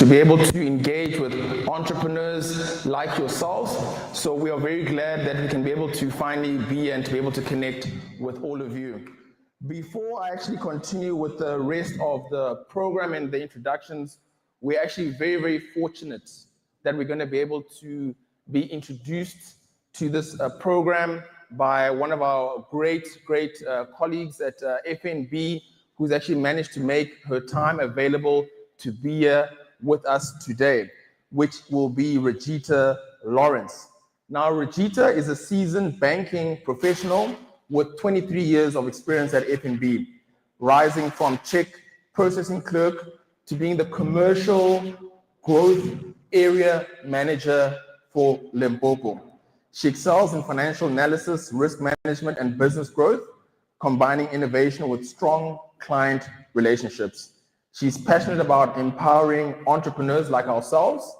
to be able to engage with entrepreneurs like yourselves. So we are very glad that we can be able to finally be and to be able to connect with all of you. Before I actually continue with the rest of the program and the introductions, we're actually very, very fortunate that we're going to be able to be introduced to this program by one of our great colleagues at FNB, who's actually managed to make her time available to be here with us today, which will be Regita Lawrence. Now, Regita is a seasoned banking professional with 23 years of experience at FNB, rising from check processing clerk to being the commercial growth area manager for Limpopo. She excels in financial analysis, risk management, and business growth, combining innovation with strong client relationships. She's passionate about empowering entrepreneurs like ourselves.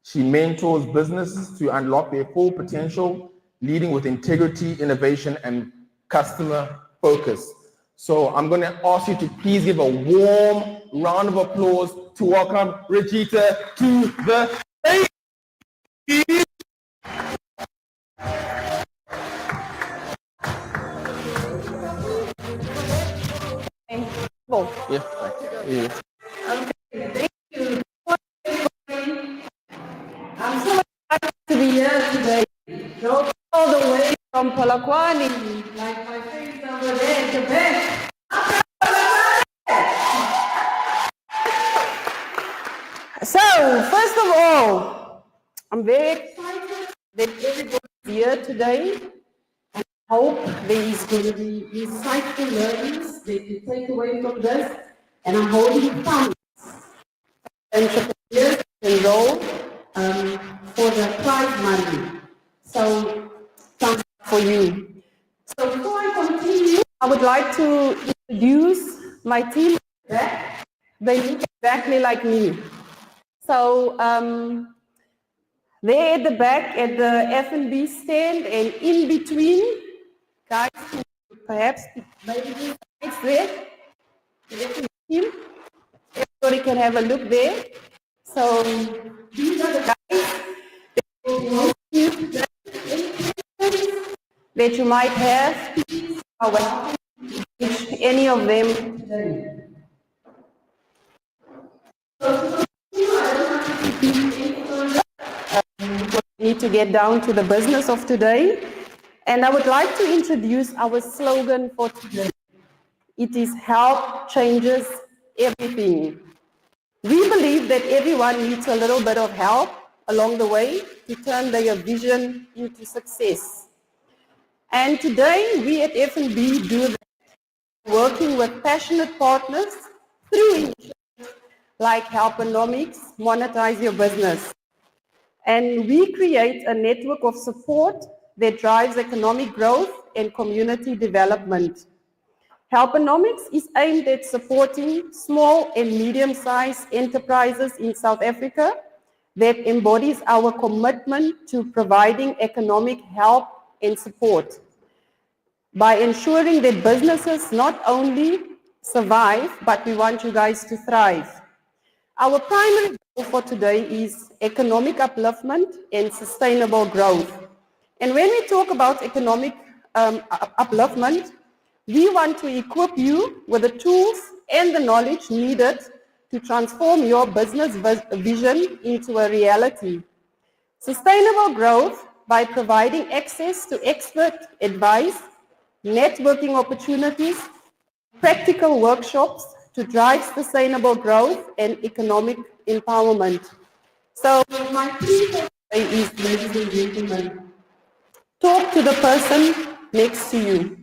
She mentors businesses to unlock their full potential, leading with integrity, innovation, and customer focus. So I'm going to ask you to please give a warm round of applause to welcome Regita to the stage. Yeah, yeah. Thank you. I'm so happy to be here today. Drove all the way from Polokwane, like my friends over there at the back. So, first of all, I'm very excited that everybody's here today. I hope there is going to be insightful learnings that you take away from this. And I'm holding funds entrepreneurs enroll for the prize money. So, thanks for you. So, before I continue, I would like to introduce my team. They look exactly like me. So, they're at the back at the F&B stand, and in between, guys, perhaps maybe it's there. The F&B team. Everybody can have a look there. So these are the guys that you might have. Any of them today. We need to get down to the business of today. And I would like to introduce our slogan for today. It is help changes everything. We believe that everyone needs a little bit of help along the way to turn their vision into success. And today we at F&B do that, working with passionate partners through initiatives like Helponomics, Monetize Your Business. And we create a network of support that drives economic growth and community development. Helponomics is aimed at supporting small and medium-sized enterprises in South Africa that embodies our commitment to providing economic help and support by ensuring that businesses not only survive, but we want you guys to thrive. Our primary goal for today is economic upliftment and sustainable growth. And when we talk about economic upliftment, we want to equip you with the tools and the knowledge needed to transform your business vision into a reality. Sustainable growth by providing access to expert advice, networking opportunities, practical workshops to drive sustainable growth and economic empowerment. So my key takeaway is, ladies and gentlemen, talk to the person next to you.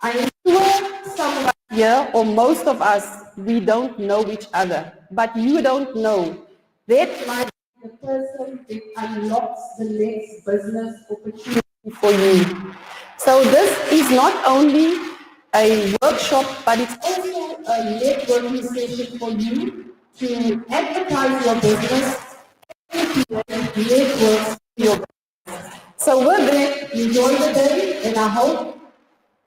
I am sure someone here, or most of us, we don't know each other, but you don't know. That might be the person that unlocks the next business opportunity for you. So this is not only a workshop, but it's also a networking session for you to advertise your business and network your business. So with that, enjoy the day, and I hope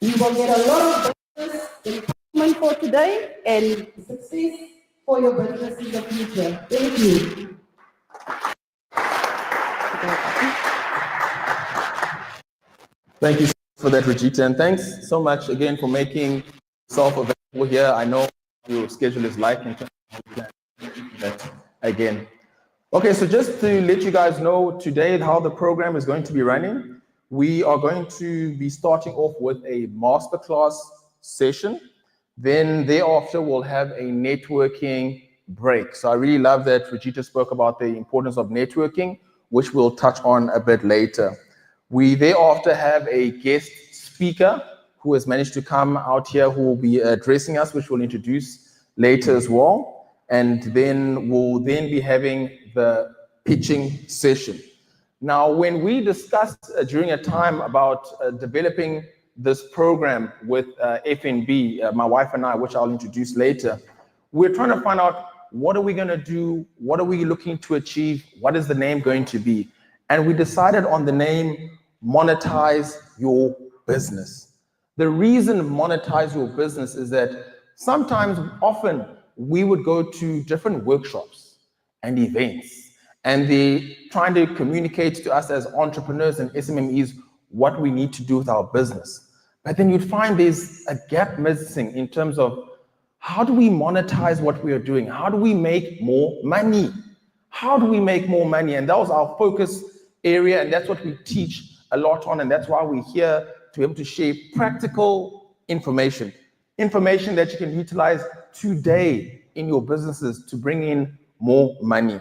you will get a lot of business improvement for today and success for your business in the future. Thank you. Thank you for that, Regita, and thanks so much again for making yourself available here. I know your schedule is light and that again. Okay, so just to let you guys know today how the program is going to be running, we are going to be starting off with a masterclass session. Then thereafter, we'll have a networking break. So I really love that Regita spoke about the importance of networking, which we'll touch on a bit later. We thereafter have a guest speaker who has managed to come out here who will be addressing us, which we'll introduce later as well. And then we'll then be having the pitching session. Now, when we discussed during a time about developing this program with FNB, my wife and I, which I'll introduce later, we're trying to find out what are we going to do, what are we looking to achieve, what is the name going to be? And we decided on the name Monetize Your Business. The reason Monetize Your Business is that sometimes, often, we would go to different workshops and events, and they're trying to communicate to us as entrepreneurs and SMMEs what we need to do with our business. But then you'd find there's a gap missing in terms of how do we monetize what we are doing? How do we make more money? How do we make more money? And that was our focus area, and that's what we teach a lot on, and that's why we're here to be able to share practical information that you can utilize today in your businesses to bring in more money.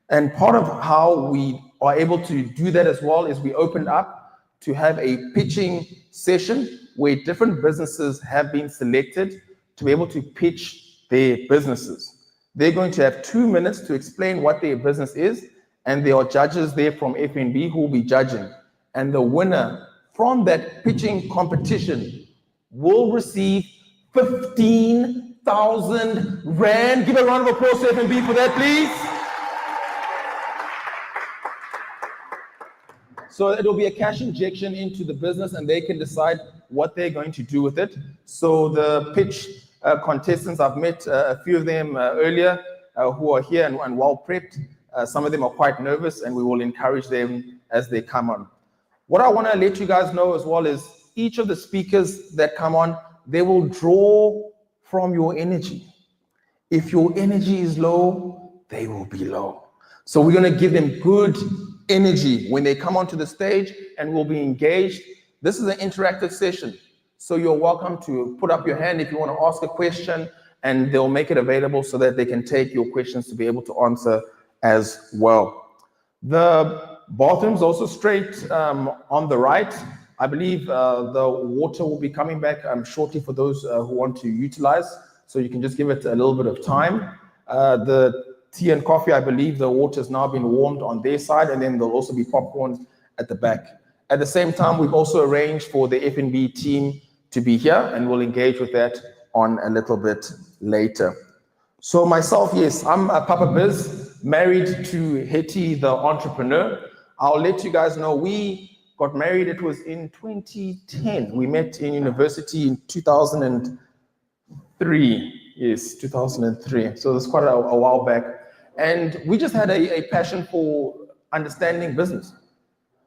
And part of how we are able to do that as well is we opened up to have a pitching session where different businesses have been selected to be able to pitch their businesses. They're going to have 2 minutes to explain what their business is, and there are judges there from FNB who will be judging. And the winner from that pitching competition will receive 15,000 Rand. Give a round of applause to FNB for that, please. So it'll be a cash injection into the business, and they can decide what they're going to do with it. So the pitch contestants, I've met a few of them earlier who are here and well prepped. Some of them are quite nervous, and we will encourage them as they come on. What I want to let you guys know as well is each of the speakers that come on, they will draw from your energy. If your energy is low, they will be low. So we're going to give them good energy when they come onto the stage, and we'll be engaged. This is an interactive session, so you're welcome to put up your hand if you want to ask a question, and they'll make it available so that they can take your questions to be able to answer as well. The bathroom's also straight on the right. I believe the water will be coming back shortly for those who want to utilize, so you can just give it a little bit of time. The tea and coffee, I believe the water has now been warmed on their side, and then there'll also be popcorn at the back. At the same time, we've also arranged for the FNB team to be here, and we'll engage with that on a little bit later. So myself, yes, I'm a Papa Biz, married to Hetty, the entrepreneur. I'll let you guys know, we got married, it was in 2010. We met in university in 2003. Yes, 2003. So it's quite a while back. And we just had a passion for understanding business.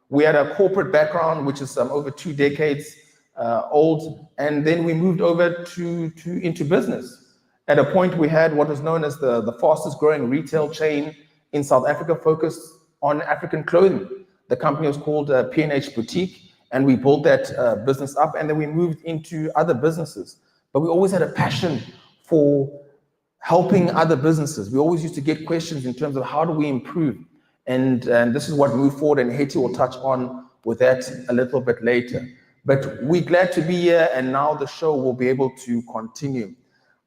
We had a corporate background, which is over 2 decades old. And then we moved over into business. At a point, we had what was known as the fastest growing retail chain in South Africa, focused on African clothing. The company was called P&H Boutique, and we built that business up, and then we moved into other businesses. But we always had a passion for helping other businesses. We always used to get questions in terms of how do we improve, and this is what moved forward, and Hetty will touch on with that a little bit later. But we're glad to be here, and now the show will be able to continue.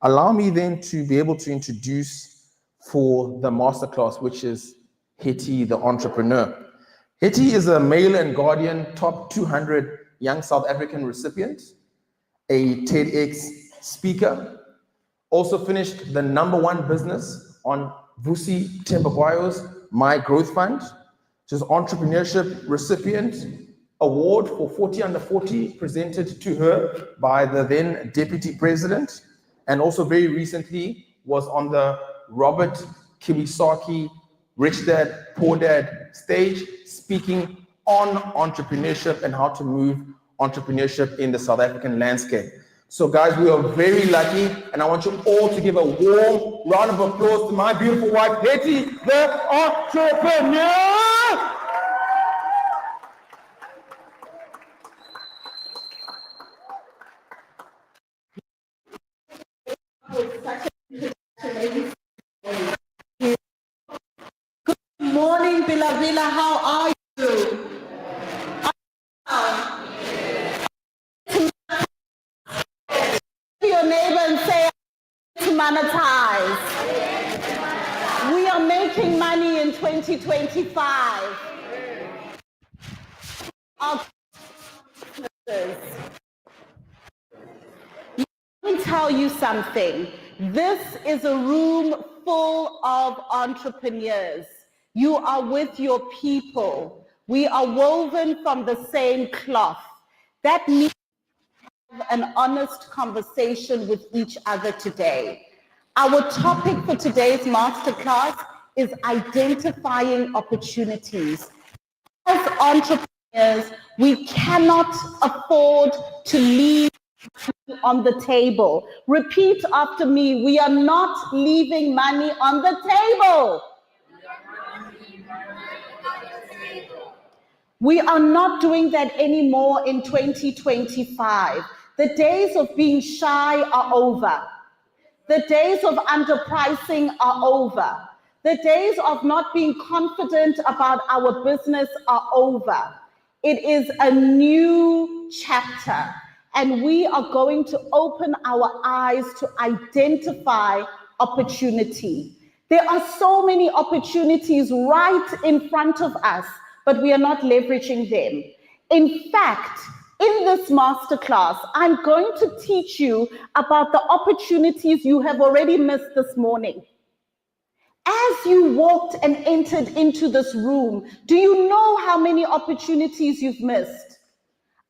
Allow me then to be able to introduce for the masterclass, which is Hetty, the entrepreneur. Hetty is a Mail and Guardian top 200 young South African recipient, a TEDx speaker, also finished the #1 business on Vusi Tembagwayo's My Growth Fund. She's entrepreneurship recipient award for 40 under 40 presented to her by the then deputy president, and also very recently was on the Robert Kiyosaki, Rich Dad, Poor Dad stage, speaking on entrepreneurship and how to move entrepreneurship in the South African landscape. So guys, we are very lucky, and I want you all to give a warm round of applause to my beautiful wife, Hetty, the entrepreneur. Good morning, Bela. How are you? To your neighbor and say, to monetize. We are making money in 2025. Our businesses. Let me tell you something. This is a room full of entrepreneurs. You are with your people. We are woven from the same cloth. That means an honest conversation with each other today. Our topic for today's masterclass is identifying opportunities. As entrepreneurs, we cannot afford to leave on the table. Repeat after me, we are not leaving money on the table. We are not doing that anymore in 2025. The days of being shy are over. The days of underpricing are over. The days of not being confident about our business are over. It is a new chapter, and we are going to open our eyes to identify opportunity. There are so many opportunities right in front of us, but we are not leveraging them. In fact, in this masterclass, I'm going to teach you about the opportunities you have already missed this morning. As you walked and entered into this room, do you know how many opportunities you've missed?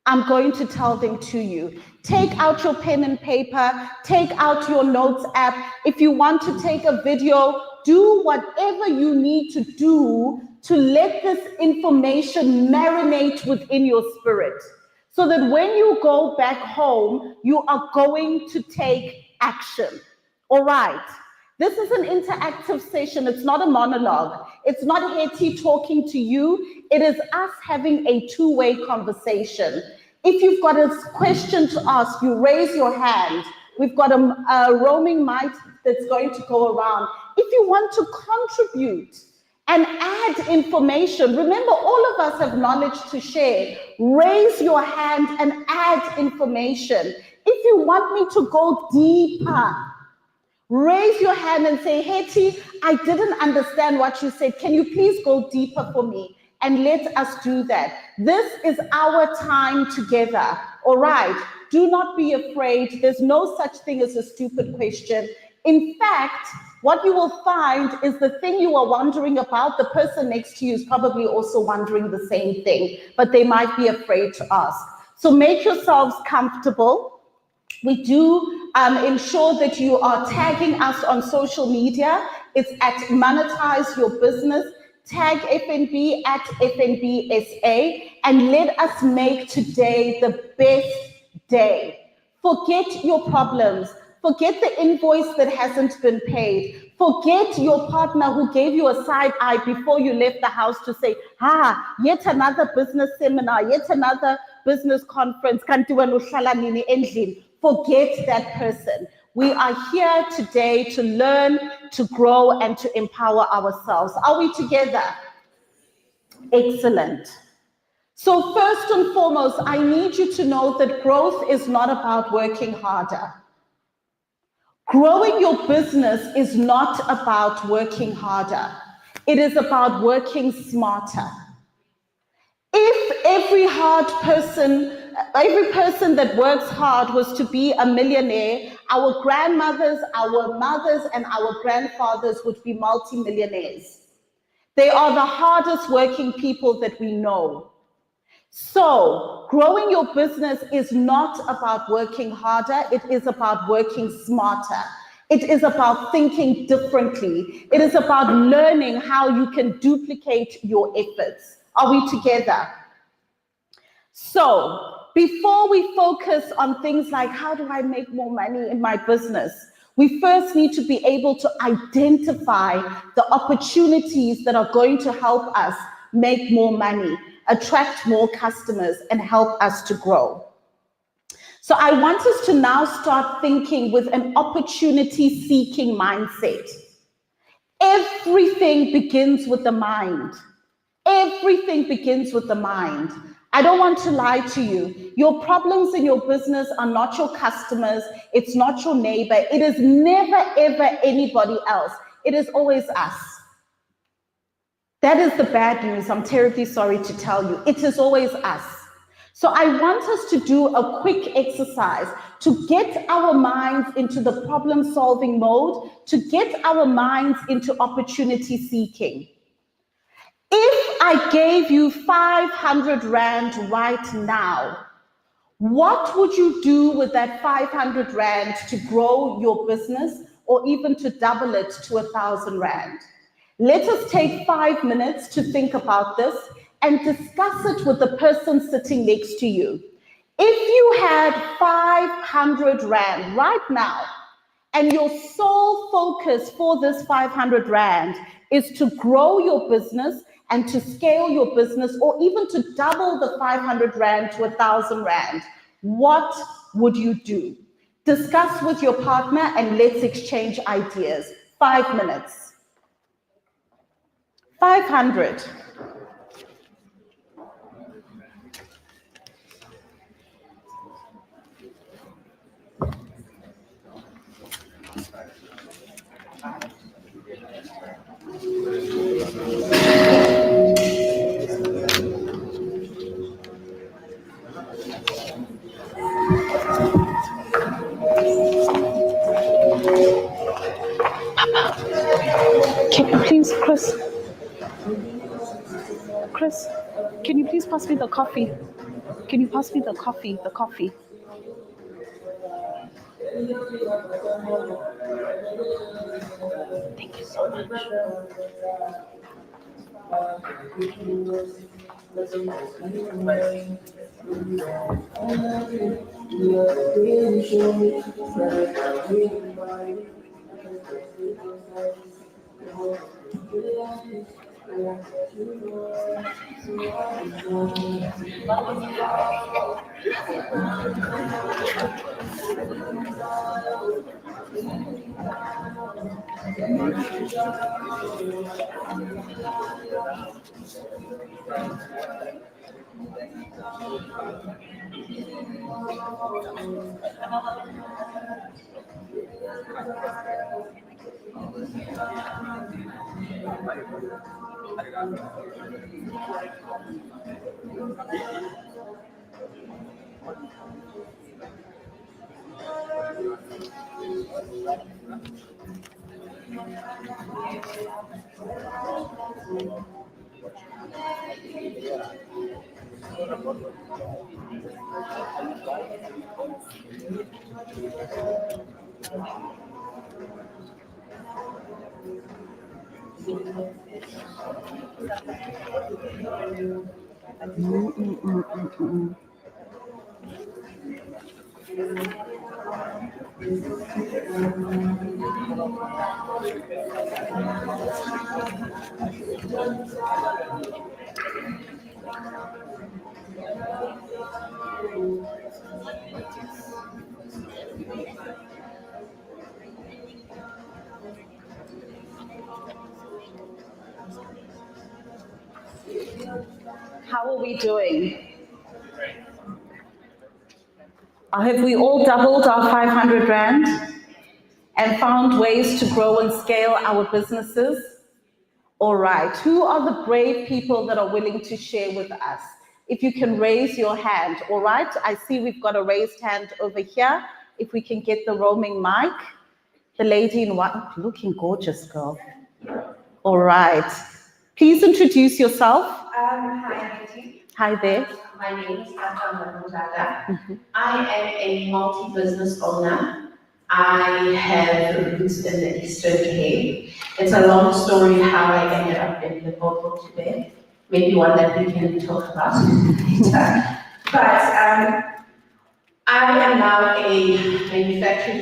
I'm going to tell them to you. Take out your pen and paper, take out your notes app. If you want to take a video, do whatever you need to do to let this information marinate within your spirit, so that when you go back home, you are going to take action. All right. This is an interactive session. It's not a monologue. It's not Hetty talking to you. It is us having a two-way conversation. If you've got a question to ask, you raise your hand. We've got a roaming mic that's going to go around. If you want to contribute and add information, remember, all of us have knowledge to share. Raise your hand and add information. If you want me to go deeper, raise your hand and say, Hetty, I didn't understand what you said. Can you please go deeper for me? And let us do that. This is our time together, all right? Do not be afraid. There's no such thing as a stupid question. In fact, what you will find is the thing you are wondering about, the person next to you is probably also wondering the same thing, but they might be afraid to ask. So make yourselves comfortable. We do ensure that you are tagging us on social media. It's at Monetize Your Business. Tag FNB at FNBSA, and let us make today the best day. Forget your problems. Forget the invoice that hasn't been paid. Forget your partner who gave you a side eye before you left the house to say, yet another business seminar, yet another business conference. Forget that person. We are here today to learn, to grow, and to empower ourselves. Are we together? Excellent. So first and foremost, I need you to know that growth is not about working harder. Growing your business is not about working harder. It is about working smarter. If every person that works hard was to be a millionaire, our grandmothers, our mothers, and our grandfathers would be multimillionaires. They are the hardest working people that we know. So, growing your business is not about working harder, it is about working smarter. It is about thinking differently. It is about learning how you can duplicate your efforts. Are we together? So, before we focus on things like how do I make more money in my business, we first need to be able to identify the opportunities that are going to help us make more money, attract more customers, and help us to grow. So I want us to now start thinking with an opportunity-seeking mindset. Everything begins with the mind. Everything begins with the mind. I don't want to lie to you. Your problems in your business are not your customers. It's not your neighbor. It is never, ever anybody else. It is always us. That is the bad news. I'm terribly sorry to tell you. It is always us. So I want us to do a quick exercise to get our minds into the problem-solving mode, to get our minds into opportunity seeking. If I gave you 500 Rand right now, what would you do with that 500 Rand to grow your business or even to double it to 1,000 Rand? Let us take 5 minutes to think about this and discuss it with the person sitting next to you. If you had 500 Rand right now, and your sole focus for this 500 Rand is to grow your business and to scale your business, or even to double the 500 Rand to 1,000 Rand, what would you do? Discuss with your partner and let's exchange ideas. 5 minutes. 500. Please, Chris, can you please pass me the coffee? Can you pass me the coffee, Thank you so much. How are we doing? Have we all doubled our 500 Rand and found ways to grow and scale our businesses? All right, who are the brave people that are willing to share with us? If you can raise your hand, all right? I see we've got a raised hand over here. If we can get the roaming mic. The lady in white, looking gorgeous, girl. All right. Please introduce yourself. Hi, Auntie. Hi there. My name is Ata Mabundala. I am a multi-business owner. I have roots in the Eastern Cape. It's a long story how I ended up in the vocal today. Maybe one that we can talk about later. But I am now a manufacturing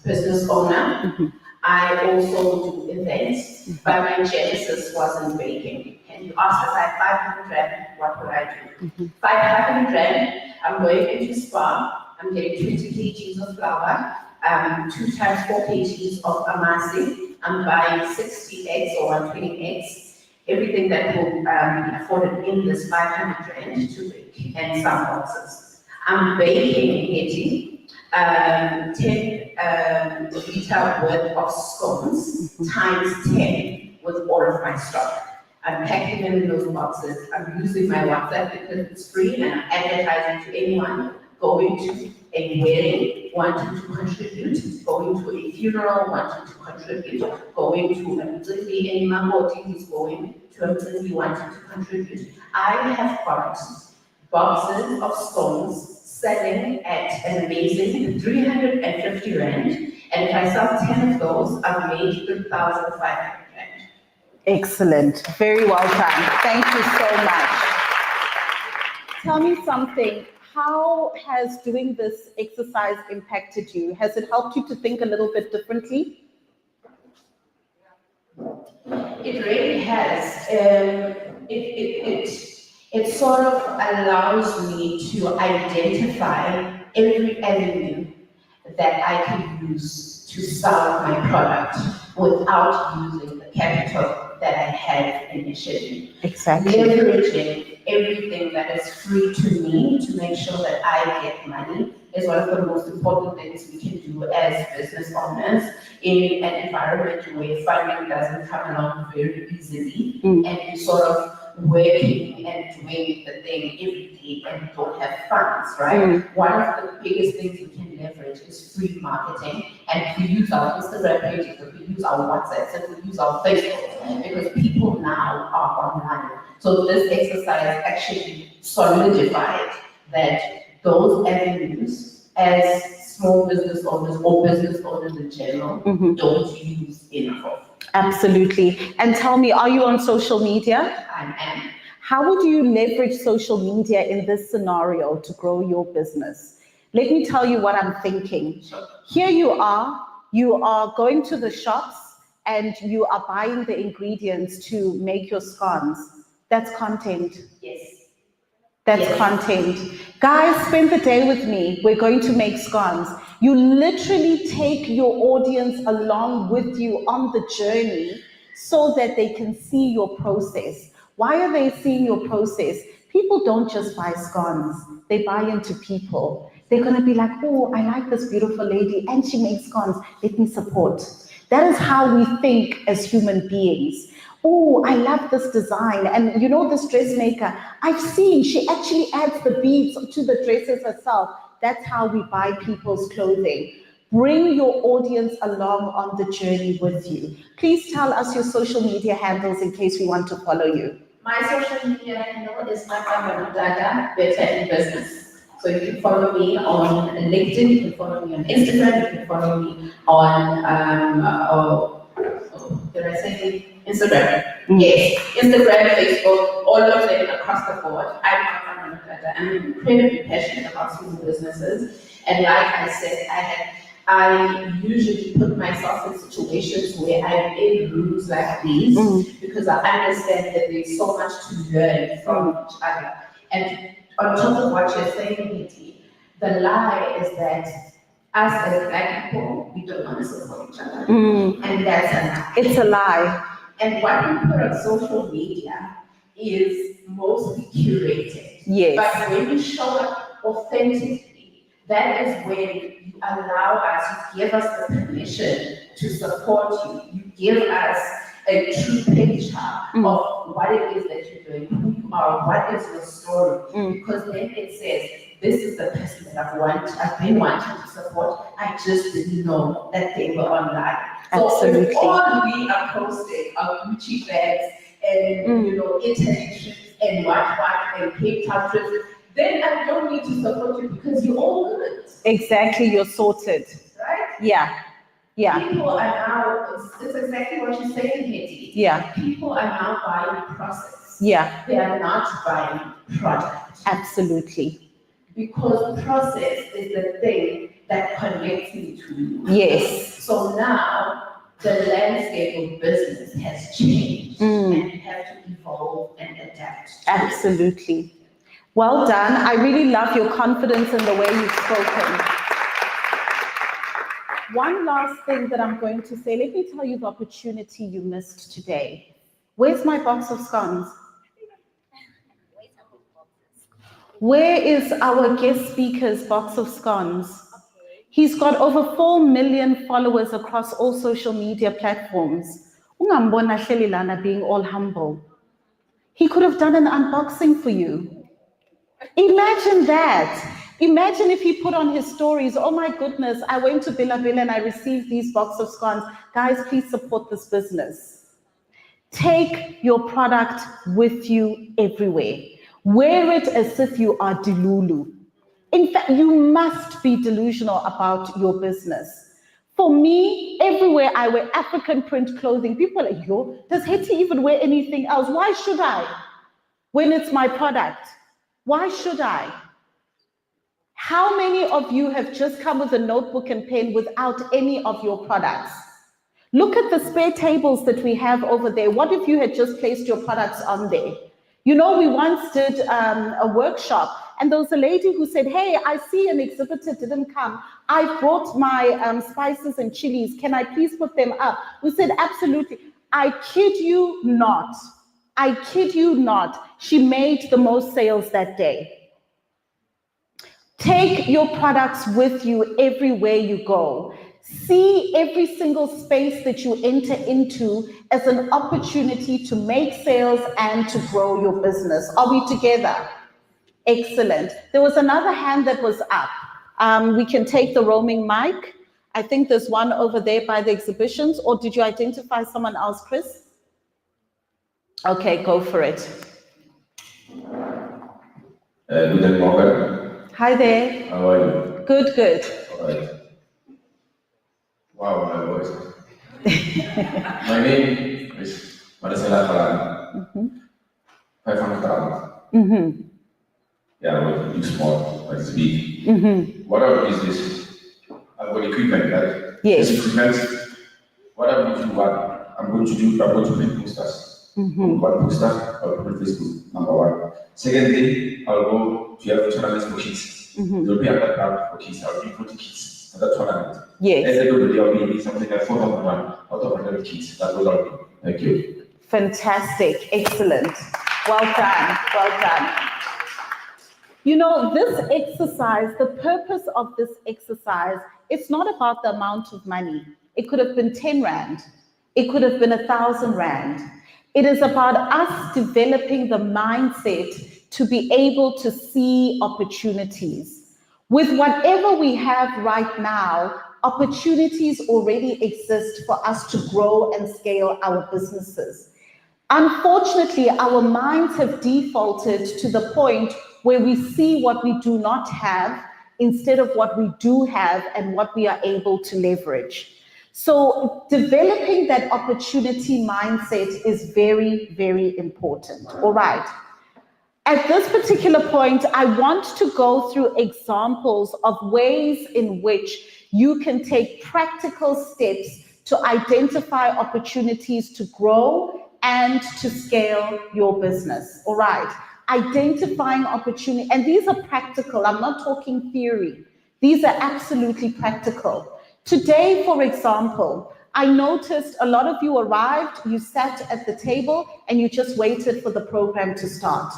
business owner. I also do events, but my genesis was in baking. And you asked if I had 500 rand, what would I do? 500 rand, I'm going into Spa, I'm getting 20 kgs of flour, 2 times 4 kgs of amasi, I'm buying 60 eggs or 120 eggs, everything that will be afforded in this 500 rand to bake, and some boxes. I'm baking 10 liter worth of scones times 10 with all of my stock. I'm packing them in those boxes. I'm using my WhatsApp because it's free, and I'm advertising to anyone going to a wedding, wanting to contribute, going to a funeral, wanting to contribute, going to a Mzimbi, any Mangoti who's going to a Mzimbi wanting to contribute. I have got boxes of scones selling at an amazing 350 rand, and if I sell 10 of those, I've made 3,500 rand. Excellent. Very well done. Thank you so much. Tell me something. How has doing this exercise impacted you? Has it helped you to think a little bit differently? It really has. It sort of allows me to identify every avenue that I can use to sell my product without using the capital that I had initially. Exactly. Leveraging everything that is free to me to make sure that I get money is one of the most important things we can do as business owners in an environment where funding doesn't come along very easily, and you sort of working and doing the thing every day and you don't have funds, right? One of the biggest things we can leverage is free marketing, and if we use our Instagram pages, if we use our WhatsApps, if we use our Facebook, because people now are online. So this exercise actually solidified that those avenues, as small business owners or business owners in general, don't use enough of. Absolutely. And tell me, are you on social media? I am. How would you leverage social media in this scenario to grow your business? Let me tell you what I'm thinking. Sure. Here you are going to the shops and you are buying the ingredients to make your scones. That's content. Yes. That's Yes. Content. Guys, spend the day with me. We're going to make scones. You literally take your audience along with you on the journey so that they can see your process. Why are they seeing your process? People don't just buy scones. They buy into people. They're going to be like, oh, I like this beautiful lady and she makes scones. Let me support. That is how we think as human beings. Oh, I love this design. And you know this dressmaker, I've seen, she actually adds the beads to the dresses herself. That's how we buy people's clothing. Bring your audience along on the journey with you. Please tell us your social media handles in case we want to follow you. My social media handle is Monetise, Better in Business. So you can follow me on LinkedIn, you can follow me on Instagram, you can follow me on, did I say Instagram? Yes, Instagram, Facebook, all of them across the board. I'm incredibly passionate about small businesses. And like I said, I usually put myself in situations where I'm in rooms like these because I understand that there's so much to learn from each other. And on top of what you're saying, Niti, the lie is that us as Black people, we don't want to support each other. And that's a lie. It's a lie. And what we put on social media is mostly curated. Yes. But when you show up authentically, that is when you allow us, you give us the permission to support you. You give us a true picture of what it is that you're doing, who you are, what is your story. Because then it says, this is the person that I've been wanting to support. I just didn't know that they were online. Absolutely. So if all we are posting are Gucci bags and Italy trips and what and Cape Town trips, then I don't need to support you because you're all good, Exactly, you're sorted. right? Yeah, yeah, People are now, it's exactly what you're saying, Hetty. yeah, People are now buying process. yeah, They are not buying product. absolutely. Because process is the thing that connects me to you. Yes. So now the landscape of business has changed and you have to evolve and adapt. Absolutely. Well done. I really love your confidence in the way you've spoken. One last thing that I'm going to say, let me tell you the opportunity you missed today. Where's my box of scones? Where is our guest speaker's box of scones? He's got over 4 million followers across all social media platforms. Ungambona hleli lana being all humble. He could have done an unboxing for you. Imagine that. Imagine if he put on his stories, oh my goodness, I went to Bela and I received these box of scones. Guys, please support this business. Take your product with you everywhere. Wear it as if you are Delulu. In fact, you must be delusional about your business. For me, everywhere I wear African print clothing, people are like, yo, does Hetty even wear anything else? Why should I? When it's my product, why should I? How many of you have just come with a notebook and pen without any of your products? Look at the spare tables that we have over there. What if you had just placed your products on there? You know, we once did a workshop and there was a lady who said, hey, I see an exhibitor didn't come. I brought my spices and chilies. Can I please put them up? We said, absolutely. I kid you not. I kid you not. She made the most sales that day. Take your products with you everywhere you go. See every single space that you enter into as an opportunity to make sales and to grow your business. Are we together? Excellent. There was another hand that was up. We can take the roaming mic. I think there's one over there by the exhibitions, or did you identify someone else, Chris? Okay, go for it. Good morning. Hi there. How are you? Good, good. All right. Wow, my voice. My name is Marcela Falan. 500,000. Yeah, well, it's small, but it's big. What I do is this. I've got equipment, right? Yes. This equipment, what I'm going to do, I'm going to make posters. One poster, I'll put on Facebook, number one. Second thing, I'll go to have tournaments for kids. There'll be a background for kids. I'll be 40 kids at that tournament. Yes. And everybody will be something like 4,000 out of 100 kids. That's what I'll do. Thank you. Fantastic. Excellent. Well done. Well done. You know, this exercise, the purpose of this exercise, it's not about the amount of money. It could have been 10 Rand. It could have been 1,000 Rand. It is about us developing the mindset to be able to see opportunities. With whatever we have right now, opportunities already exist for us to grow and scale our businesses. Unfortunately, our minds have defaulted to the point where we see what we do not have instead of what we do have and what we are able to leverage. So developing that opportunity mindset is very, very important. All right. At this particular point, I want to go through examples of ways in which you can take practical steps to identify opportunities to grow and to scale your business. All right. Identifying opportunity, and these are practical. I'm not talking theory. These are absolutely practical. Today, for example, I noticed a lot of you arrived, you sat at the table, and you just waited for the program to start.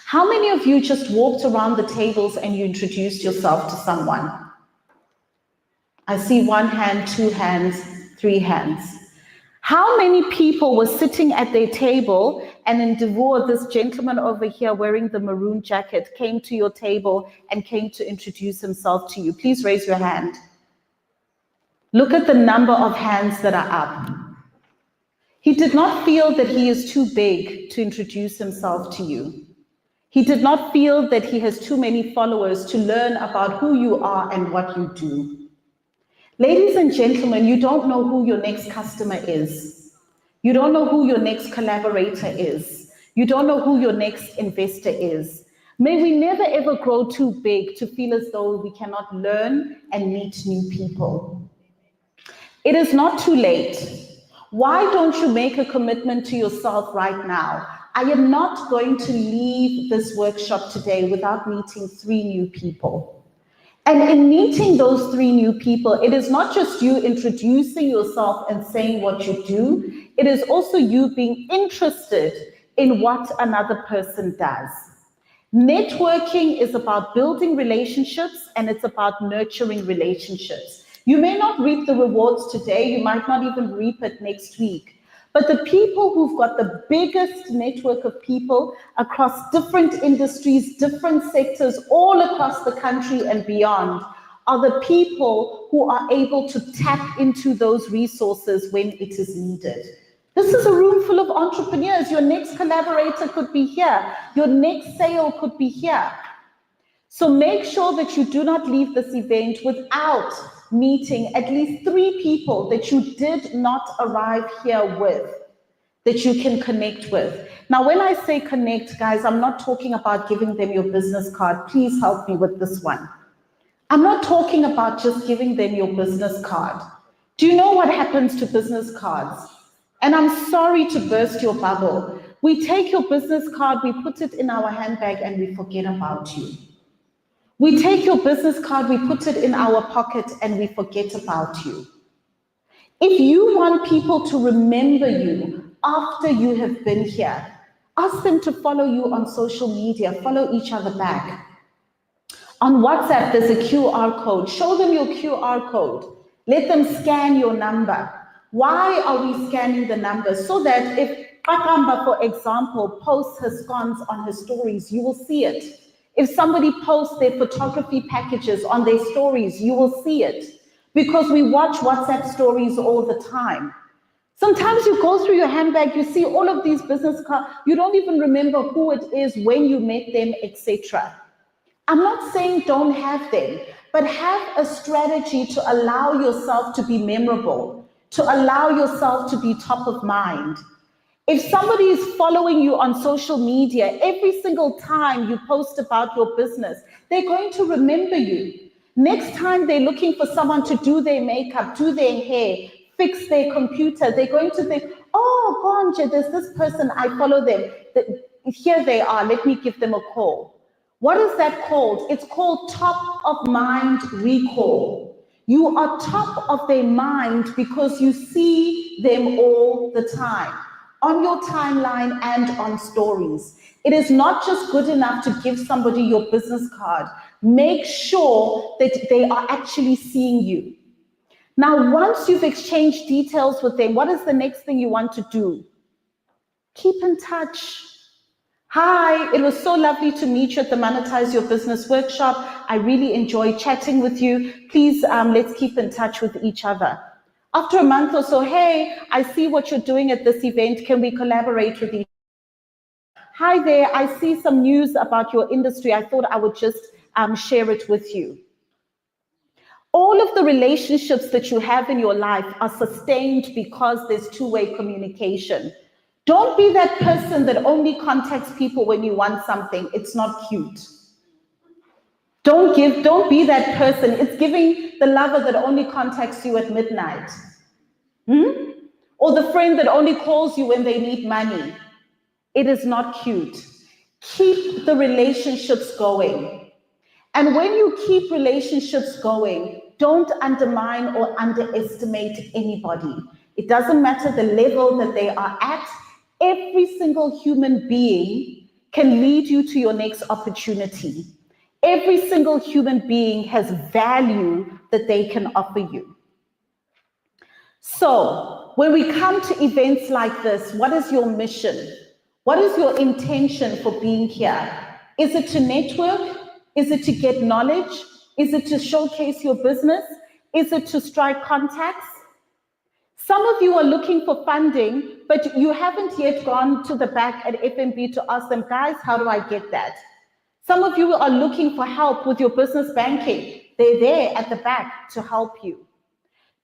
How many of you just walked around the tables and you introduced yourself to someone? I see 1 hand, 2 hands, 3 hands. How many people were sitting at their table and in Devor, this gentleman over here wearing the maroon jacket came to your table and came to introduce himself to you? Please raise your hand. Look at the number of hands that are up. He did not feel that he is too big to introduce himself to you. He did not feel that he has too many followers to learn about who you are and what you do. Ladies and gentlemen, you don't know who your next customer is. You don't know who your next collaborator is. You don't know who your next investor is. May we never ever grow too big to feel as though we cannot learn and meet new people. It is not too late. Why don't you make a commitment to yourself right now? I am not going to leave this workshop today without meeting 3 new people. And in meeting those 3 new people, it is not just you introducing yourself and saying what you do, it is also you being interested in what another person does. Networking is about building relationships and it's about nurturing relationships. You may not reap the rewards today, you might not even reap it next week. But the people who've got the biggest network of people across different industries, different sectors, all across the country and beyond, are the people who are able to tap into those resources when it is needed. This is a room full of entrepreneurs. Your next collaborator could be here. Your next sale could be here. So make sure that you do not leave this event without meeting at least 3 people that you did not arrive here with, that you can connect with. Now, when I say connect, guys, I'm not talking about giving them your business card. Please help me with this one. I'm not talking about just giving them your business card. Do you know what happens to business cards? And I'm sorry to burst your bubble. We take your business card, we put it in our handbag, and we forget about you. We take your business card, we put it in our pocket, and we forget about you. If you want people to remember you after you have been here, ask them to follow you on social media, follow each other back. On WhatsApp, there's a QR code. Show them your QR code. Let them scan your number. Why are we scanning the number? So that if Kakamba, for example, posts her scones on her stories, you will see it. If somebody posts their photography packages on their stories, you will see it. Because we watch WhatsApp stories all the time. Sometimes you go through your handbag, you see all of these business cards, you don't even remember who it is, when you met them, etc. I'm not saying don't have them, but have a strategy to allow yourself to be memorable, to allow yourself to be top of mind. If somebody is following you on social media, every single time you post about your business, they're going to remember you. Next time they're looking for someone to do their makeup, do their hair, fix their computer, they're going to think, oh, Gonja, there's this person, I follow them. Here they are, let me give them a call. What is that called? It's called top of mind recall. You are top of their mind because you see them all the time, on your timeline and on stories. It is not just good enough to give somebody your business card. Make sure that they are actually seeing you. Now, once you've exchanged details with them, what is the next thing you want to do? Keep in touch. Hi, it was so lovely to meet you at the Monetize Your Business workshop. I really enjoyed chatting with you. Please, let's keep in touch with each other. After a month or so, hey, I see what you're doing at this event. Can we collaborate with each other? Hi there, I see some news about your industry. I thought I would just share it with you. All of the relationships that you have in your life are sustained because there's two-way communication. Don't be that person that only contacts people when you want something. It's not cute. Don't be that person. It's giving the lover that only contacts you at midnight. Or the friend that only calls you when they need money. It is not cute. Keep the relationships going. And when you keep relationships going, don't undermine or underestimate anybody. It doesn't matter the level that they are at. Every single human being can lead you to your next opportunity. Every single human being has value that they can offer you. So, when we come to events like this, what is your mission? What is your intention for being here? Is it to network? Is it to get knowledge? Is it to showcase your business? Is it to strike contacts? Some of you are looking for funding, but you haven't yet gone to the back at FNB to ask them, guys, how do I get that? Some of you are looking for help with your business banking. They're there at the back to help you.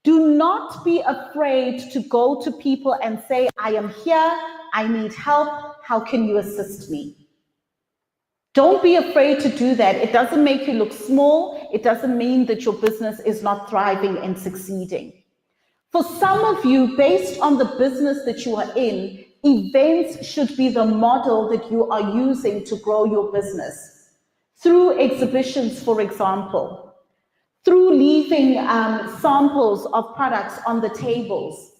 Do not be afraid to go to people and say, I am here, I need help, how can you assist me? Don't be afraid to do that. It doesn't make you look small. It doesn't mean that your business is not thriving and succeeding. For some of you, based on the business that you are in, events should be the model that you are using to grow your business. Through exhibitions, for example, through leaving samples of products on the tables.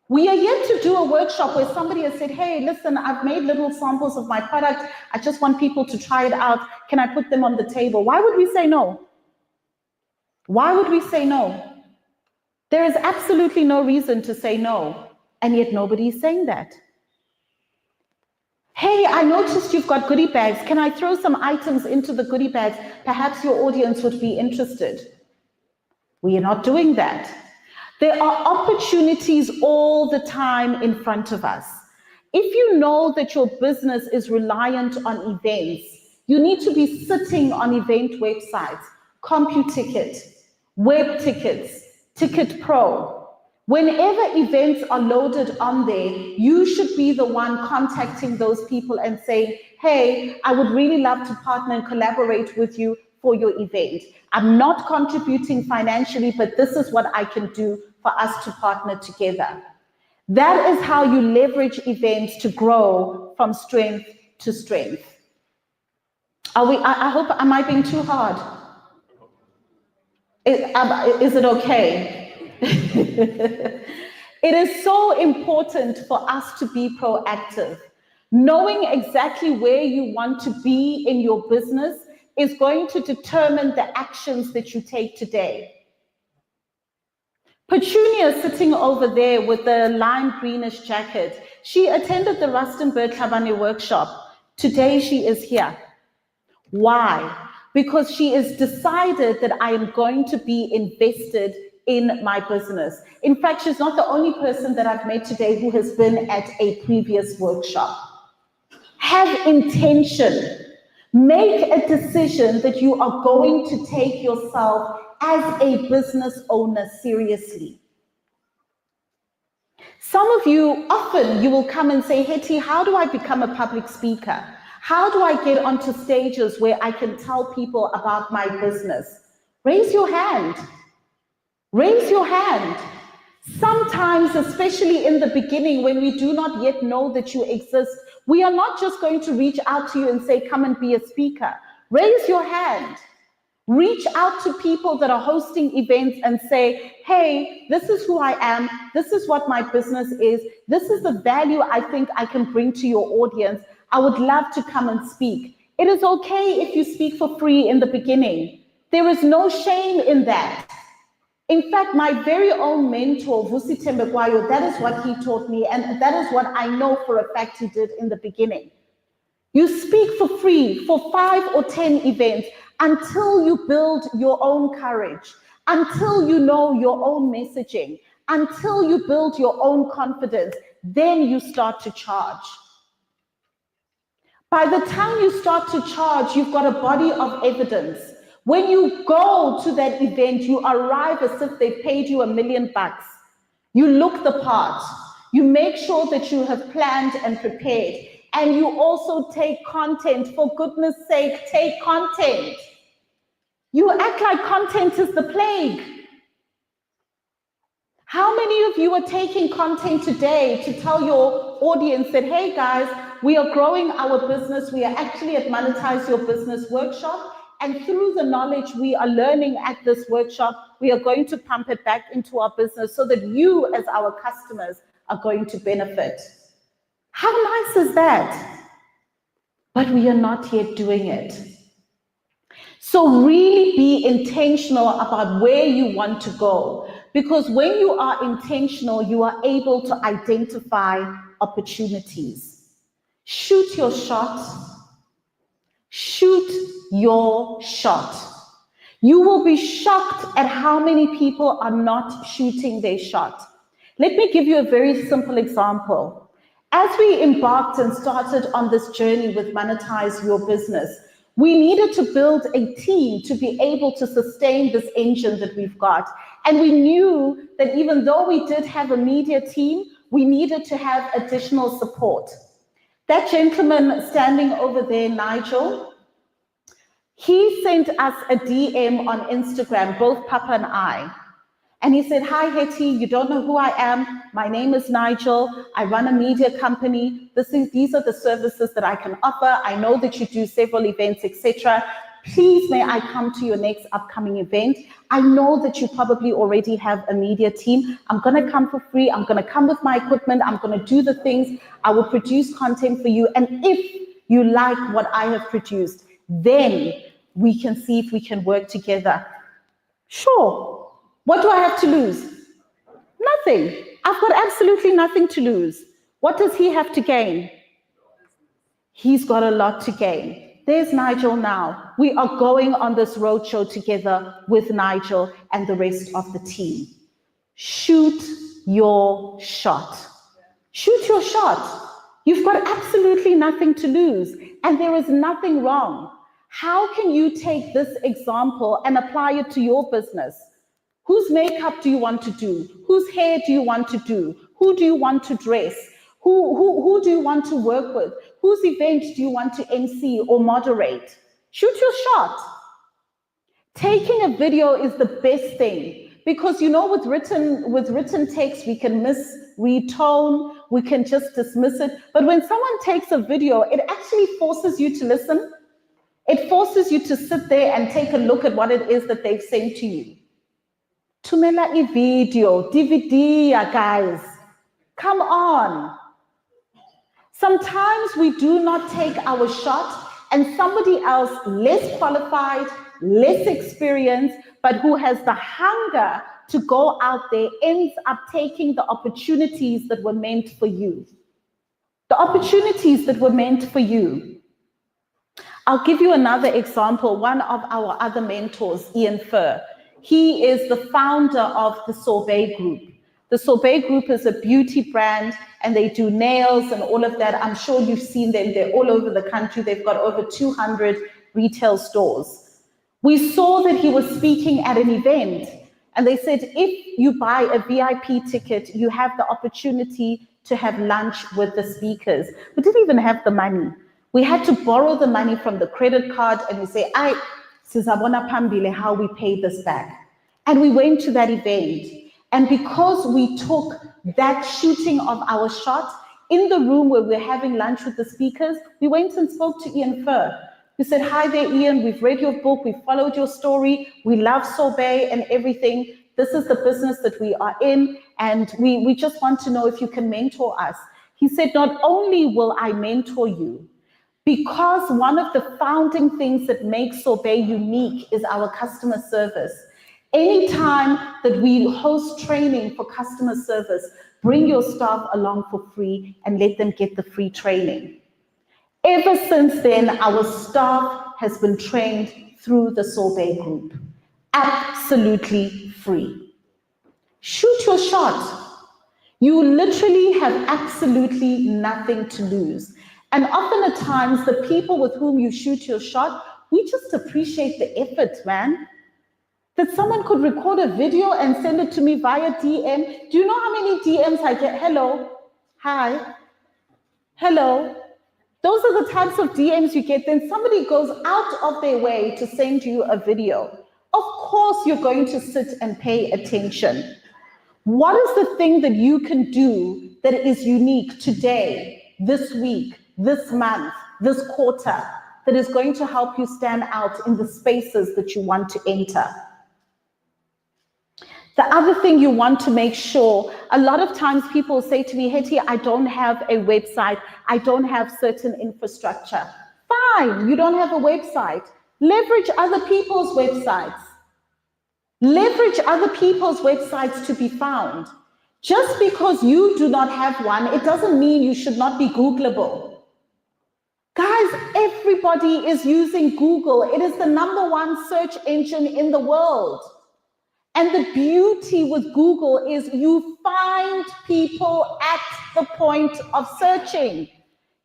We are yet to do a workshop where somebody has said, hey, listen, I've made little samples of my product. I just want people to try it out. Can I put them on the table? Why would we say no? Why would we say no? There is absolutely no reason to say no, and yet nobody is saying that. Hey, I noticed you've got goodie bags. Can I throw some items into the goodie bags? Perhaps your audience would be interested. We are not doing that. There are opportunities all the time in front of us. If you know that your business is reliant on events, you need to be sitting on event websites, CompuTicket, Web Tickets, Ticket Pro. Whenever events are loaded on there, you should be the one contacting those people and saying, hey, I would really love to partner and collaborate with you for your event. I'm not contributing financially, but this is what I can do for us to partner together. That is how you leverage events to grow from strength to strength. I hope, am I being too hard? Is it okay? It is so important for us to be proactive. Knowing exactly where you want to be in your business is going to determine the actions that you take today. Petunia sitting over there with the lime greenish jacket, she attended the Rustenburg Tlhabane workshop. Today she is here. Why? Because she has decided that I am going to be invested in my business. In fact, she's not the only person that I've met today who has been at a previous workshop. Have intention. Make a decision that you are going to take yourself as a business owner seriously. Some of you, often you will come and say, Hetty, how do I become a public speaker? How do I get onto stages where I can tell people about my business? Raise your hand. Raise your hand. Sometimes, especially in the beginning, when we do not yet know that you exist, we are not just going to reach out to you and say, come and be a speaker. Raise your hand. Reach out to people that are hosting events and say, hey, this is who I am. This is what my business is. This is the value I think I can bring to your audience. I would love to come and speak. It is okay if you speak for free in the beginning. There is no shame in that. In fact, my very own mentor, Vusi Tembekwayo, that is what he taught me, and that is what I know for a fact he did in the beginning. You speak for free for 5 or 10 events until you build your own courage, until you know your own messaging, until you build your own confidence, then you start to charge. By the time you start to charge, you've got a body of evidence. When you go to that event, you arrive as if they paid you $1 million. You look the part. You make sure that you have planned and prepared. And you also take content. For goodness sake, take content. You act like content is the plague. How many of you are taking content today to tell your audience that, hey guys, we are growing our business. We are actually at Monetize Your Business workshop. And through the knowledge we are learning at this workshop, we are going to pump it back into our business so that you as our customers are going to benefit. How nice is that? But we are not yet doing it. So really be intentional about where you want to go, because when you are intentional, you are able to identify opportunities. Shoot your shot. Shoot your shot. You will be shocked at how many people are not shooting their shot. Let me give you a very simple example. As we embarked and started on this journey with Monetize Your Business, we needed to build a team to be able to sustain this engine that we've got. And we knew that even though we did have a media team, we needed to have additional support. That gentleman standing over there, Nigel, he sent us a DM on Instagram, both Papa and I. And he said, "Hi, Hetty, you don't know who I am. My name is Nigel. I run a media company. These are the services that I can offer. I know that you do several events, etc. Please, may I come to your next upcoming event? I know that you probably already have a media team. I'm going to come for free. I'm going to come with my equipment. I'm going to do the things. I will produce content for you. And if you like what I have produced, then we can see if we can work together." Sure. What do I have to lose? Nothing. I've got absolutely nothing to lose. What does he have to gain? He's got a lot to gain. There's Nigel now. We are going on this roadshow together with Nigel and the rest of the team. Shoot your shot. Shoot your shot. You've got absolutely nothing to lose, and there is nothing wrong. How can you take this example and apply it to your business? Whose makeup do you want to do? Whose hair do you want to do? Who do you want to dress? Who do you want to work with? Whose event do you want to MC or moderate? Shoot your shot. Taking a video is the best thing, because with written text, we can misread tone, we can just dismiss it. But when someone takes a video, it actually forces you to listen. It forces you to sit there and take a look at what it is that they've sent to you. Tumela a video, DVD, guys. Come on. Sometimes we do not take our shot, and somebody else less qualified, less experienced, but who has the hunger to go out there ends up taking the opportunities that were meant for you. The opportunities that were meant for you. I'll give you another example. One of our other mentors, Ian Furr, he is the founder of the Sorbet Group. The Sorbet Group is a beauty brand, and they do nails and all of that. I'm sure you've seen them. They're all over the country. They've got over 200 retail stores. We saw that he was speaking at an event, and they said, if you buy a VIP ticket, you have the opportunity to have lunch with the speakers. We didn't even have the money. We had to borrow the money from the credit card, and we say, sizabona phambili how we pay this back. And we went to that event. And because we took that shooting of our shot in the room where we're having lunch with the speakers, we went and spoke to Ian Furr. We said, "Hi there, Ian, we've read your book, we've followed your story, we love Sorbet and everything. This is the business that we are in, and we just want to know if you can mentor us." He said, "Not only will I mentor you, because one of the founding things that makes Sorbet unique is our customer service. Anytime that we host training for customer service, bring your staff along for free and let them get the free training." Ever since then, our staff has been trained through the Sorbet Group. Absolutely free. Shoot your shot. You literally have absolutely nothing to lose. And often at times, the people with whom you shoot your shot, we just appreciate the effort, man. That someone could record a video and send it to me via DM. Do you know how many DMs I get? Hello, hi, hello. Those are the types of DMs you get. Then somebody goes out of their way to send you a video. Of course, you're going to sit and pay attention. What is the thing that you can do that is unique today, this week, this month, this quarter, that is going to help you stand out in the spaces that you want to enter? The other thing you want to make sure, a lot of times people say to me, "Hetty, I don't have a website. I don't have certain infrastructure." Fine, you don't have a website. Leverage other people's websites. Leverage other people's websites to be found. Just because you do not have one, it doesn't mean you should not be Googleable. Guys, everybody is using Google. It is the #1 search engine in the world. And the beauty with Google is you find people at the point of searching.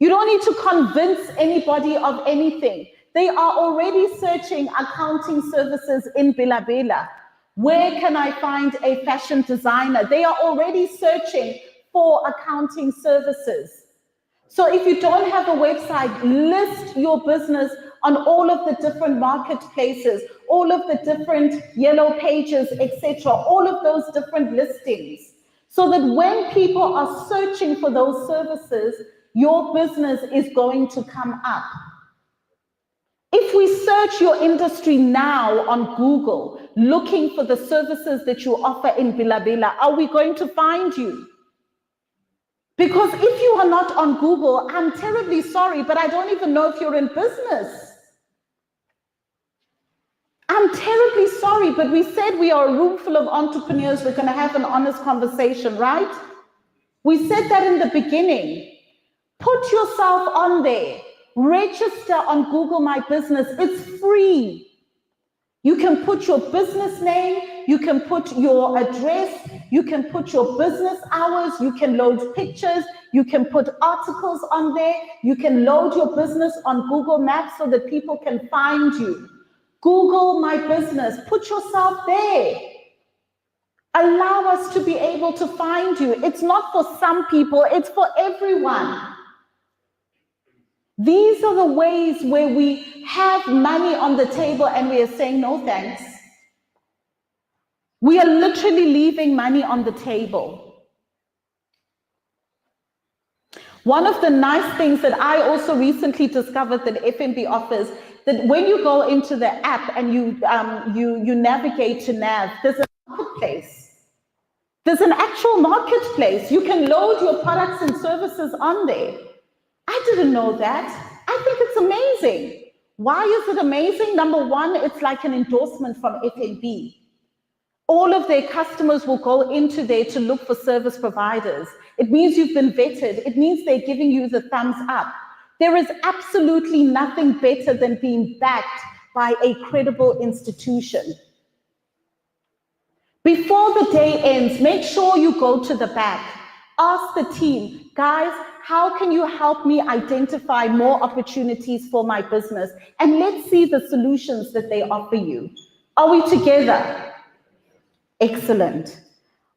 You don't need to convince anybody of anything. They are already searching accounting services in Bela. Where can I find a fashion designer? They are already searching for accounting services. So if you don't have a website, list your business on all of the different marketplaces, all of the different yellow pages, etc., all of those different listings, so that when people are searching for those services, your business is going to come up. If we search your industry now on Google, looking for the services that you offer in Bela, are we going to find you? Because if you are not on Google, I'm terribly sorry, but I don't even know if you're in business. I'm terribly sorry, but we said we are a room full of entrepreneurs. We're going to have an honest conversation, right? We said that in the beginning. Put yourself on there. Register on Google My Business. It's free. You can put your business name, you can put your address, you can put your business hours, you can load pictures, you can put articles on there, you can load your business on Google Maps so that people can find you. Google My Business, put yourself there. Allow us to be able to find you. It's not for some people, it's for everyone. These are the ways where we have money on the table and we are saying no thanks. We are literally leaving money on the table. One of the nice things that I also recently discovered that FNB offers, that when you go into the app and you navigate to Nav, there's a marketplace. There's an actual marketplace. You can load your products and services on there. I didn't know that. I think it's amazing. Why is it amazing? Number one, it's like an endorsement from FNB. All of their customers will go into there to look for service providers. It means you've been vetted. It means they're giving you the thumbs up. There is absolutely nothing better than being backed by a credible institution. Before the day ends, make sure you go to the back. Ask the team, guys, how can you help me identify more opportunities for my business? And let's see the solutions that they offer you. Are we together? Excellent.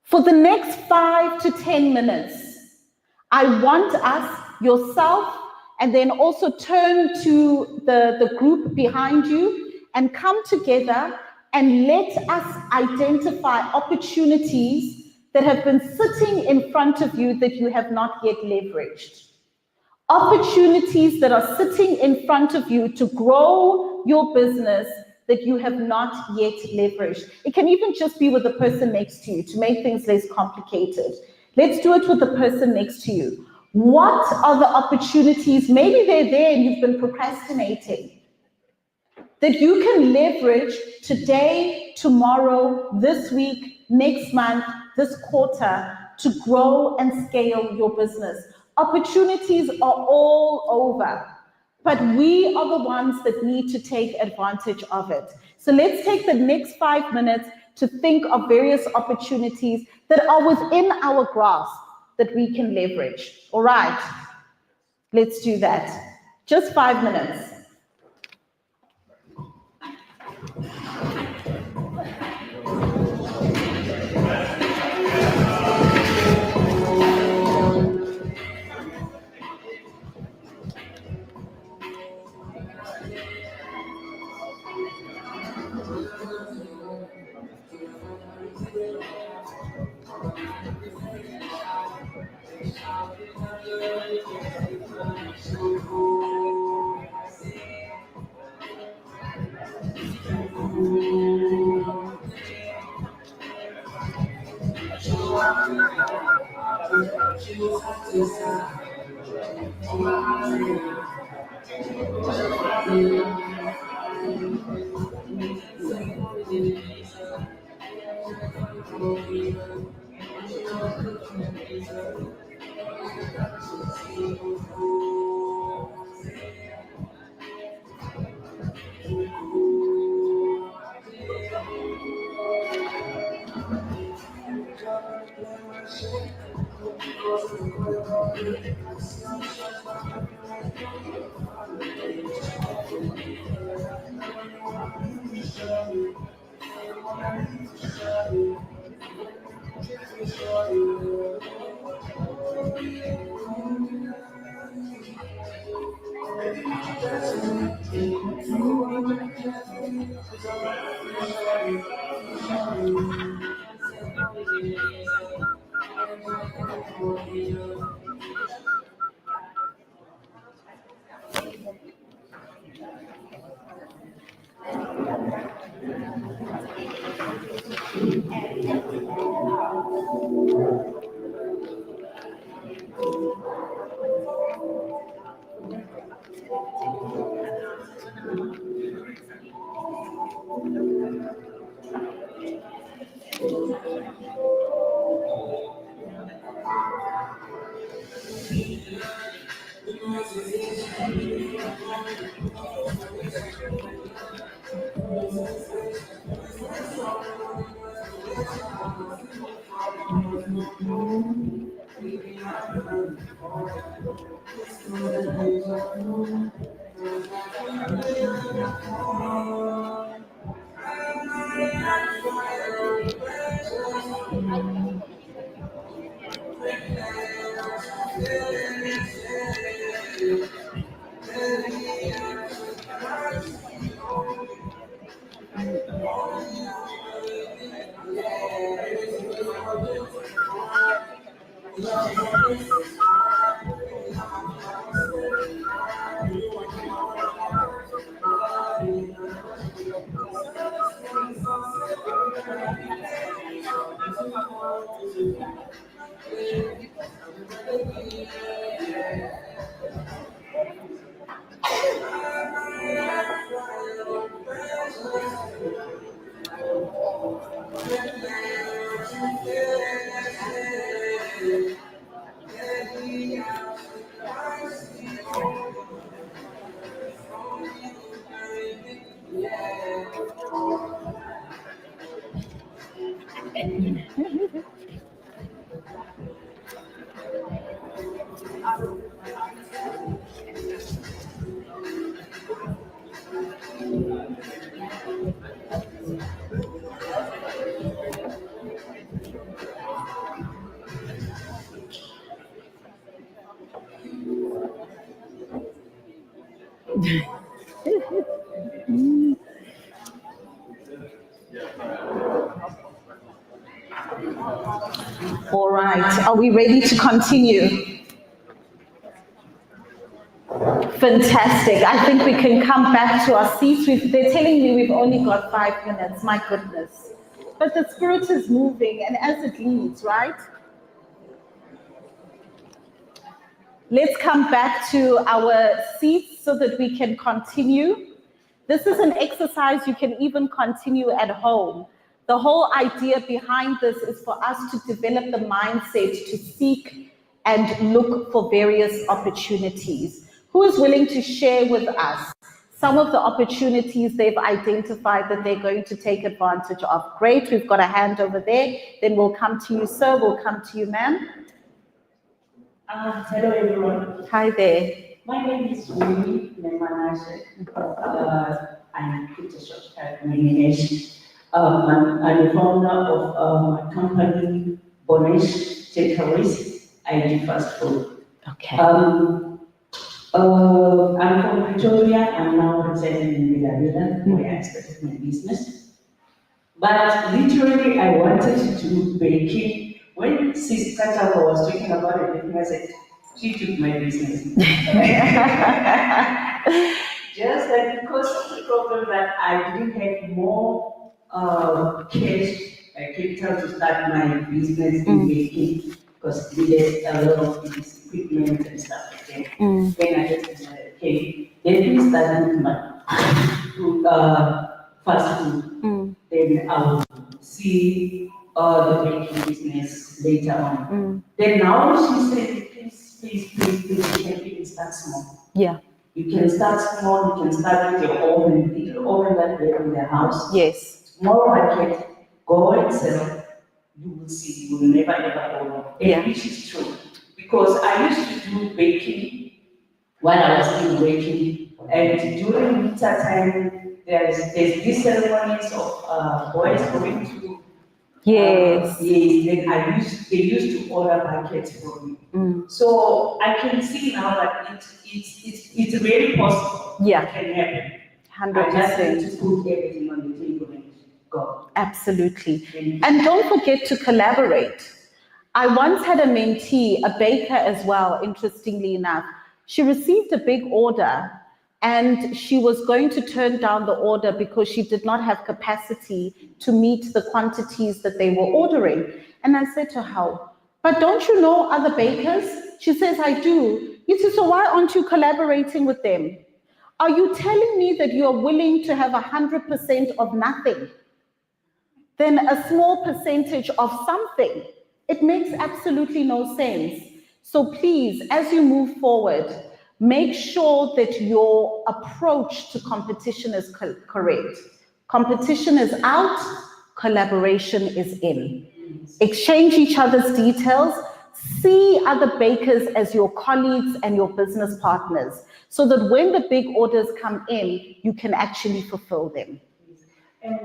For the next 5 to 10 minutes, I want us, yourself, and then also turn to the group behind you and come together and let us identify opportunities that have been sitting in front of you that you have not yet leveraged. Opportunities that are sitting in front of you to grow your business that you have not yet leveraged. It can even just be with the person next to you to make things less complicated. Let's do it with the person next to you. What are the opportunities? Maybe they're there and you've been procrastinating, that you can leverage today, tomorrow, this week, next month, this quarter to grow and scale your business. Opportunities are all over, but we are the ones that need to take advantage of it. So let's take the next 5 minutes to think of various opportunities that are within our grasp that we can leverage. All right, let's do that. Just 5 minutes. All right, are we ready to continue? Fantastic. I think we can come back to our seats. They're telling me we've only got 5 minutes. My goodness. But the spirit is moving, and as it leads, right? Let's come back to our seats so that we can continue. This is an exercise you can even continue at home. The whole idea behind this is for us to develop the mindset to seek and look for various opportunities. Who is willing to share with us some of the opportunities they've identified that they're going to take advantage of? Great, we've got a hand over there. Then we'll come to you, sir. We'll come to you, ma'am. Hello everyone. Hi there. My name is Winnie Nemanashe. I'm Peter Shortcut Management. I'm the founder of my company, Bonesh Takeaways. I do fast food. Okay. I'm from Pretoria. I'm now residing in Bela, where I started my business. But literally, I wanted to do baking. When Sister Tata was talking about it, I said, she took my business. Just like because of the problem that I didn't have more cash, capital to start my business in baking, because we had a lot of this equipment and stuff like that. Then I just decided, okay, let me start with my fast food. Then I will see the baking business later on. Then now she said, please, you can even start small. Yeah. You can start small, you can start with your oven, little oven that we have in the house. Yes. Tomorrow market, go and sell. You will see, you will never ever go. And which is true. Because I used to do baking while I was still working. And during winter time, there's these ceremonies of boys going to. Yes. Yes, then they used to order buckets for me. So I can see now that it's very possible. Yeah. It can happen. 100%. I just need to put everything on the table and go. Absolutely. And don't forget to collaborate. I once had a mentee, a baker as well, interestingly enough. She received a big order and she was going to turn down the order because she did not have capacity to meet the quantities that they were ordering. And I said to her, but don't you know other bakers? She says, I do. He said, so why aren't you collaborating with them? Are you telling me that you are willing to have 100% of nothing? Then a small percentage of something. It makes absolutely no sense. So please, as you move forward, make sure that your approach to competition is correct. Competition is out, collaboration is in. Exchange each other's details, see other bakers as your colleagues and your business partners, so that when the big orders come in, you can actually fulfill them. And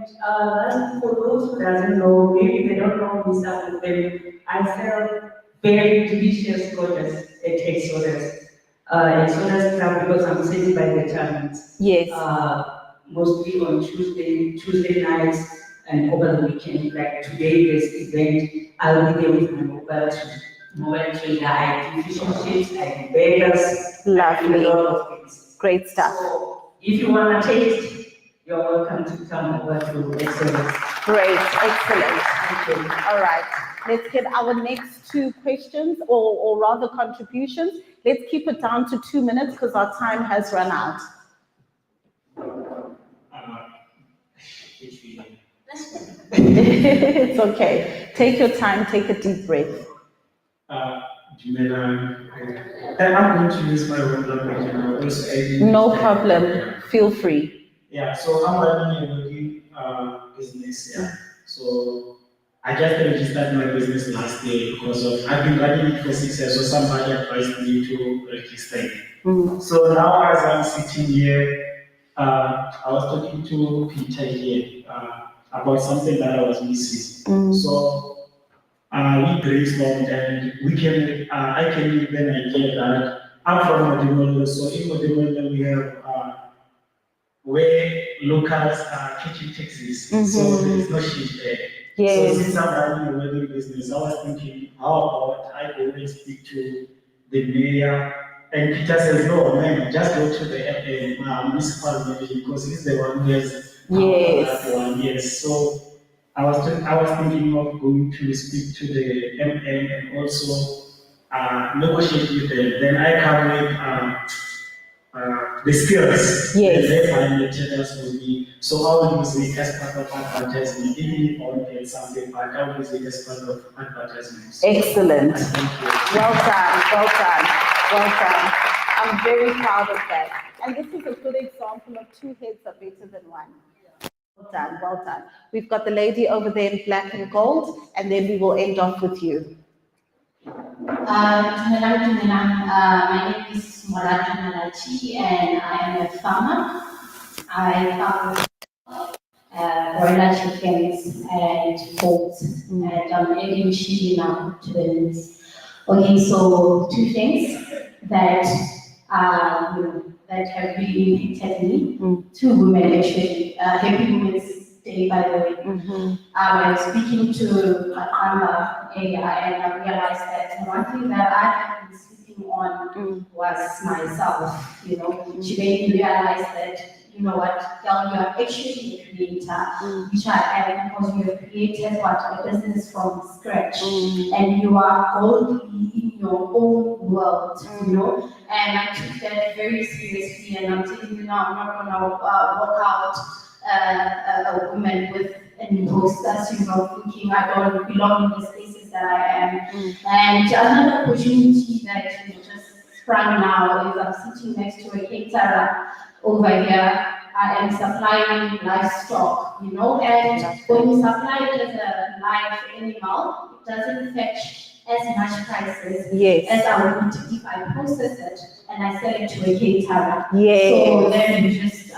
for those who doesn't know, maybe they don't know this about them, I sell very delicious products at Exodus. Exodus Club, because I'm sitting by the talents. Yes. Mostly on Tuesday nights and over the weekend. Like today, this event, I'll be there with my mobile trader. I do fish and chips, I do burgers, Lovely. I do a lot of things. Great stuff. So if you want to taste, you're welcome to come over to Exodus. Great, excellent. All right, let's get our next two questions, or rather contributions. Let's keep it down to 2 minutes because our time has run out. It's okay. Take your time, take a deep breath. Bela, I'm going to use my own language. No problem. Feel free. Yeah, so I'm running a local business. Yeah. So I just registered my business last year because I've been running it for 6 years. So somebody advised me to register it. So now as I'm sitting here, I was talking to Peter here about something that I was missing. So we brainstormed and I came with an idea that I'm from Modimola. So in Modimola we have where locals are catching taxis, so there's no shift there. Yes. So since I'm running a wedding business, I was thinking, how about I go and speak to the mayor? And Peter says, no, man, just go to the municipal manager because he's the one who has that one. Yes. So I was thinking of going to speak to the MM and also negotiate with them. Then I come with the skills. Yes. And they find the traders for me. So I will use it as part of advertisement, even if I won't get something back, I will use it as part of advertisement. So excellent. Thank you. Well done, well done, well done. I'm very proud of that. And this is a good example of two heads are better than one. Well done, well done. We've got the lady over there in black and gold, and then we will end off with you. My name is Morata Malachi and I am a farmer. I farm broiler chickens and porks, and I'm adding chili now to the mix. Okay, so two things that that have really impacted me. Two women actually. Happy Women's Day, by the way. I was speaking to Amber earlier, and I realized that one thing that I had been sleeping on was myself. You know, she made me realize that, you know what, girl, you are actually a creator, which I am, because you have created a business from scratch, and you are boldly in your own world, you know. And I took that very seriously, and I'm telling you now, I'm not gonna work out a woman with an imposter syndrome, thinking I don't belong in the spaces that I am. And another opportunity that just sprung now is I'm sitting next to a caterer over here. I am supplying livestock, you know, and when you supply it as a live animal, it doesn't fetch as much prices as I would if I process it and I sell it to a caterer. So then you just,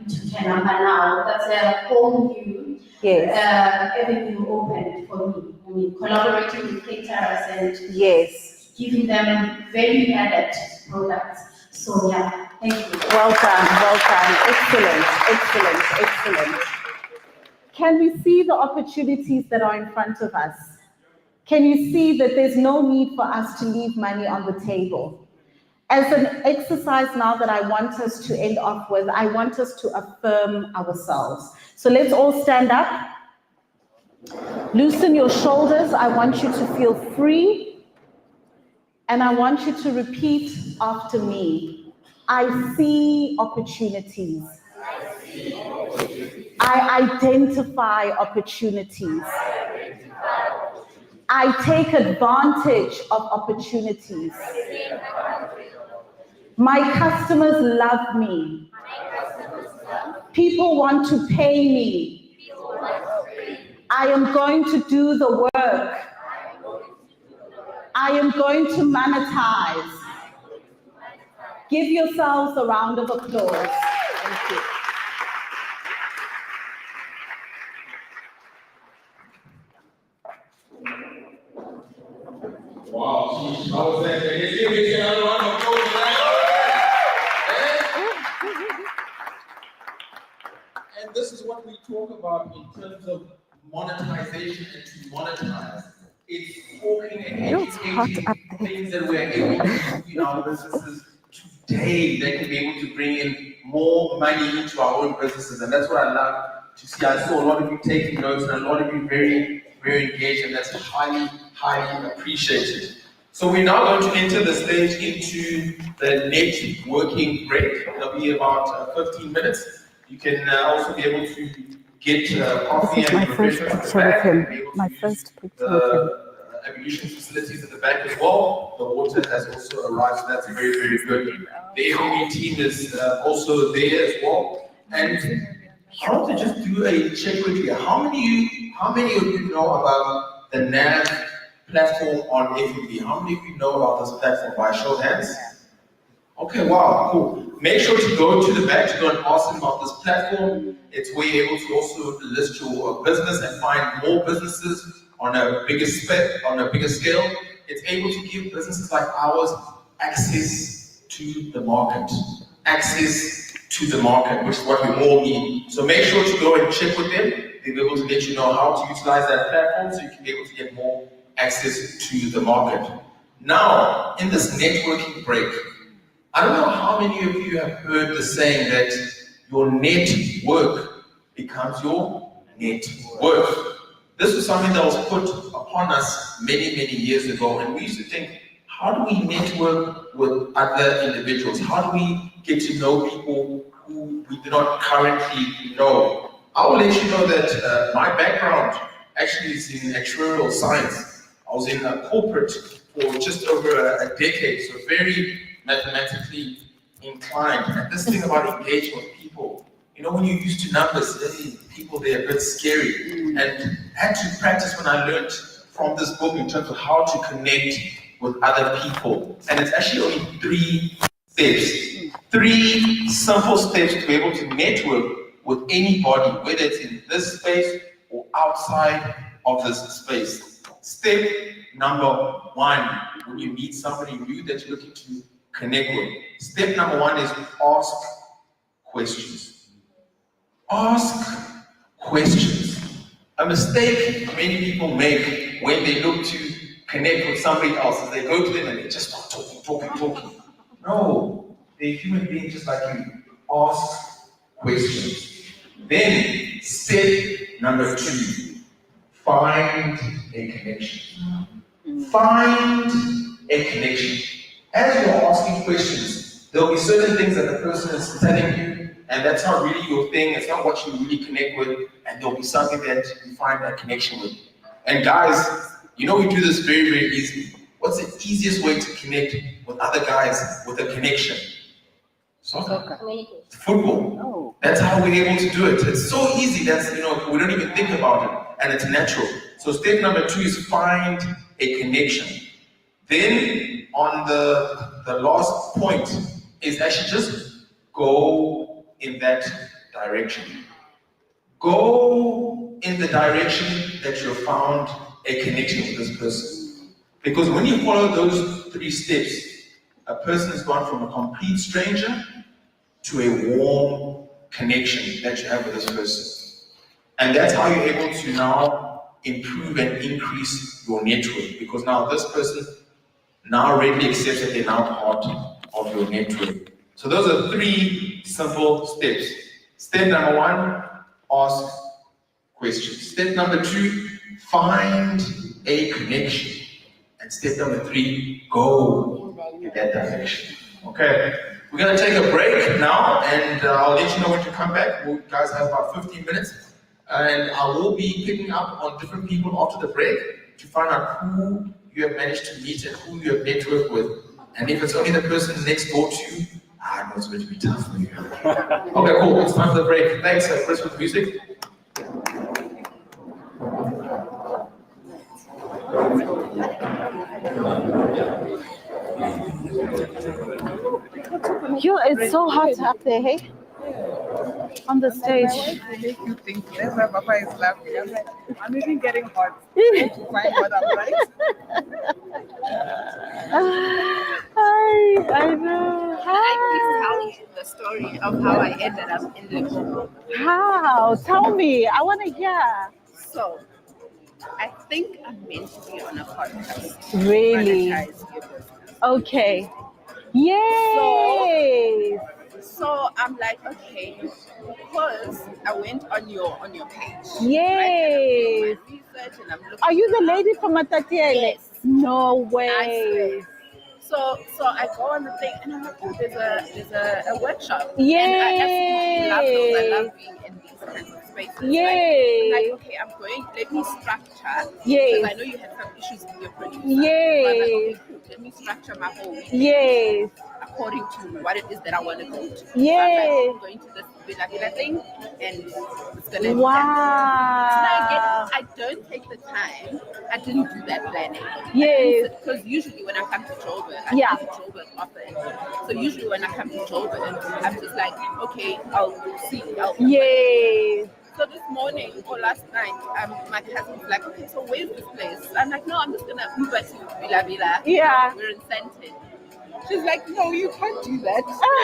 into 10 number now, that's a whole new avenue opened for me. I mean, collaborating with caterers and giving them very added products. So yeah, thank you. Well done. Excellent. Can we see the opportunities that are in front of us? Can you see that there's no need for us to leave money on the table? As an exercise now that I want us to end off with, I want us to affirm ourselves. So let's all stand up. Loosen your shoulders. I want you to feel free. And I want you to repeat after me. I see opportunities. I identify opportunities. I take advantage of opportunities. My customers love me. People want to pay me. I am going to do the work. I am going to monetize. Give yourselves a round of applause. Thank you. Wow, geez, how was that? Can you give me another round of applause for that? And this is what we talk about in terms of monetization and to monetize. It's talking and educating things that we're able to do in our businesses today that can be able to bring in more money into our own businesses. And that's what I love to see. I saw a lot of you taking notes and a lot of you very, very engaged, and that's highly appreciated. So we're now going to enter the stage into the networking break. It'll be about 15 minutes. You can also be able to get coffee and refreshments at the back. My first picture the ablution facilities at the back as well. The water has also arrived, so that's very, very good. The F&B team is also there as well. And I want to just do a check quickly. How many of you know about the NAV platform on F&B? How many of you know about this platform? By show of hands? Okay, wow, cool. Make sure to go to the back to go and ask them about this platform. It's where you're able to also list your business and find more businesses on a bigger scale. It's able to give businesses like ours access to the market. Access to the market, which is what we all need. So make sure to go and check with them. They'll be able to let you know how to utilize that platform so you can be able to get more access to the market. Now, in this networking break, I don't know how many of you have heard the saying that your network becomes your net worth. This was something that was put upon us many, many years ago, and we used to think, how do we network with other individuals? How do we get to know people who we do not currently know? I will let you know that my background actually is in actuarial science. I was in a corporate for just over a decade, so very mathematically inclined. And this thing about engaging with people, you know, when you're used to numbers, people, they're a bit scary. And I had to practice when I learned from this book in terms of how to connect with other people. And it's actually only 3 steps. 3 simple steps to be able to network with anybody, whether it's in this space or outside of this space. Step number 1, when you meet somebody new that you're looking to connect with. Step number 1 is ask questions. Ask questions. A mistake many people make when they look to connect with somebody else is they go to them and they just start talking. No, they're human beings just like you. Ask questions. Then, step number 2, find a connection. Find a connection. As you're asking questions, there'll be certain things that the person is telling you, and that's not really your thing, it's not what you really connect with, and there'll be something that you find that connection with. And guys, you know we do this very, very easily. What's the easiest way to connect with other guys with a connection? Soccer. Football. Oh. That's how we're able to do it. It's so easy, that's, you know, we don't even think about it, and it's natural. So step number 2 is find a connection. Then on the last point is actually just go in that direction. Go in the direction that you have found a connection with this person. Because when you follow those 3 steps, a person has gone from a complete stranger to a warm connection that you have with this person. And that's how you're able to now improve and increase your network, because now this person now readily accepts that they're now part of your network. So those are 3 simple steps. Step number 1, ask questions. Step number 2, find a connection. And step number 3, go in that direction. Okay, we're going to take a break now, and I'll let you know when to come back. You guys have about 15 minutes, and I will be picking up on different people after the break to find out who you have managed to meet and who you have networked with. And if it's only the person next door to you, I know it's going to be tough for you. Okay, cool. It's time for the break. Thanks, Chris, with the music. Yo, it's so hot up there, hey? On the stage. Make you think, that's why Papa is laughing. I'm like, I'm even getting hot. Trying to find what I'm like. I know. I please tell you the story of how I ended up in the. How? Tell me. I want to hear. So, I think I'm meant to be on a podcast. Really? Monetize your business. Okay. Yay! So I'm like, okay, because I went on your page. Yay! Right? And I'm doing my research and I'm looking. Are you the lady from Matatiele? Yes. No I way. swear. So I go on the thing and I'm like, oh, there's a workshop. Yay! And I absolutely love those. I love being in these kinds of spaces. Yay! Right? I'm like, okay, let me structure. Yes. Because I know you had some issues with your producer. Yay! So I'm like, okay, cool. Let me structure my whole week Yes. according to what it is that I want to go to. Yay! So I'm like, going to this Bela thing and it's going to be Wow. So I don't take the time. I didn't do that planning. Yes. Because usually when I come to Joburg, I Yeah. come to Joburg often. So usually when I come to Joburg, I'm just like, okay, I'll see. Yay. So this morning or last night, my cousin's like, okay, so where's this place? I'm like, no, I'm just gonna Uber to Bela. Yeah. We're in Santon. She's like, no, you can't do that.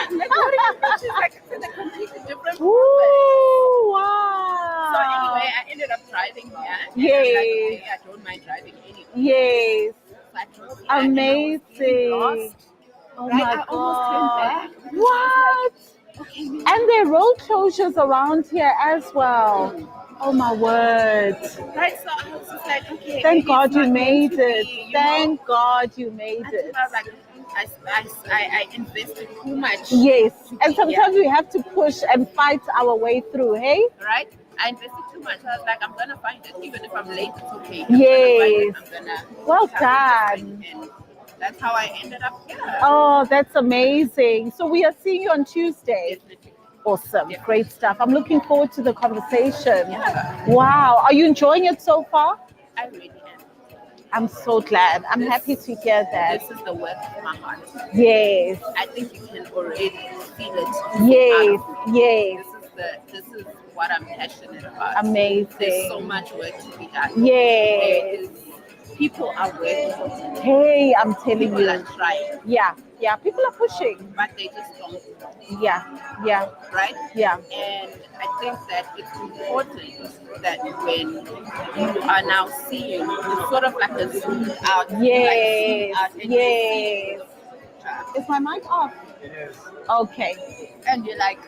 I'm like, what do you mean? She's like, it's in a completely different Ooh, wow. So anyway, I ended up driving here. Yes. And I'm like, okay, I don't mind driving anyway. Yes. So I drove here and I was Amazing. getting lost. Oh Right? my I almost turned back. God. What? Okay, maybe And there are road closures around here as well. Oh my word. right, so I was just like, okay. Thank maybe God it's you not meant made to it. be, you Thank know? God you made I it. think I was like, I invested too much. Yes. to And be sometimes here, we have to push and fight our way through, hey? right? I invested too much. I was like, I'm gonna find it, even if I'm late. It's okay. Yes. I'm gonna Well have it. done. And that's how I ended up here. Oh, that's amazing. So we are seeing you on Tuesday. Definitely. Awesome. Great stuff. I'm looking forward to the conversation. Yeah. Wow. Are you enjoying it so far? I really am. I'm so glad. I'm happy to hear that. This is the work of my heart. Yes. I think you can already feel it. Yes. Out of me. Yes. This is what I'm passionate about. Amazing. There's so much work to be done. Yes. People are working. Hey, I'm telling People you. are trying, Yeah. Yeah. People are pushing. but they just don't. Yeah. Yeah. Right? Yeah. And I think that it's important that when you are now seeing, it's sort of like a zoom out. Yes. Like zoom out and Yes. you Is my mic off? Yes. Okay. and you're like,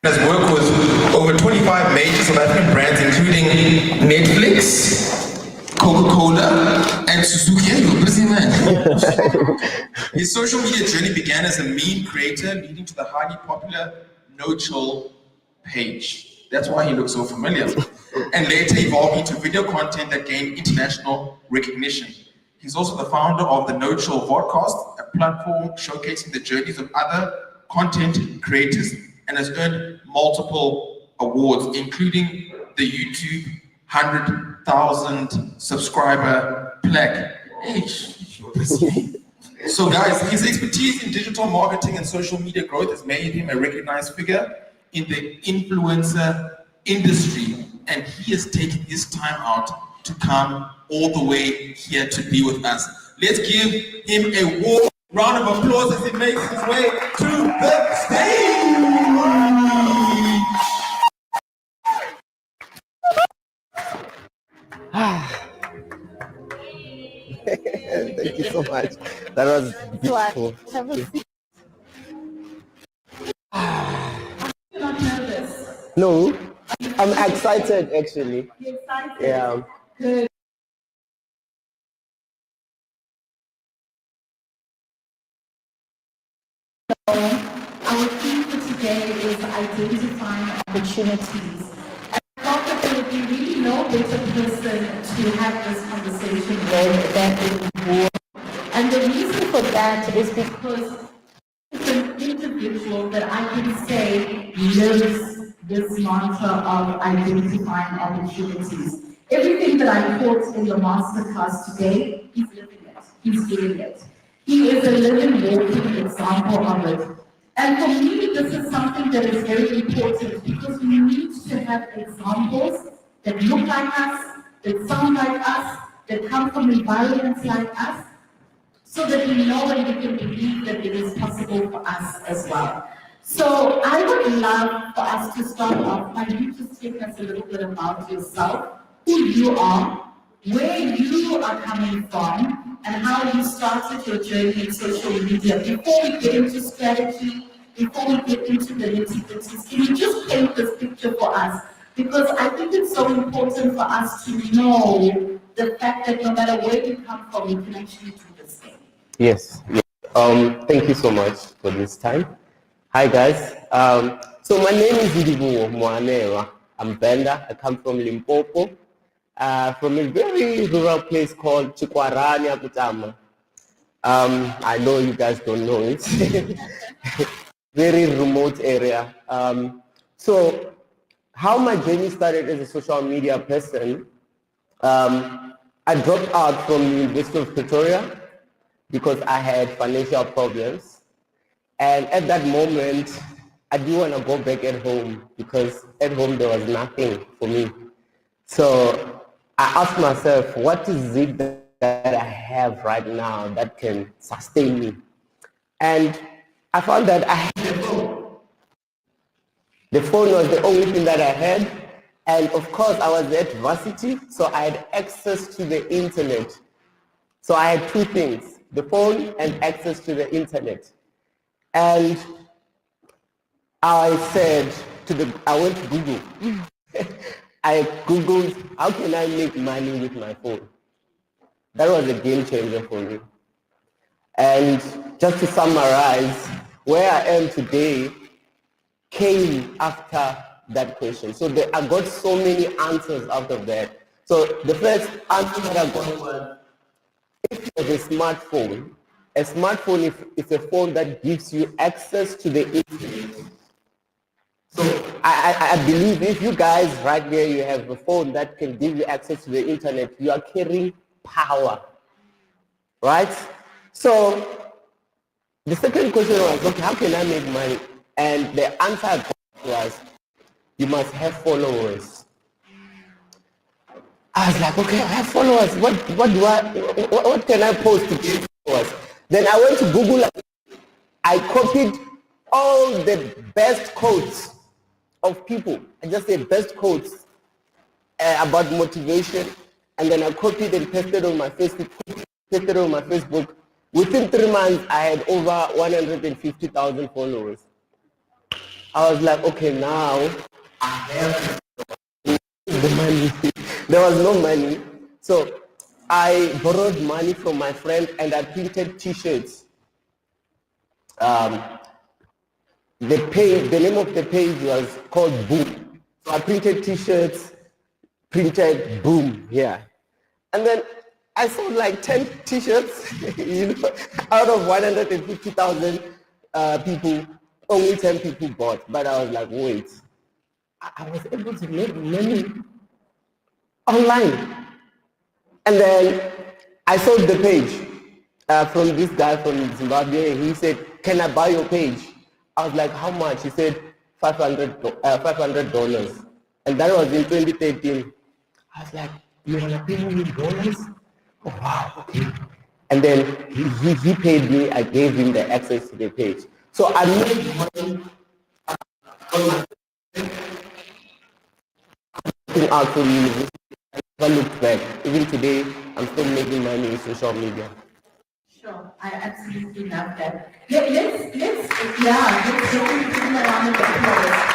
has worked with over 25 major South African brands, including Netflix, Coca-Cola, and Suzuki. You're a busy man. His social media journey began as a meme creator, leading to the highly popular No Chill page. That's why he looks so familiar. And later evolved into video content that gained international recognition. He's also the founder of the No Chill podcast, a platform showcasing the journeys of other content creators, and has earned multiple awards, including the YouTube 100,000 subscriber plaque. Hey, so guys, his expertise in digital marketing and social media growth has made him a recognized figure in the influencer industry, and he has taken his time out to come all the way here to be with us. Let's give him a warm round of applause as he makes his way to the stage. Thank you so much. That was beautiful. Have a seat. You're not nervous. No, I'm excited actually. You're excited? Yeah. Good. Our theme for today is identifying opportunities. And I thought that there would be really no better person to have this conversation with than Bela. And the reason for that is because it's an individual that I can say lives this mantra of identifying opportunities. Everything that I taught in the masterclass today, he's living it, he's doing it. He is a living, walking example of it. And for me, this is something that is very important because we need to have examples that look like us, that sound like us, that come from environments like us, so that we know and we can believe that it is possible for us as well. So I would love for us to start off by you just telling us a little bit about yourself, who you are, where you are coming from, and how you started your journey in social media. Before we get into strategy, before we get into the nitty-gritties, can you just paint this picture for us? Because I think it's so important for us to know the fact that no matter where you come from, you can actually do this thing. Yes. Thank you so much for this time. Hi guys. So my name is Idibu Moanewa. I'm Bela. I come from Limpopo, from a very rural place called Chikwarani Akutama. I know you guys don't know it. Very remote area. So how my journey started as a social media person, I dropped out from the University of Pretoria because I had financial problems. And at that moment, I didn't want to go back at home because at home there was nothing for me. So I asked myself, what is it that I have right now that can sustain me? And I found that I had a phone. The phone was the only thing that I had. And of course, I was at varsity, so I had access to the internet. So I had two things, the phone and access to the internet. And I went to Google. I Googled, how can I make money with my phone? That was a game changer for me. And just to summarize, where I am today came after that question. So I got so many answers out of that. So the first answer that I got was, if you have a smartphone is a phone that gives you access to the internet. So I believe if you guys right here, you have a phone that can give you access to the internet, you are carrying power, right? So the second question was, okay, how can I make money? And the answer I got was, you must have followers. I was like, okay, I have followers. What can I post to get followers? Then I went to Google. I copied all the best quotes of people. I just said best quotes about motivation, and then I copied and pasted on my Facebook. Within 3 months, I had over 150,000 followers. I was like, okay, now I have the money. There was no money. So I borrowed money from my friend and I printed t-shirts. The name of the page was called Boom. So I printed t-shirts, printed Boom here. And then I sold like 10 t-shirts, out of 150,000 people, only 10 people bought. But I was like, wait, I was able to make money online. And then I sold the page from this guy from Zimbabwe. He said, can I buy your page? I was like, how much? He said, $500. And that was in 2013. I was like, you want to pay me dollars? Oh, wow, okay. And then he paid me, I gave him the access to the page. So I made money on my out from university. I looked back. Even today, I'm still making money in social media. Sure, I absolutely love that. Let's definitely give them a round of applause.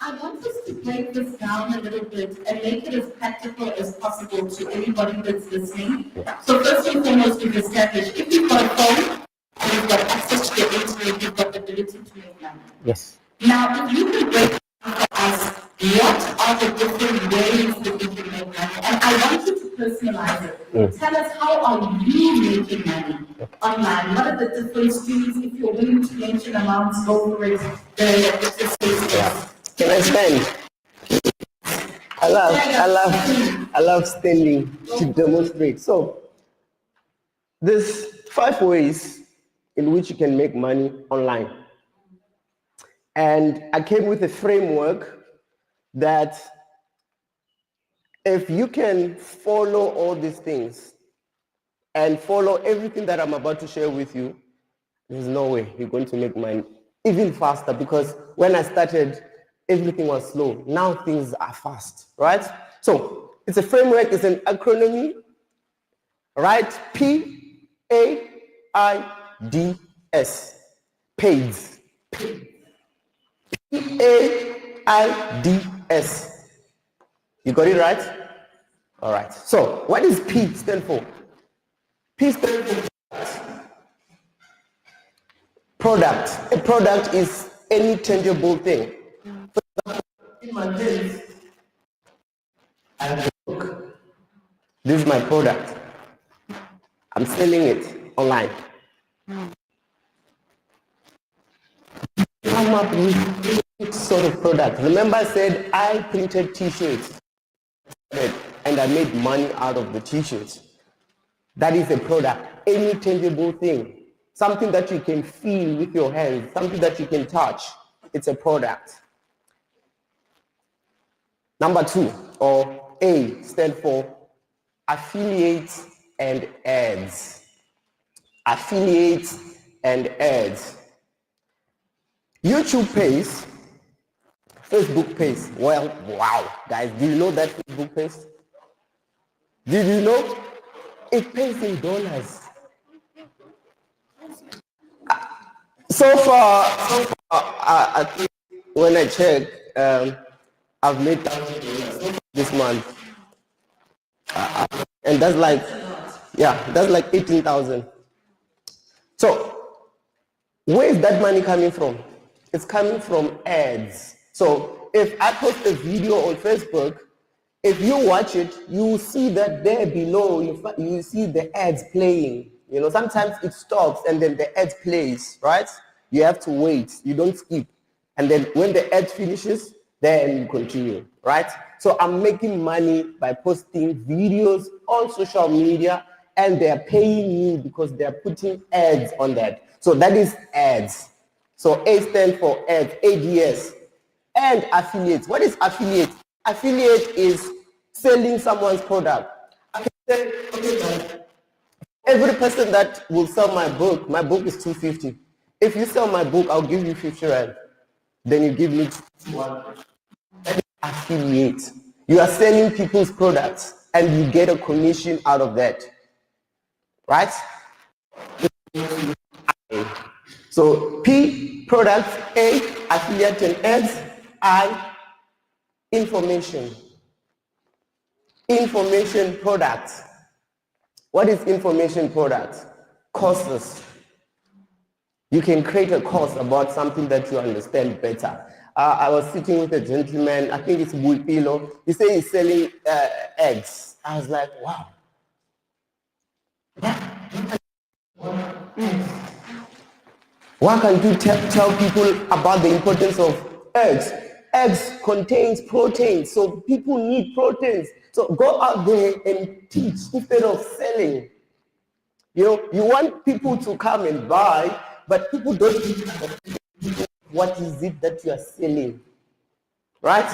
I want us to break this down a little bit and make it as practical as possible to anybody that's listening. So first and foremost, we've established if you've got a phone and you've got access to the internet, you've got the ability to make money. Yes. Now, if you can break down for us, what are the different ways that we can make money? And I want you to personalize it. Tell us, how are you making money online? What are the different streams? If you're willing to mention amounts, go for it. Can I stand? I love standing to demonstrate. So there's 5 ways in which you can make money online. And I came with a framework that if you can follow all these things and follow everything that I'm about to share with you, there's no way you're going to make money even faster, because when I started, everything was slow. Now things are fast, right? So it's a framework, it's an acronym, right? P-A-I-D-S, PAIDS. P-A-I-D-S. You got it right? All right. So what does P stand for? P stands for product. A product is any tangible thing. For example, in my hands, I have a book. This is my product. I'm selling it online. Come up with each sort of product. Remember I said I printed t-shirts and I made money out of the t-shirts. That is a product, any tangible thing, something that you can feel with your hands, something that you can touch. It's a product. Number 2, or A, stand for affiliates and ads. Affiliates and ads. YouTube pays, Facebook pays. Well, wow, guys, do you know that Facebook pays? Did you know? It pays in dollars. So far, I think when I check, I've made $1,000 this month, and that's like, that's like 18,000. So, where is that money coming from? It's coming from ads. So, if I post a video on Facebook, if you watch it, you will see that there below, you see the ads playing. You know, sometimes it stops and then the ad plays, right? You have to wait, you don't skip. And then when the ad finishes, then you continue, right? So I'm making money by posting videos on social media, and they're paying me because they're putting ads on that. So that is ads. So A stands for ads, ADS. And affiliates. What is affiliate? Affiliate is selling someone's product. I can say, okay, guys, every person that will sell my book is $250. If you sell my book, I'll give you 50 rand. Then you give me 200. That is affiliate. You are selling people's products and you get a commission out of that. Right? So So P, products, A, affiliate and ads, I, information. Information products. What is information products? Courses. You can create a course about something that you understand better. I was sitting with a gentleman, I think it's Bulpilo. He said he's selling eggs. I was like, wow. Why can't you tell people about the importance of eggs? Eggs contains protein, so people need proteins. So go out there and teach instead of selling. You know, you want people to come and buy, but people don't know what is it that you are selling, right?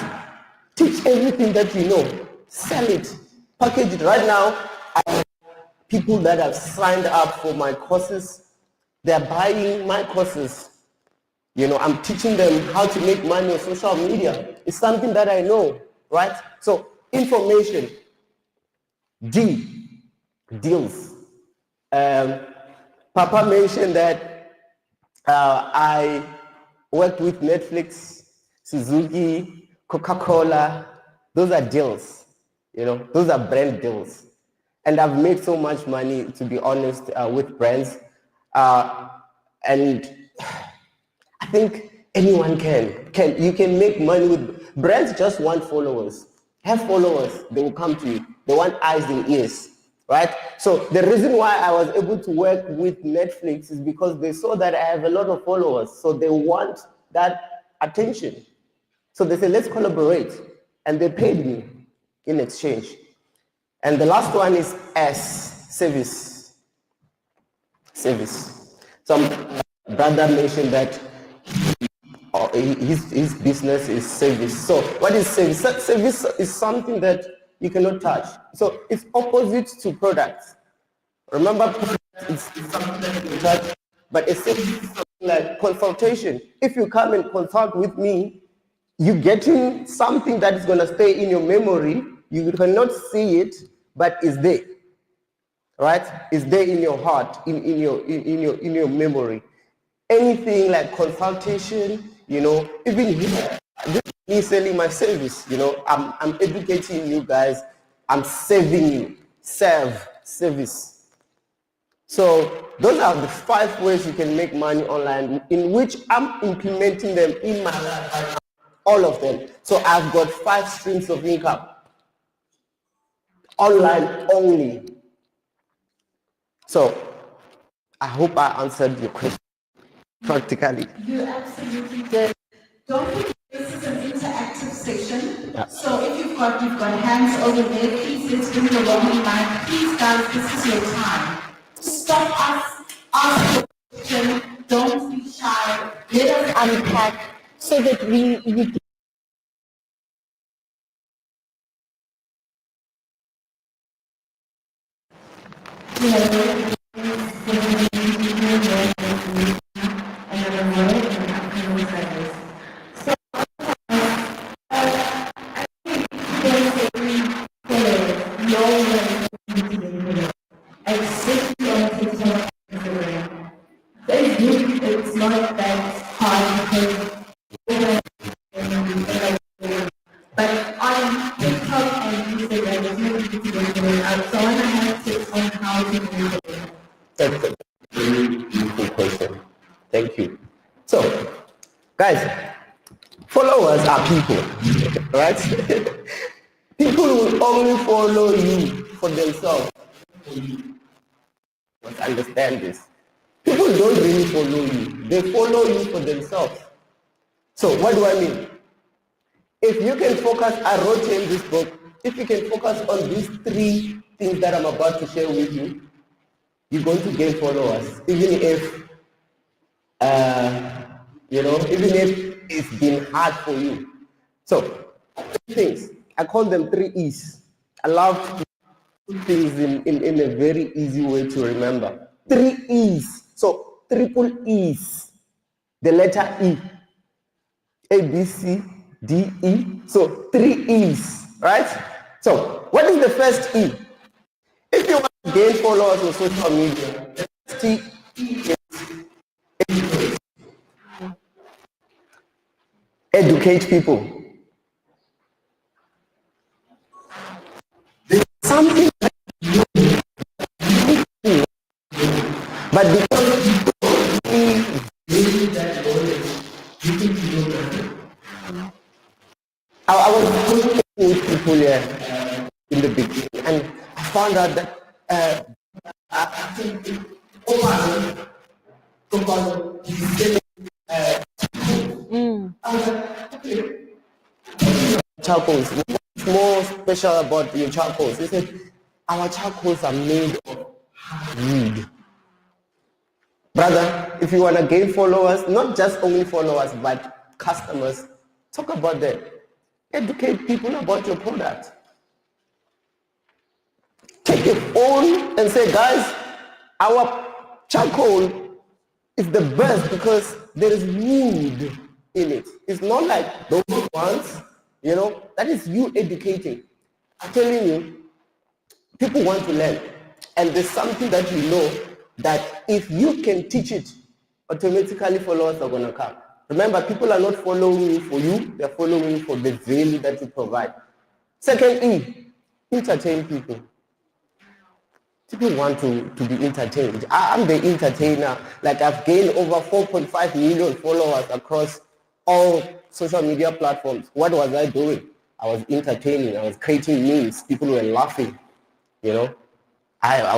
Teach everything that you know, sell it, package it. Right now, I have people that have signed up for my courses. They're buying my courses. You know, I'm teaching them how to make money on social media. It's something that I know, right? So information. D, deals. Papa mentioned that I worked with Netflix, Suzuki, Coca-Cola. Those are deals, you know, those are brand deals. And I've made so much money, to be honest, with brands. And I think anyone can. You can make money with brands. Just want followers. Have followers, they will come to you. They want eyes and ears, right? So the reason why I was able to work with Netflix is because they saw that I have a lot of followers, so they want that attention. So they said, let's collaborate, and they paid me in exchange. And the last one is S, service. Some brother mentioned that his business is service. So what is service? Service is something that you cannot touch. So it's opposite to products. Remember, products is something that you can touch, but it's something like consultation. If you come and consult with me, you're getting something that is going to stay in your memory. You cannot see it, but it's there, right? It's there in your heart, in your memory. Anything like consultation, you know, even here, this is me selling my service, you know, I'm educating you guys, I'm serving you, service. So those are the 5 ways you can make money online, in which I'm implementing them in my life, all of them. So I've got 5 streams of income, online only. So I hope I answered your question practically. You absolutely did. Don't forget, this is an interactive session. Yeah. So if you've got hands over there, please let's bring the wrong line. Please guys, this is your time. Stop us, ask a question, don't be shy. Let us unpack so that we it's not that hard because but on TikTok and Instagram, there's no easy to get it out. So I want to have tips on how to do it. That's a really beautiful question. Thank you. So, guys, followers are people, right? People will only follow you for themselves. Let's understand this. People don't really follow you. They follow you for themselves. So what do I mean? If you can focus, I wrote in this book, if you can focus on these 3 things that I'm about to share with you, you're going to gain followers, even if, even if it's been hard for you. So, 3 things, I call them 3 E's. I love to put things in a very easy way to remember. 3 E's, so triple E's, the letter E, A, B, C, D, E, so 3 E's, right? So, what is the first E? If you want to gain followers on social media, the first E is educate. educate people. There's something that you do, but because we really that knowledge, you think you don't know. I was talking with people here in the beginning, and I found out that I think over charcoals. What's more special about your charcoals? They said our charcoals are made of wood. Brother, if you want to gain followers, not just only followers, but customers, talk about that. Educate people about your product. Take your phone and say, guys, our charcoal is the best because there is wood in it. It's not like those ones, that is you educating. I'm telling you, people want to learn. And there's something that you know that if you can teach it, automatically followers are going to come. Remember, people are not following you for you, they're following you for the value that you provide. Second E, entertain people. People want to be entertained. I'm the entertainer. Like I've gained over 4.5 million followers across all social media platforms. What was I doing? I was entertaining. I was creating memes. People were laughing. I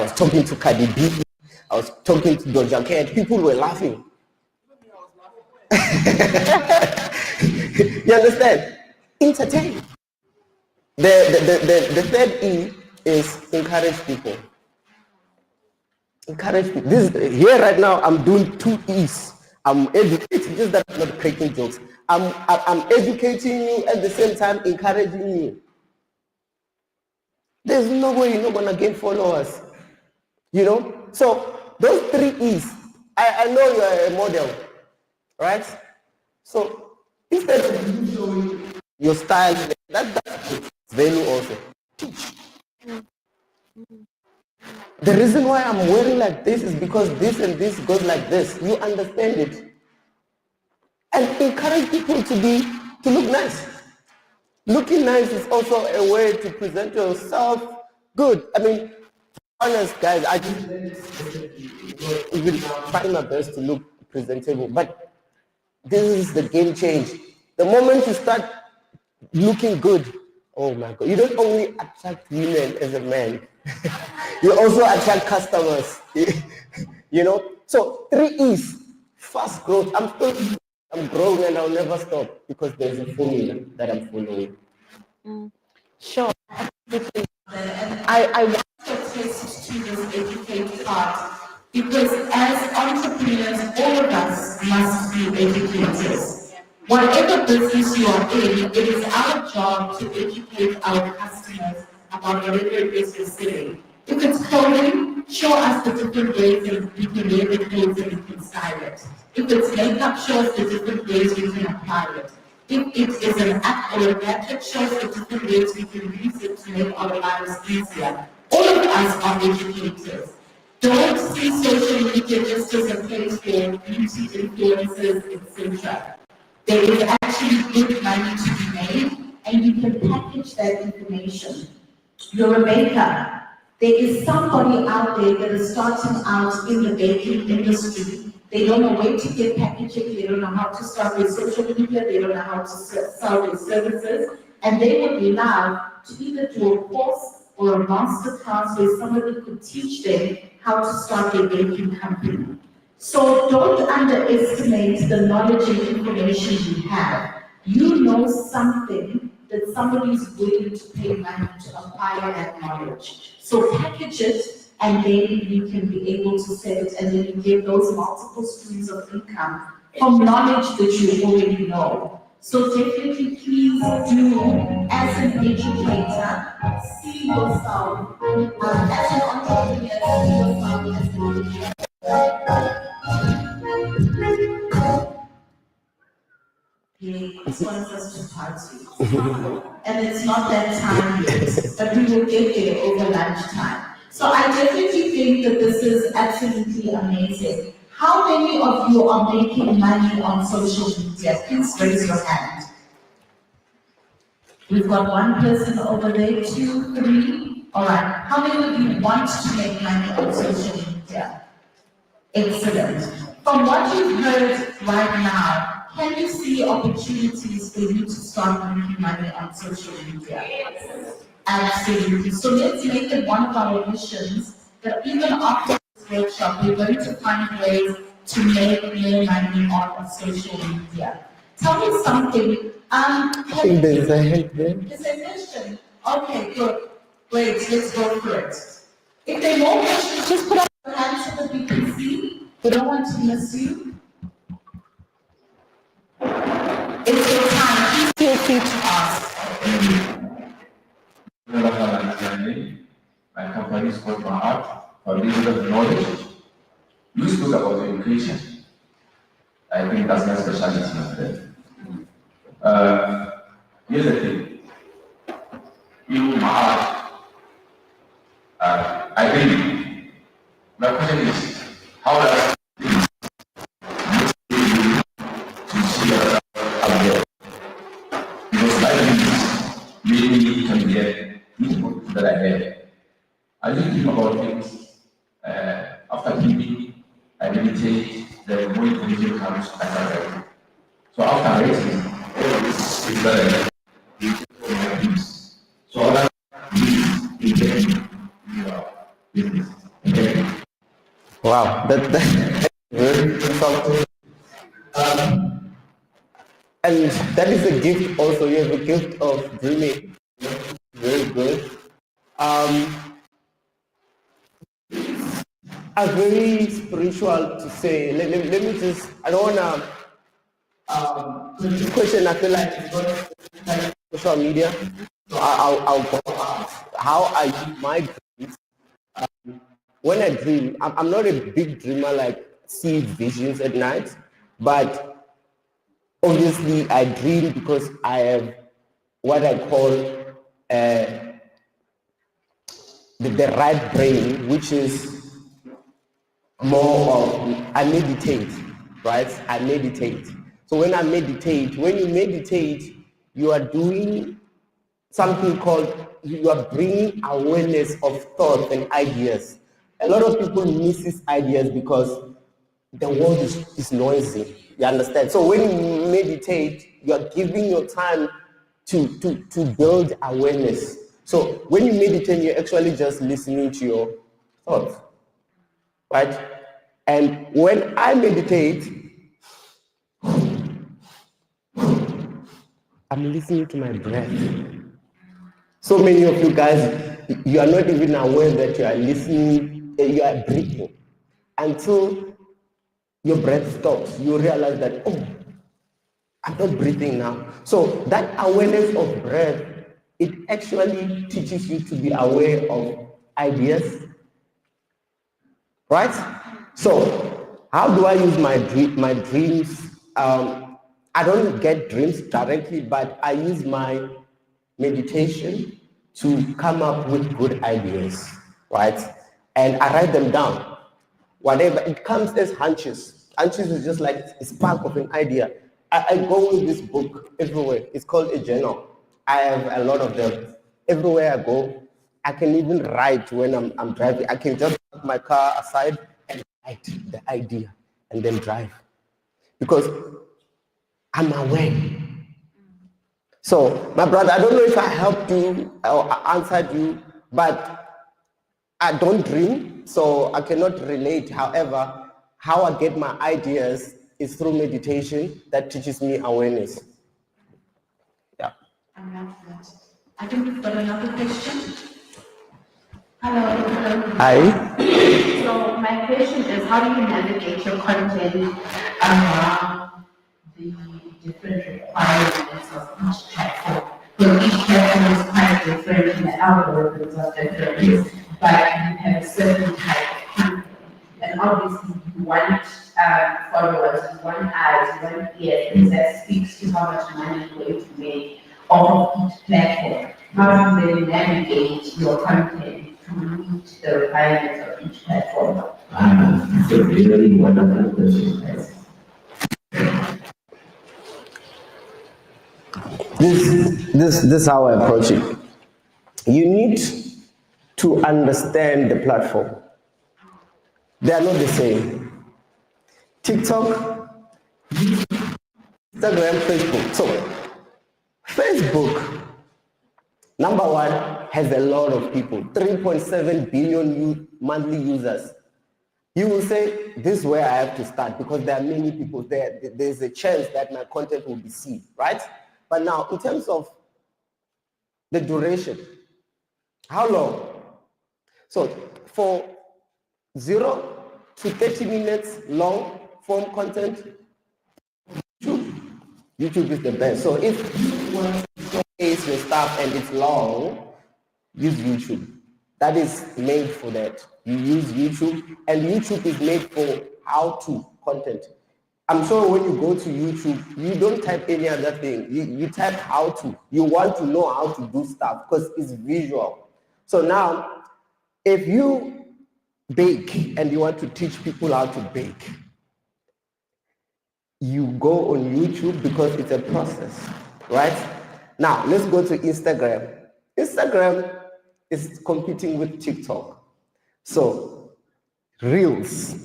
was talking to Cardi B. I was talking to Doja Cat. People were laughing. You understand? Entertain. The third E is encourage people. Encourage people. Here right now, I'm doing 2 E's. I'm educating, just that I'm not cracking jokes. I'm educating you at the same time encouraging you. There's no way you're not gonna gain followers. So those 3 E's, I know you are a model, right? So instead of you showing your style, that's value also. Teach. The reason why I'm wearing like this is because this and this goes like this. You understand it. And encourage people to look nice. Looking nice is also a way to present yourself good. I mean, honest guys, I just even try my best to look presentable. But this is the game change. The moment you start looking good, oh my God, you don't only attract women as a man, you also attract customers. So 3 E's, fast growth. I'm growing and I'll never stop because there's a formula that I'm following. Sure. And I want to attest to this educate part because as entrepreneurs, all of us must be educators. Whatever business you are in, it is our job to educate our customers about whatever it is we're selling. If it's clothing, show us the different ways that we can wear the clothes and we can style it. If it's makeup, show us the different ways we can apply it. If it is an app or a gadget, shows the different ways we can use it to make our lives easier. All of us are educators. Don't see social media just as a place for beauty influencers, etc. There is actually good money to be made, and you can package that information. You're a baker. There is somebody out there that is starting out in the baking industry. They don't know where to get packaging, they don't know how to start their social media, they don't know how to sell their services, and they would love to either do a course or a master class where somebody could teach them how to start their baking company. So don't underestimate the knowledge and information you have. You know something that somebody is willing to pay money to acquire that knowledge. So package it, and then you can be able to sell it, and then you get those multiple streams of income from knowledge that you already know. So definitely please do, as an educator, see yourself, as an entrepreneur, see yourself as an educator. He wants us to party. And it's not that time yet, but we will get there over lunchtime. So I definitely think that this is absolutely amazing. How many of you are making money on social media? Please raise your hand. We've got one person over there, 2, 3. All right. How many of you want to make money on social media? Excellent. From what you've heard right now, can you see opportunities for you to start making money on social media? Yes. Absolutely. So let's make it one of our missions that even after this workshop, we're going to find ways to make more money on social media. Tell me something. I think there's a hand there. There's a question. Okay, good. Great, let's go for it. If there are more questions, just put up your hand so that we can see. We don't want to miss you. It's your time. Please feel free to ask. My company is called My Art, Foundation of Knowledge. You spoke about education. I think that's my specialty. Here's the thing. You, My Art, I think my question is, how does to see yourself out there? Because I think maybe can get input that I have. I just think about things. After thinking, I meditate, then more information comes as I write. So after writing, all this is that I get for my dreams. So all that is your business. Okay. Wow, that's very something. And that is a gift also. You have a gift of dreaming. Very good. A very spiritual to say. Let me just, I don't want to, this question I feel like it's not like social media. So I'll go how I use my dreams. When I dream, I'm not a big dreamer like see visions at night, but obviously I dream because I have what I call the right brain, which is more of, I meditate, right? I meditate. So when I meditate, when you meditate, you are doing something called, you are bringing awareness of thought and ideas. A lot of people miss ideas because the world is noisy, you understand? So when you meditate, you are giving your time to build awareness. So when you meditate, you're actually just listening to your thoughts, right? And when I meditate, I'm listening to my breath. So many of you guys, you are not even aware that you are listening, you are breathing. Until your breath stops, you realize that, oh, I'm not breathing now. So that awareness of breath, it actually teaches you to be aware of ideas, right? So how do I use my dreams? I don't get dreams directly, but I use my meditation to come up with good ideas, right? And I write them down. Whatever, it comes as hunches. Hunches is just like a spark of an idea. I go with this book everywhere. It's called a journal. I have a lot of them. Everywhere I go, I can even write when I'm driving. I can just put my car aside and write the idea and then drive. Because I'm aware. So, my brother, I don't know if I helped you or I answered you, but I don't dream, so I cannot relate. However, how I get my ideas is through meditation that teaches me awareness. Yeah. I love that. I think we've got another question. Hello. Hi. So my question is, how do you navigate your content around the different requirements of each platform? Because each platform is quite different and the algorithms are different, but you have a certain type of content. And obviously you want followers, you want eyes, you want ears, that speaks to how much money you're going to make off of each platform. How do they navigate your content to meet the requirements of each platform? It's a really wonderful question. This is how I approach it. You need to understand the platform. They are not the same. TikTok, Instagram, Facebook. So, Facebook, number one, has a lot of people, 3.7 billion monthly users. You will say, this is where I have to start because there are many people there. There's a chance that my content will be seen, right? But now, in terms of the duration, how long? So, for 0 to 30 minutes long form content, YouTube is the best. So if you want to showcase your stuff and it's long, use YouTube. That is made for that. You use YouTube, and YouTube is made for how-to content. I'm sure when you go to YouTube, you don't type any other thing. You type how-to. You want to know how to do stuff because it's visual. So now, if you bake and you want to teach people how to bake, you go on YouTube because it's a process, right? Now, let's go to Instagram. Instagram is competing with TikTok. So, Reels.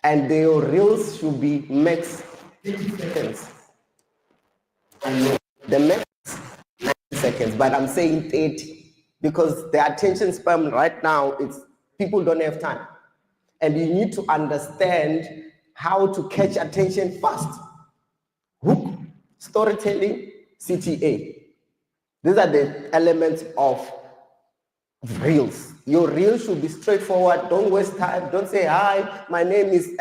And their Reels should be max 30 seconds. And the max 90 seconds, but I'm saying 30 because the attention span right now, people don't have time. And you need to understand how to catch attention fast. Hook, storytelling, CTA. These are the elements of Reels. Your Reels should be straightforward. Don't waste time. Don't say, hi, my name is,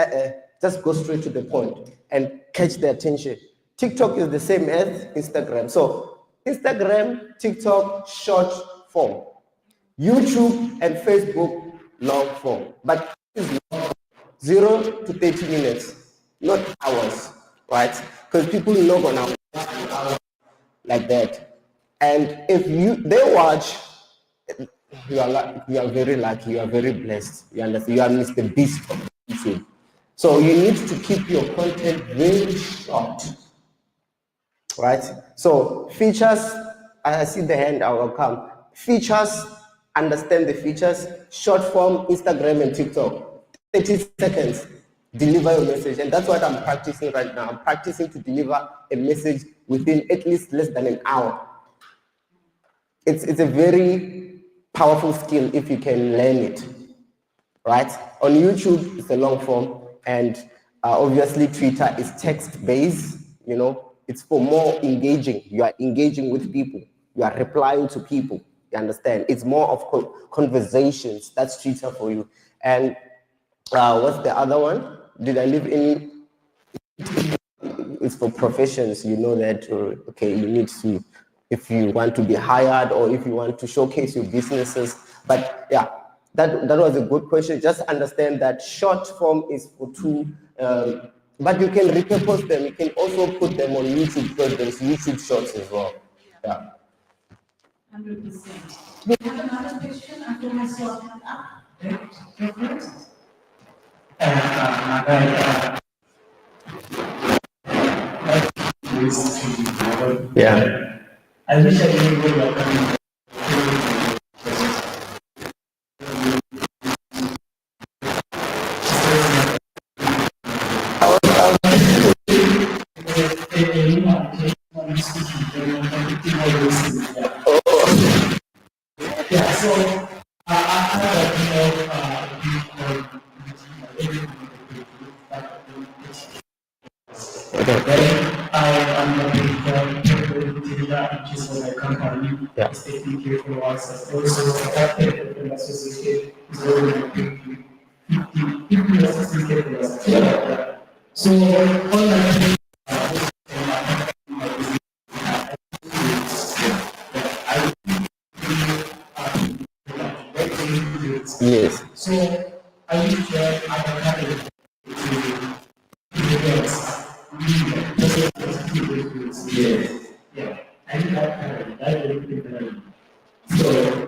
just go straight to the point and catch the attention. TikTok is the same as Instagram. So Instagram, TikTok, short form. YouTube and Facebook, long form. But 0 to 30 minutes, not hours, right? Because people are not gonna watch like that. And if they watch, you are very lucky, you are very blessed. You understand? You are Mr. Beast of YouTube. So you need to keep your content very short, right? So features, I see the hand, I will come. Features, understand the features. Short form, Instagram and TikTok. 30 seconds, deliver your message. And that's what I'm practicing right now. I'm practicing to deliver a message within at least less than an hour. It's a very powerful skill if you can learn it, right? On YouTube, it's a long form. And obviously, Twitter is text-based, it's for more engaging. You are engaging with people. You are replying to people. You understand? It's more of conversations. That's Twitter for you. And what's the other one? Did I leave any? It's for professions. You know that, okay, you need to, if you want to be hired or if you want to showcase your businesses. But yeah, that was a good question. Just understand that short form is for two, but you can repurpose them. You can also put them on YouTube because there's YouTube shorts as well. Yeah. 100%. We have another question after I saw that up. Yeah. I wish I didn't go back. Yeah, so I am which is for my company. It's taking care of us. Also, the association is very 50 years taking care of us. So, all my yes. So, I used to have yeah. I did that. So,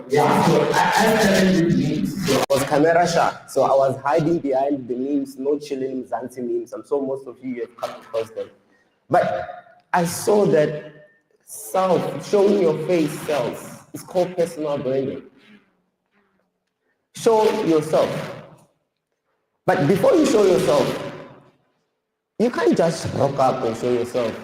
yeah, so I started with memes. So I was camera shy, so I was hiding behind the memes, no chilling Mzansi memes. I'm sure most of you have come across them. But I saw that Self, showing your face sells. It's called personal branding. Show yourself. But before you show yourself, you can't just rock up and show yourself.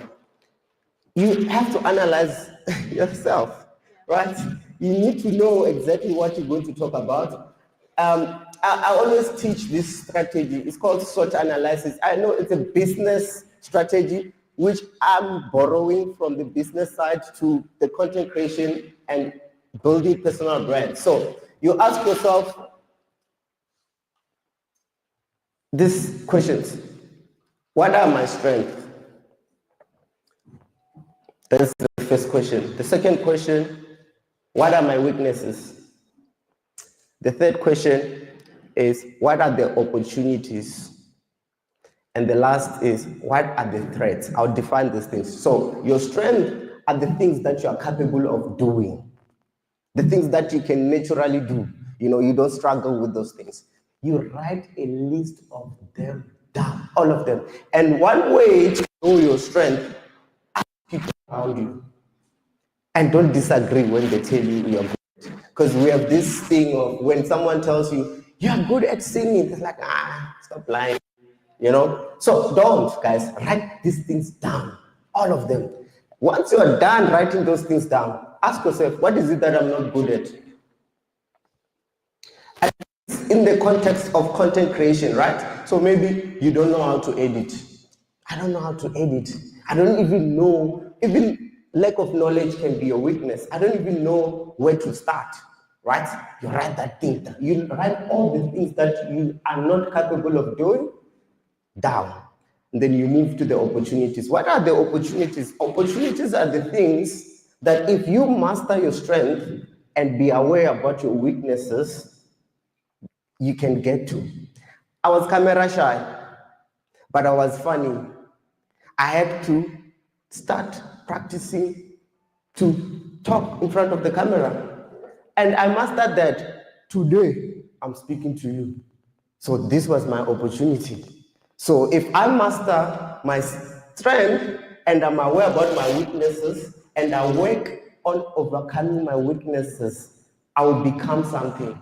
You have to analyze yourself, right? You need to know exactly what you're going to talk about. I always teach this strategy. It's called SWOT analysis. I know it's a business strategy, which I'm borrowing from the business side to the content creation and building personal brand. So you ask yourself these questions. What are my strengths? That's the first question. The second question, what are my weaknesses? The third question is, what are the opportunities? And the last is, what are the threats? I'll define these things. So your strengths are the things that you are capable of doing, the things that you can naturally do. You know, you don't struggle with those things. You write a list of them down, all of them. And one way to know your strength, ask people around you. And don't disagree when they tell you you're good. Because we have this thing of when someone tells you, you're good at singing, it's like, stop lying. You know? So don't, guys, write these things down, all of them. Once you're done writing those things down, ask yourself, what is it that I'm not good at? And in the context of content creation, right? So maybe you don't know how to edit. I don't know how to edit. I don't even know, even lack of knowledge can be a weakness. I don't even know where to start, right? You write that thing down. You write all the things that you are not capable of doing down. And then you move to the opportunities. What are the opportunities? Opportunities are the things that if you master your strength and be aware about your weaknesses, you can get to. I was camera shy, but I was funny. I had to start practicing to talk in front of the camera. And I mastered that. Today, I'm speaking to you. So this was my opportunity. So if I master my strength and I'm aware about my weaknesses and I work on overcoming my weaknesses, I will become something.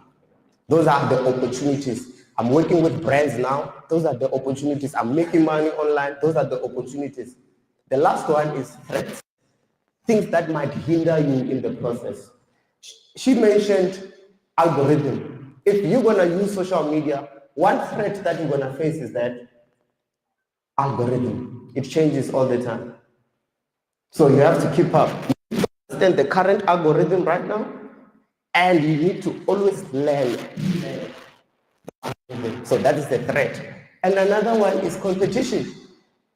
Those are the opportunities. I'm working with brands now. Those are the opportunities. I'm making money online. Those are the opportunities. The last one is threats. Things that might hinder you in the process. She mentioned algorithm. If you're going to use social media, one threat that you're going to face is that algorithm. It changes all the time. So you have to keep up. You understand the current algorithm right now, and you need to always learn. So that is the threat. And another one is competition.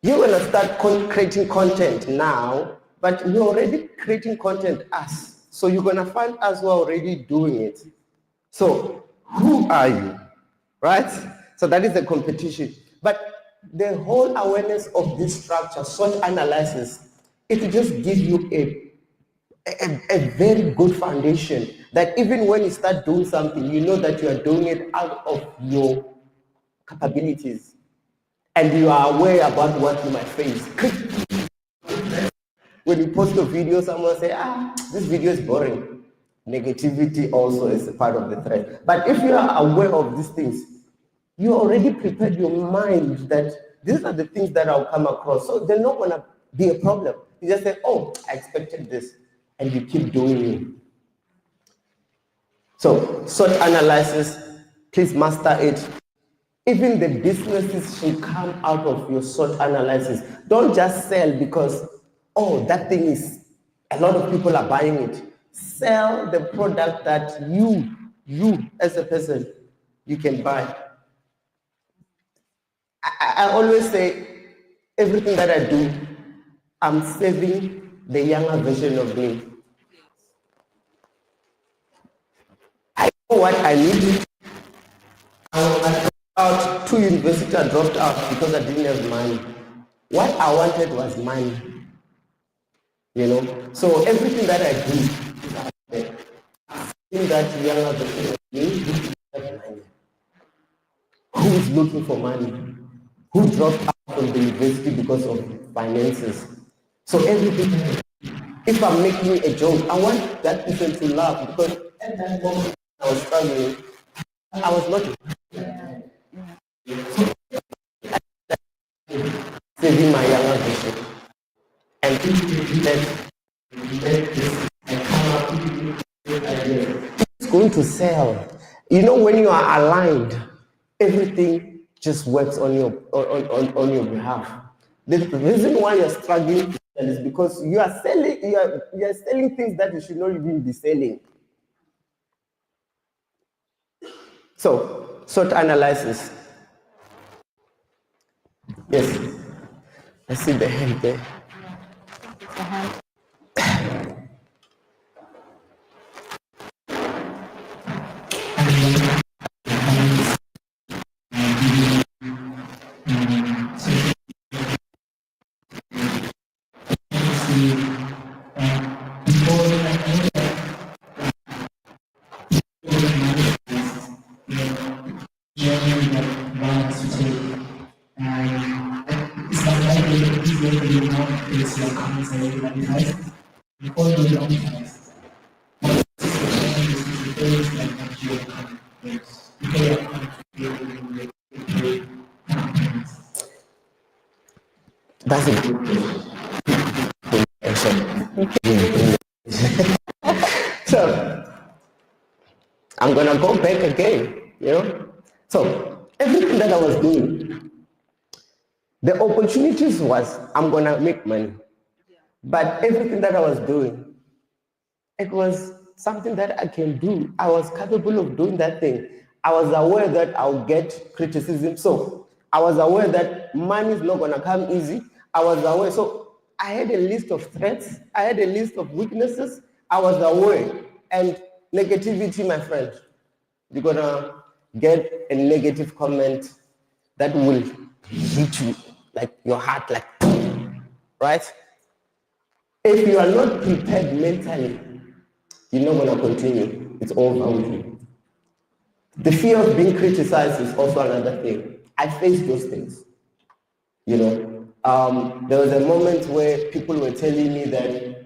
You're going to start creating content now, but we're already creating content us. So you're going to find us who are already doing it. So who are you, right? So that is the competition. But the whole awareness of this structure, SWOT analysis, it will just give you a very good foundation that even when you start doing something, you know that you are doing it out of your capabilities. And you are aware about what you might face. When you post a video, someone say, this video is boring. Negativity also is a part of the threat. But if you are aware of these things, you already prepared your mind that these are the things that I'll come across. So they're not going to be a problem. You just say, I expected this. And you keep doing it. So SWOT analysis, please master it. Even the businesses should come out of your SWOT analysis. Don't just sell because, that thing is, a lot of people are buying it. Sell the product that you as a person, you can buy. I always say, everything that I do, I'm saving the younger version of me. I know what I need. I dropped out, 2 universities I dropped out because I didn't have money. What I wanted was money. You know? So everything that I do, in that younger version of me, who have money. Who is looking for money? Who dropped out from the university because of finances? So everything If I'm making a joke, I want that person to laugh, because at that moment I was struggling. I was not saving my younger vision. And it's going to sell. You know, when you are aligned, everything just works on on your behalf. The reason why you're struggling is because you are selling things that you should not even be selling. So, SWOT analysis. Yes. I see the hand there. That's a good question. So, I'm gonna go back again, you know? So, everything that I was doing, the opportunities was, I'm gonna make money. But everything that I was doing, it was something that I can do. I was capable of doing that thing. I was aware that I'll get criticism. So I was aware that money is not gonna come easy. I was aware. So I had a list of threats. I had a list of weaknesses. I was aware. And negativity, my friend, you're gonna get a negative comment that will hit you, like your heart, like, right? If you are not prepared mentally, you're not going to continue. It's over with you. The fear of being criticized is also another thing. I faced those things. You know, there was a moment where people were telling me that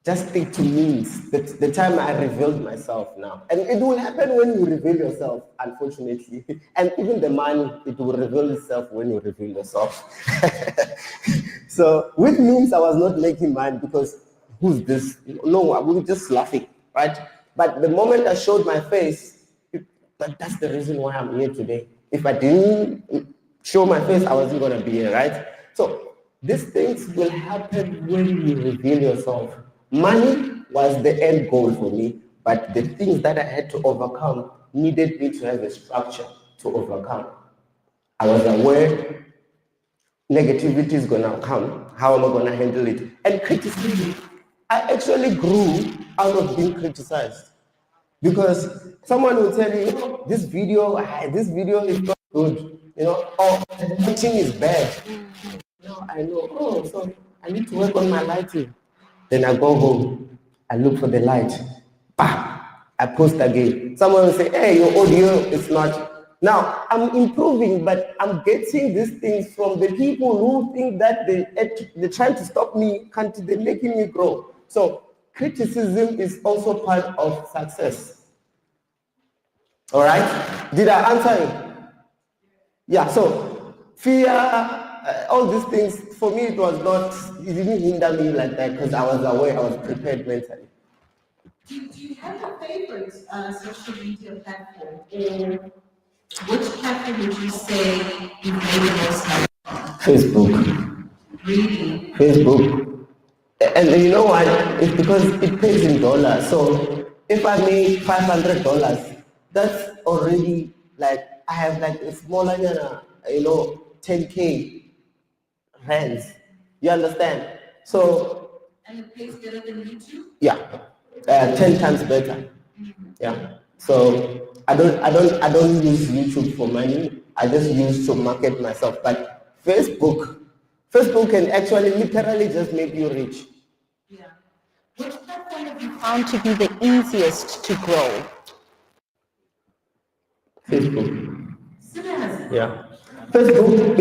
just stick to means. The time I revealed myself now. And it will happen when you reveal yourself, unfortunately. And even the money, it will reveal itself when you reveal yourself. So with memes, I was not making money because who's this? No, I was just laughing, right? But the moment I showed my face, that's the reason why I'm here today. If I didn't show my face, I wasn't going to be here, right? So these things will happen when you reveal yourself. Money was the end goal for me, but the things that I had to overcome needed me to have a structure to overcome. I was aware negativity is gonna come. How am I gonna handle it? And criticism. I actually grew out of being criticized because someone will tell you, oh, this video is not good, you know, or the lighting is bad. I know, oh, so I need to work on my lighting. Then I go home, I look for the light, bah, I post again. Someone will say, hey, your audio is not. Now, I'm improving, but I'm getting these things from the people who think that they're trying to stop me, they're making me grow. So criticism is also part of success. All right? Did I answer you? Yeah, so fear, all these things, for me, it didn't hinder me like that because I was aware, I was prepared mentally. Do you have a favorite social media platform, or which platform would you say you've made the most money on? Facebook. Really? Facebook. And you know what? It's because it pays in dollars. So if I make $500, that's already like, I have like a smaller than 10K rands. You understand? So And it pays better than YouTube? yeah, 10 times better. Yeah. So I don't use YouTube for money. I just use to market myself. But Facebook can actually literally just make you rich. Yeah. Which platform have you found to be the easiest to grow? Facebook. Serious? Yeah. Facebook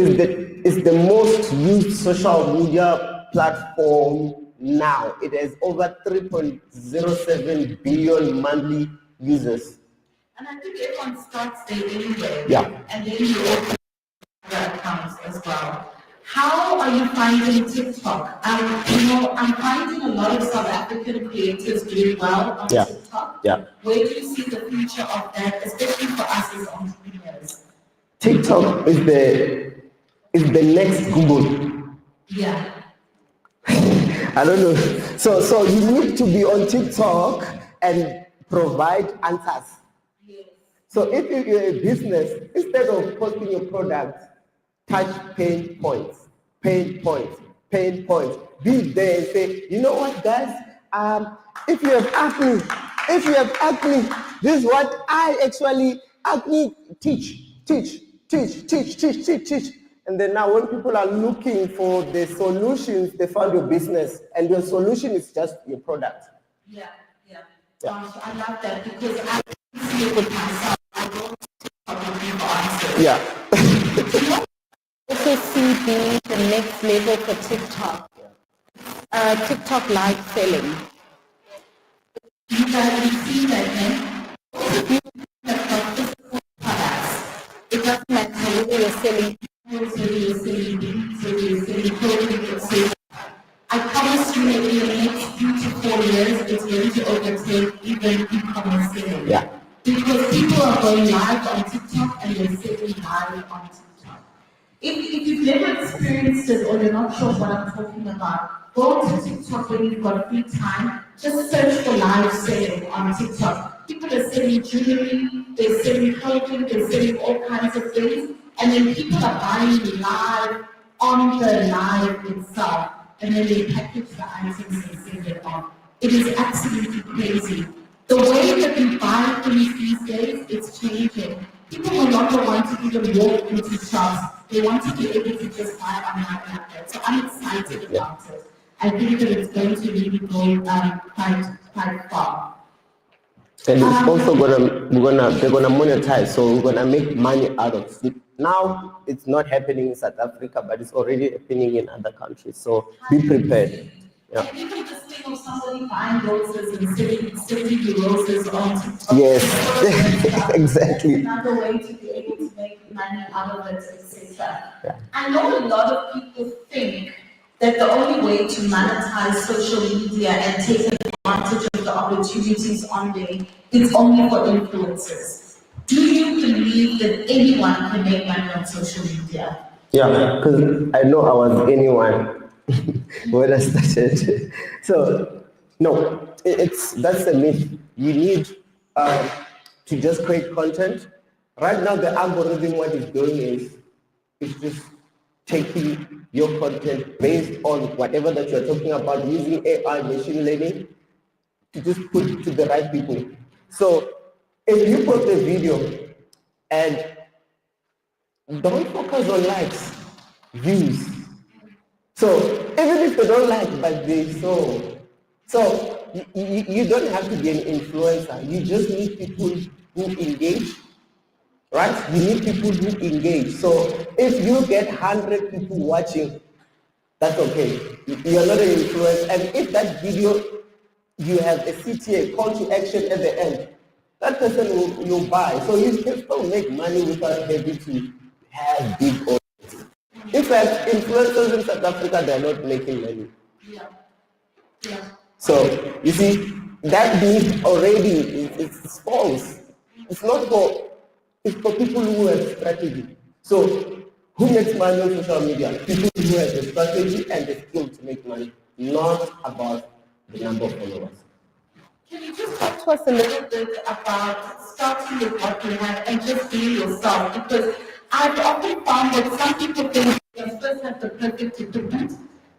is the most used social media platform now. It has over 3.07 billion monthly users. And I think everyone starts there anyway. Yeah. And then you open other accounts as well. How are you finding TikTok? I'm finding a lot of South African creators doing well on TikTok. Yeah. Where do you see the future of that, especially for us as entrepreneurs? TikTok is the next Google. Yeah. I don't know. So you need to be on TikTok and provide answers. Yes. So if you're a business, instead of posting your product, touch pain points, pain points, pain points. Be there and say, you know what, guys? If you have acne, this is what I actually acne teach. And then now when people are looking for the solutions, they found your business, and your solution is just your product. Yeah. I love that because I see it with myself. I don't talk to people answers. Yeah. Also see the next level for TikTok. TikTok live selling. You guys see that, man? It doesn't matter whether you're selling I promise you that in the next 3 to 4 years, it's going to overtake even e-commerce selling. Yeah. Because people are going live on TikTok and they're selling live on TikTok. If you've never experienced it or you're not sure what I'm talking about, go to TikTok when you've got free time. Just search for live selling on TikTok. People are selling jewelry, they're selling clothing, they're selling all kinds of things, and then people are buying live on the live itself, and then they package the items and send it on. It is absolutely crazy. The way that we buy things these days, it's changing. People no longer want to even walk into shops. They want to be able to just buy online like that. So I'm excited about it. I think that it's going to really go quite far. And it's also they're gonna monetize, so we're gonna make money out of it. Now it's not happening in South Africa, but it's already happening in other countries. So be prepared. Yeah. And even this thing of somebody buying roses and sending you roses on TikTok. Yes, exactly. Another way to be able to make money out of it, etc. Yeah. I know a lot of people think that the only way to monetize social media and take advantage of the opportunities on there is only for influencers. Do you believe that anyone can make money on social media? Yeah, because I know I was anyone when I started. So no, that's a myth. You need to just create content. Right now, the algorithm, what it's doing is it's just taking your content based on whatever that you're talking about, using AI, machine learning, to just put it to the right people. So if you post a video and don't focus on likes, views. So even if they don't like, but they saw. So you don't have to be an influencer. You just need people who engage, right? You need people who engage. So if you get 100 people watching, that's okay. You're not an influencer. And if that video, you have a CTA, call to action at the end, that person will buy. So you can still make money without having to have big audience. In fact, influencers in South Africa, they're not making money. Yeah. So you see, that being already it's false. It's not it's for people who have strategy. So who makes money on social media? People who have the strategy and the skill to make money, not about the number of followers. Can you just talk to us a little bit about starting with what you have and just being yourself? Because I've often found that some people think they must first have the perfect equipment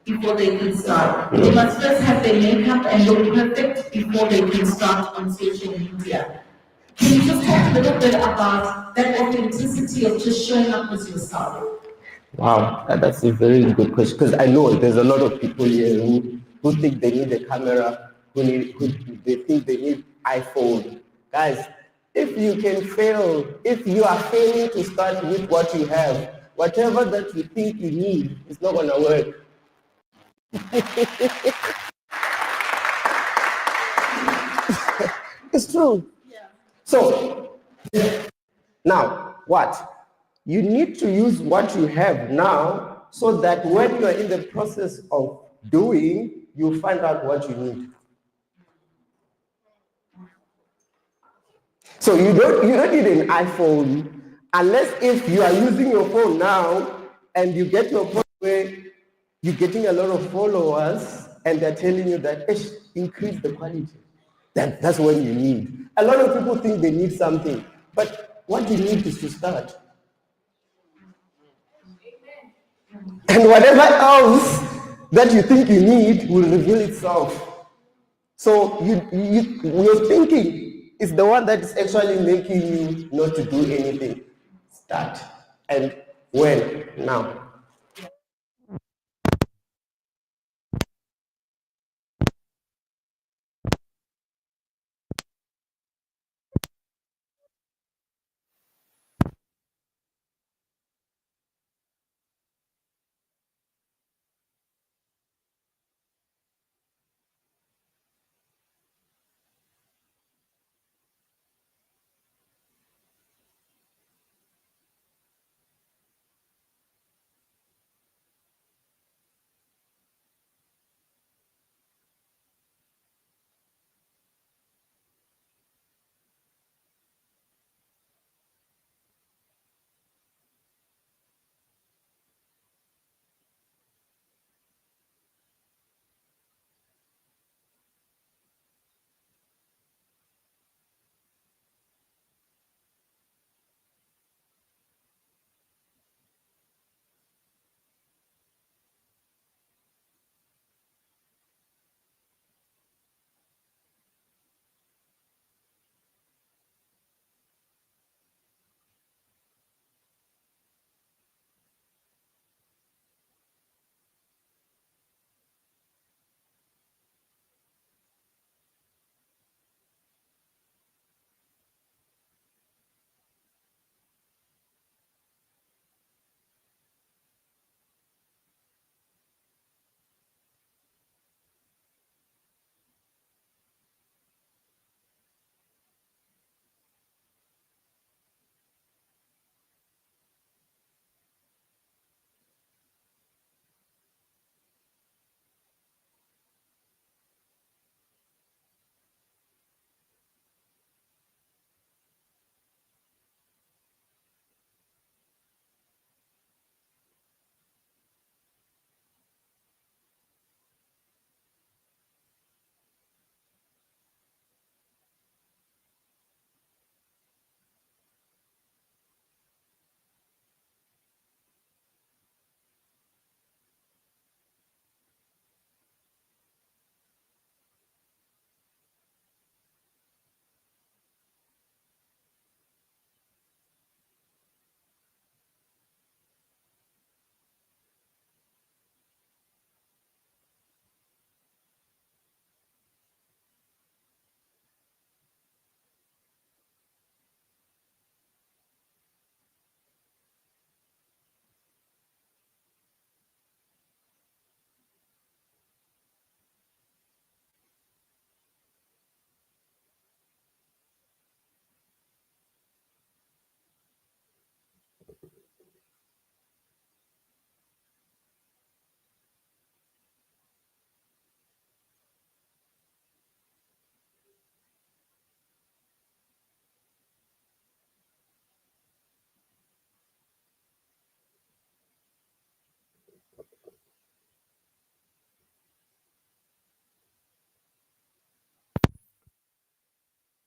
before they can start. They must first have their makeup and look perfect before they can start on social media. Can you just talk a little bit about that authenticity of just showing up as yourself? Wow, that's a very good question, because I know there's a lot of people here who think they need a camera, who they think they need iPhone. Guys, if you can fail, if you are failing to start with what you have, whatever that you think you need is not going to work. It's true. So, now, what? You need to use what you have now so that when you are in the process of doing, you find out what you need. So you don't need an iPhone unless if you are using your phone now and you get to a point where you're getting a lot of followers and they're telling you that increase the quality. That's when you need. A lot of people think they need something, but what you need is to start. And whatever else that you think you need will reveal itself. So your thinking is the one that is actually making you not to do anything. Start. And when? Now.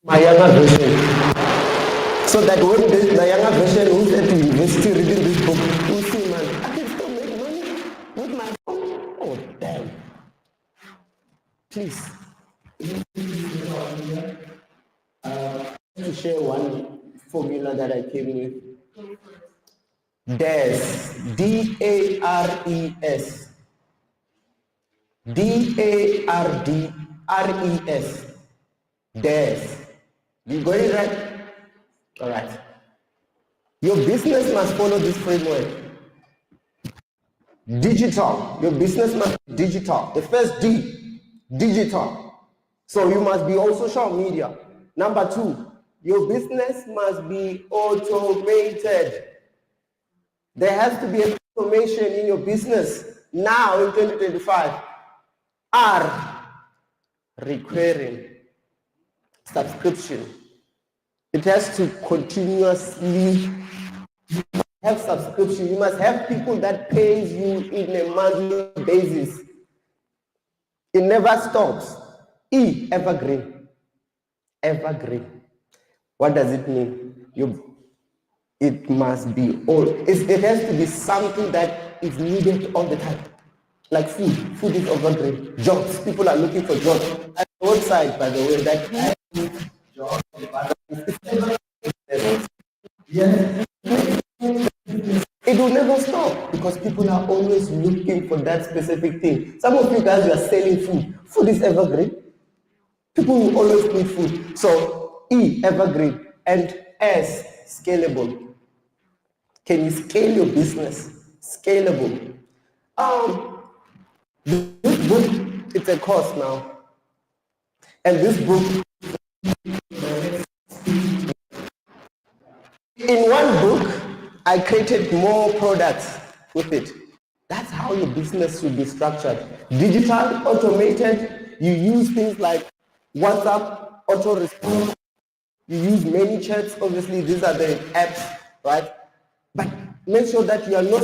My younger version. So that when the younger version who's at university reading this book, will see, man, I can still make money with my phone. Oh, damn. Please. To share one formula that I came with. DARES. DARES. DARDRES. DARES. You got it right? All right. Your business must follow this framework. Digital. Your business must be digital. The first D, digital. So you must be on social media. Number two, your business must be automated. There has to be an automation in your business now in 2025. R, recurring subscription. It has to continuously have subscription. You must have people that pays you in a monthly basis. It never stops. E, evergreen. Evergreen. What does it mean? It must be all. It has to be something that is needed all the time. Like food. Food is evergreen. Jobs. People are looking for jobs. At the website, by the way, that jobs. Yes. It will never stop because people are always looking for that specific thing. Some of you guys are selling food. Food is evergreen. People will always need food. So E, evergreen, and S, scalable. Can you scale your business? Scalable. This book, it's a course now. And this book, in one book, I created more products with it. That's how your business should be structured. Digital, automated, you use things like WhatsApp, auto response, you use many chats, obviously these are the apps, right? But make sure that you are not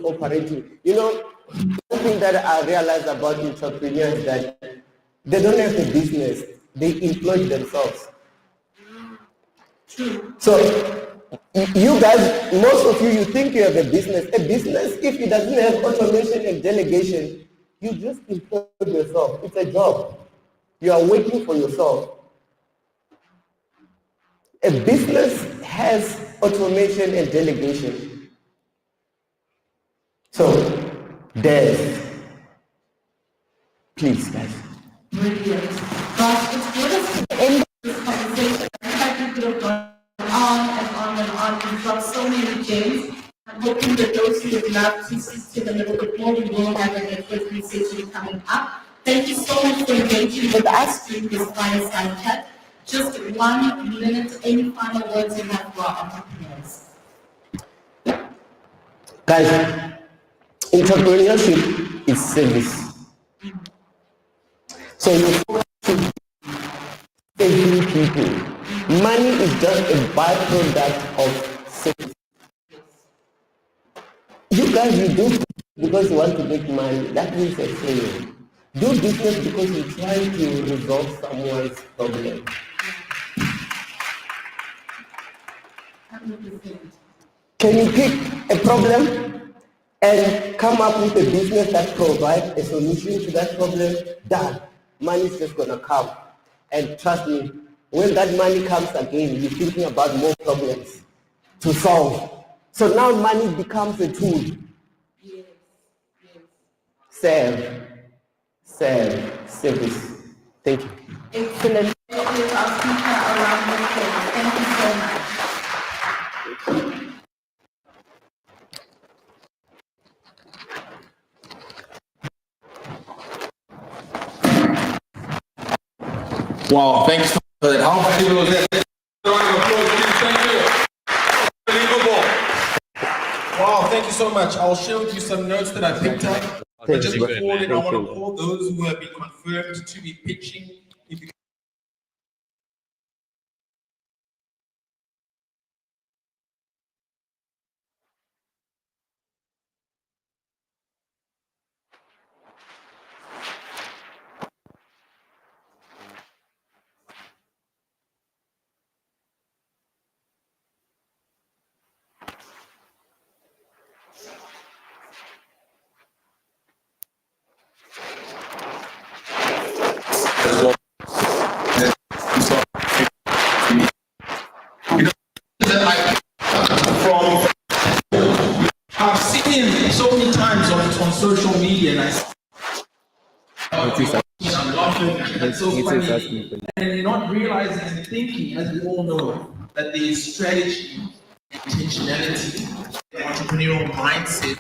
operating. You know, one thing that I realized about entrepreneurs is that they don't have a business, they employ themselves. So you guys, most of you think you have a business. A business, if it doesn't have automation and delegation, you just employ yourself. It's a job. You are working for yourself. A business has automation and delegation. So, please, guys. Brilliant. But it's good to end this conversation. In fact, we could have gone on and on and on. We've got so many gems. I'm hoping that those who would love to see them a little bit more, we will have an effort session coming up. Thank you so much for engaging with us during this fireside chat. Just 1 minute, any final words you have for our entrepreneurs? Guys, entrepreneurship is service. So you should serving people. Money is just a byproduct of service. You guys, you do because you want to make money. That means a failure. Do business because you're trying to resolve someone's problem. 100%. Can you pick a problem and come up with a business that provides a solution to that problem? Done. Money is just gonna come. And trust me, when that money comes again, you're thinking about more problems to solve. So now money becomes a tool. Yes. Service. Thank you. Excellent. Thank you, our speaker around the table. Thank you so much. Wow, thanks for that. How valuable was that? Thank you. Unbelievable. Wow, thank you so much. I'll share with you some notes that I picked up. But just before then, I want to call those who have been confirmed to be pitching. If you I've seen him so many times on social media, and I'm laughing, and it's so funny. And you're not realizing and thinking, as we all know, that there is strategy, intentionality, entrepreneurial mindset.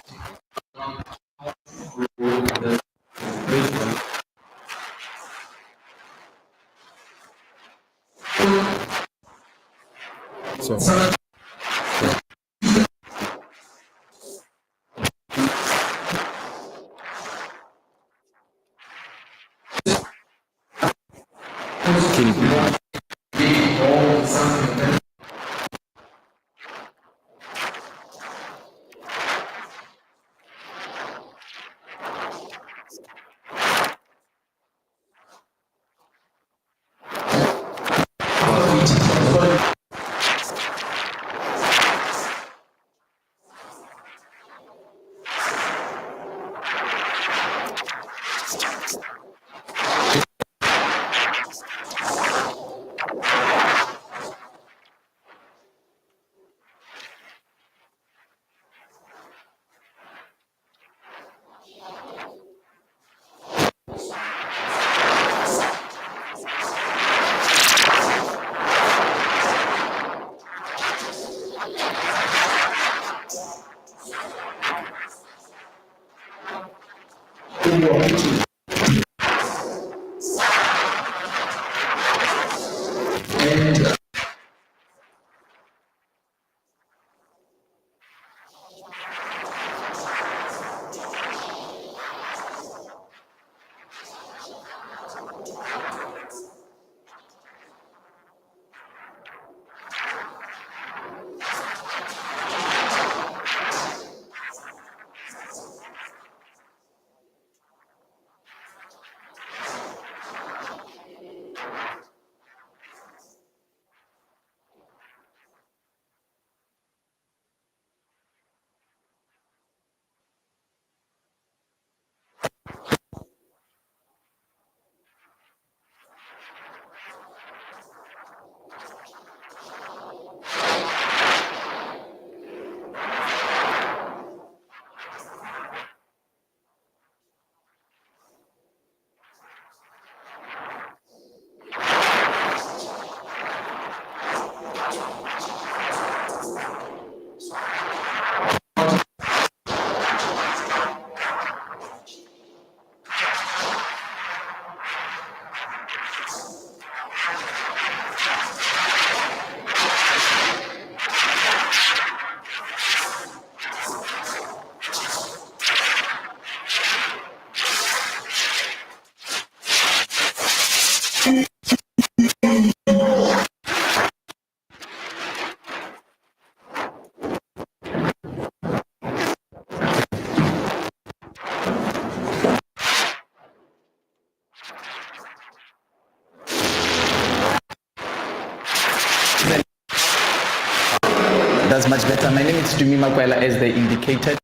That's much better. My name is Bela, as they indicated.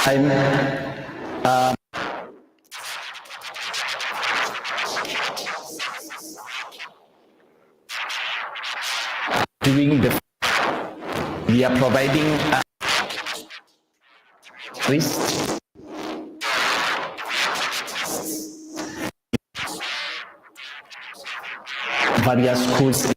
I'm doing the. We are providing this various schools.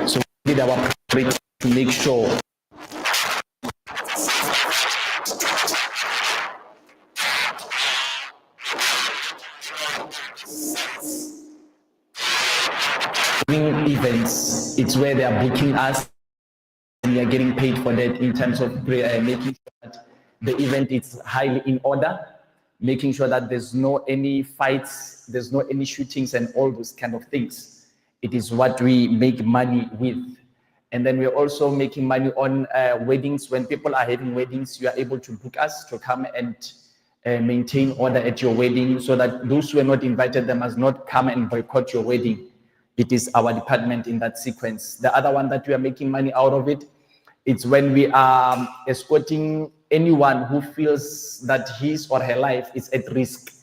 So we did our part to make sure events, it's where they are booking us and we are getting paid for that in terms of making sure that the event is highly in order, making sure that there's no any fights, there's no any shootings and all those kind of things. It is what we make money with. And then we're also making money on weddings. When people are having weddings, you are able to book us to come and maintain order at your wedding so that those who are not invited, they must not come and boycott your wedding. It is our department in that sequence. The other one that we are making money out of it, it's when we are escorting anyone who feels that his or her life is at risk.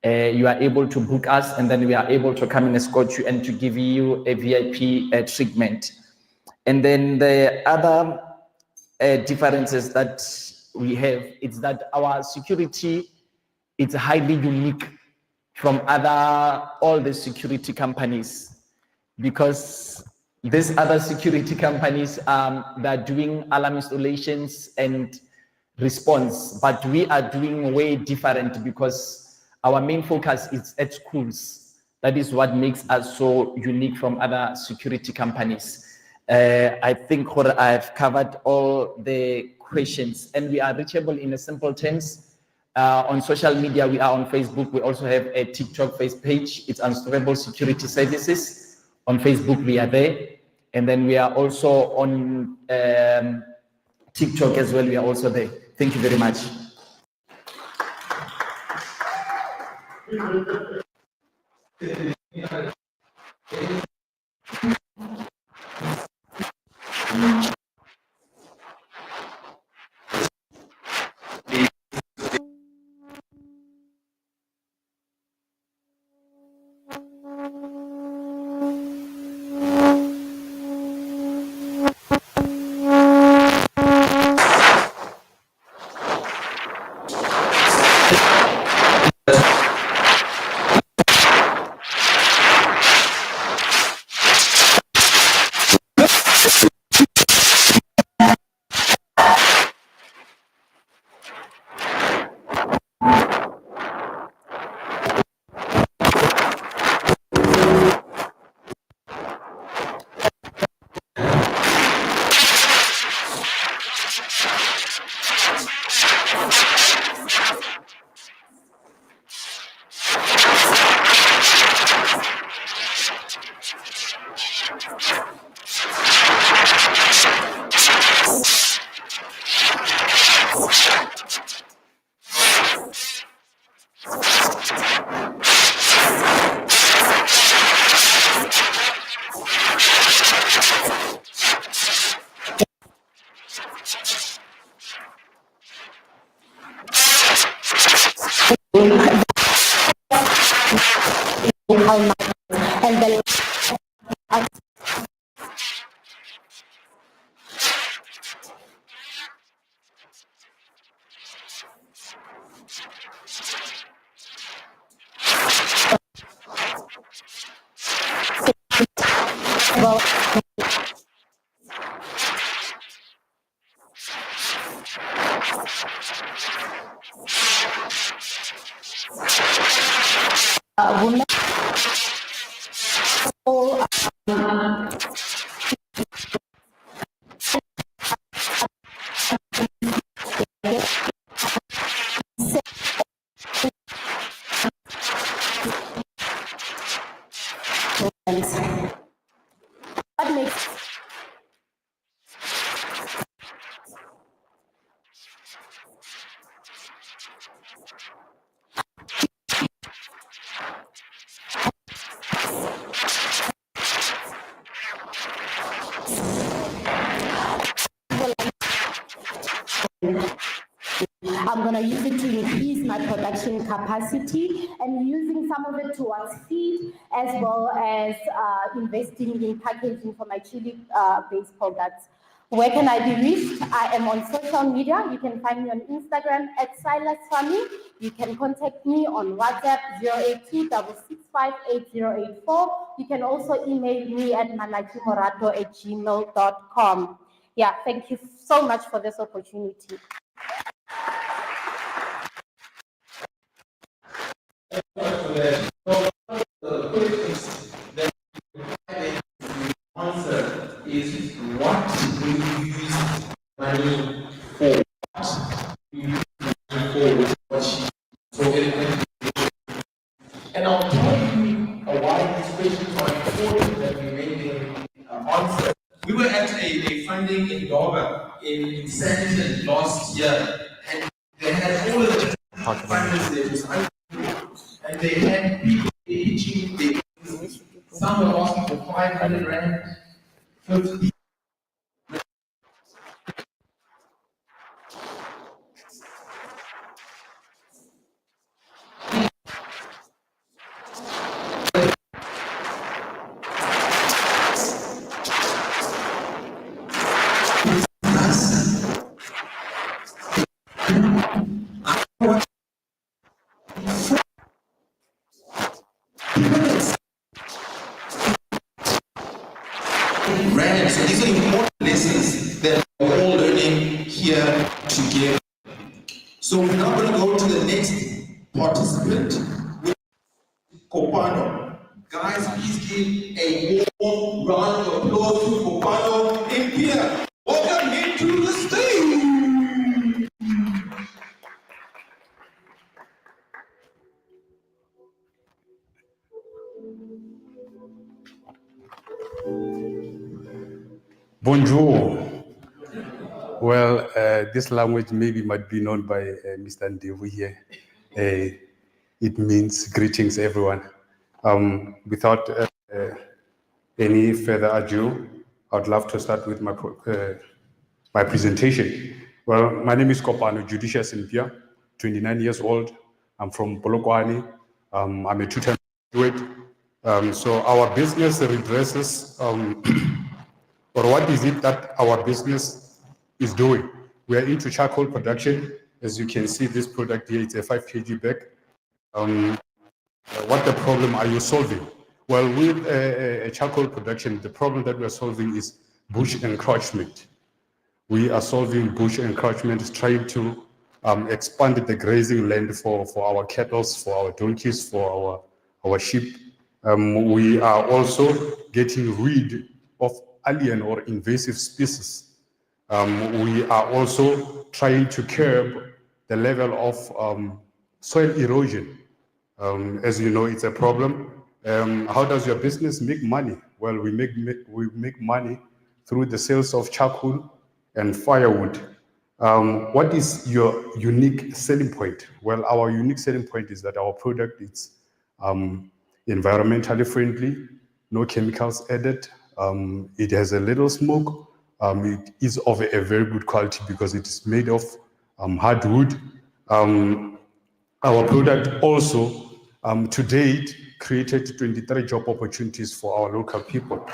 You are able to book us and then we are able to come and escort you and to give you a VIP treatment. And then the other differences that we have is that our security is highly unique from all the security companies, because these other security companies they're doing alarm installations and response, but we are doing way different because our main focus is at schools. That is what makes us so unique from other security companies. I think I've covered all the questions, and we are reachable in a simple terms. On social media, we are on Facebook. We also have a TikTok face page. It's Unstoppable Security Services. On Facebook, we are there. And then we are also on TikTok as well. We are also there. Thank you very much. And then women what makes I'm going to use it to increase my production capacity and using some of it towards feed as well as investing in packaging for my chili-based products. Where can I be reached? I am on social media. You can find me on Instagram at Silas Farming. You can contact me on WhatsApp 082-665-8084. You can also email me at manakimorato@gmail.com. Yeah, thank you so much for this opportunity. The questions that answer is what do you use money for? What do you use money for? So and I'll tell you why these questions are important that we make them answer. We were at a funding in Durban in Sandton last year, and they had all of the funders there. And they had people pitching their business. Some were asking for 500 rand, 50. I'm going to go to the next participant, Kopano. Guys, please give a warm round of applause to Kopano in here. Welcome him to the stage. Bonjour. Well, this language maybe might be known by Mr. Ndevu here. It means greetings, everyone. Without any further ado, I'd love to start with my presentation. Well, my name is Kopano Judicious Impia, 29 years old. I'm from Polokwane. I'm a two-time graduate. So our business redresses, or what is it that our business is doing? We are into charcoal production. As you can see, this product here, it's a 5 kg bag. What the problem are you solving? Well, with a charcoal production, the problem that we are solving is bush encroachment. We are solving bush encroachment, trying to expand the grazing land for our cattle, for our donkeys, for our sheep. We are also getting rid of alien or invasive species. We are also trying to curb the level of soil erosion. As you know, it's a problem. How does your business make money? Well, we make money through the sales of charcoal and firewood. What is your unique selling point? Well, our unique selling point is that our product is environmentally friendly, no chemicals added. It has a little smoke. It is of a very good quality because it is made of hardwood. Our product also, to date, created 23 job opportunities for our local people.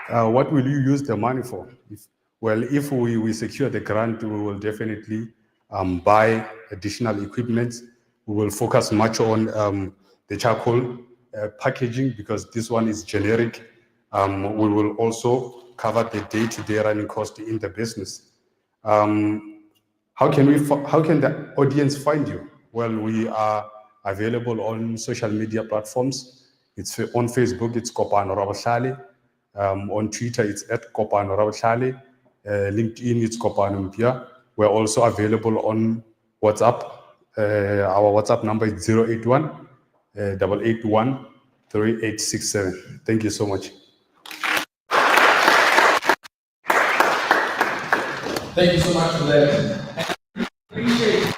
What will you use the money for? If we secure the grant, we will definitely buy additional equipment. We will focus much on the charcoal packaging because this one is generic. We will also cover the day-to-day running cost in the business. How can the audience find you? Well, we are available on social media platforms. It's on Facebook, it's Kopano Rabohlale. On Twitter, it's @Kopano Rabohlale. LinkedIn, it's Kopano Mpia. We're also available on WhatsApp. Our WhatsApp number is 081 881 3867. Thank you so much. Thank you so much for that. Appreciate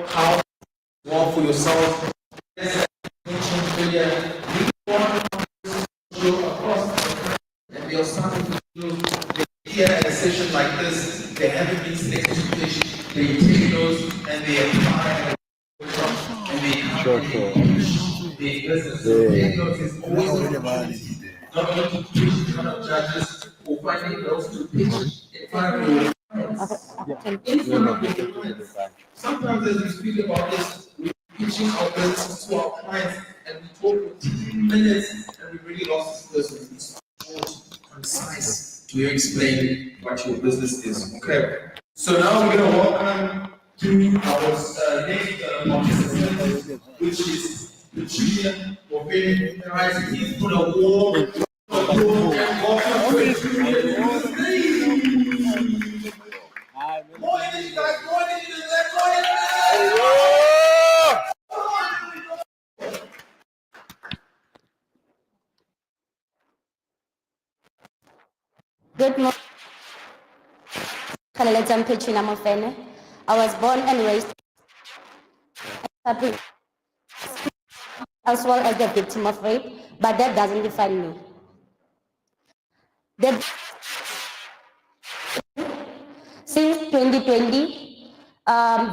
how well for yourself. As I mentioned earlier, we want to go across and they are starting to do here at a session like this. They haven't been selected to fish. They take those and they apply and they the business. So take notes is always not only to pitch in front of judges or finding those to pitch in front of you. Sometimes as we speak about this, we're pitching our business to our clients and we talk for 10 minutes and we really lost this person. It's short, concise to explain what your business is. Okay. So now we're going to welcome to our next participant, which is Virginia Mopeni. Guys, please put a warm applause and welcome to Virginia. More energy, guys, more energy, more energy. Good morning. I was born and raised as well as the victim of rape, but that doesn't define me. Since 2020,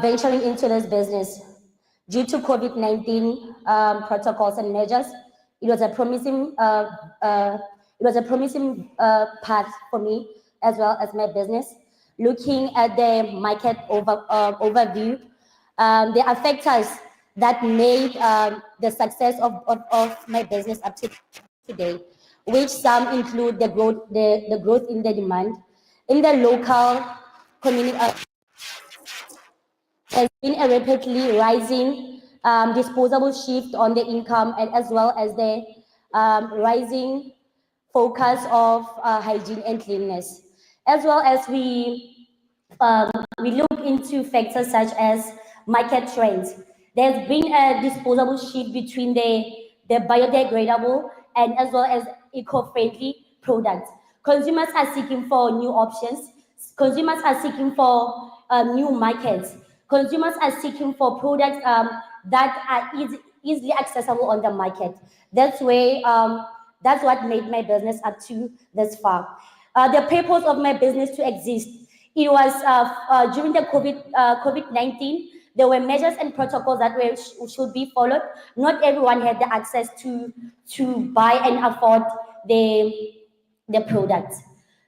venturing into this business, due to COVID-19 protocols and measures, it was a promising path for me as well as my business. Looking at the market overview, there are factors that made the success of my business up to today. which some include the growth in the demand in the local community. There's been a rapidly rising disposable shift on the income, and as well as the rising focus of hygiene and cleanliness, as well as we look into factors such as market trends. There's been a disposable shift between the biodegradable and as well as eco-friendly products. Consumers are seeking for new options. Consumers are seeking for new markets. Consumers are seeking for products that are easily accessible on the market. That's what made my business up to this far. The purpose of my business to exist, it was during the COVID-19, there were measures and protocols that should be followed. Not everyone had the access to buy and afford the products.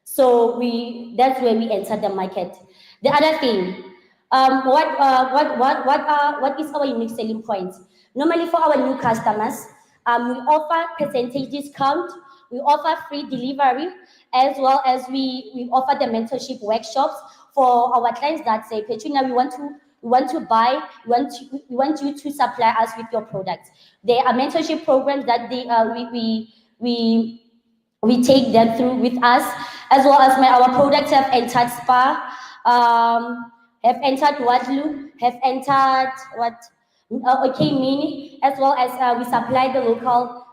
So that's where we entered the market. The other thing, what is our unique selling points? Normally for our new customers, we offer percentage discount, we offer free delivery, as well as we offer the mentorship workshops for our clients that say, Petunia, we want to buy, we want you to supply us with your products. There are mentorship programs that we take them through with us, as well as our products have entered Spa, have entered Wadlu, have entered OK Mini, as well as we supply the local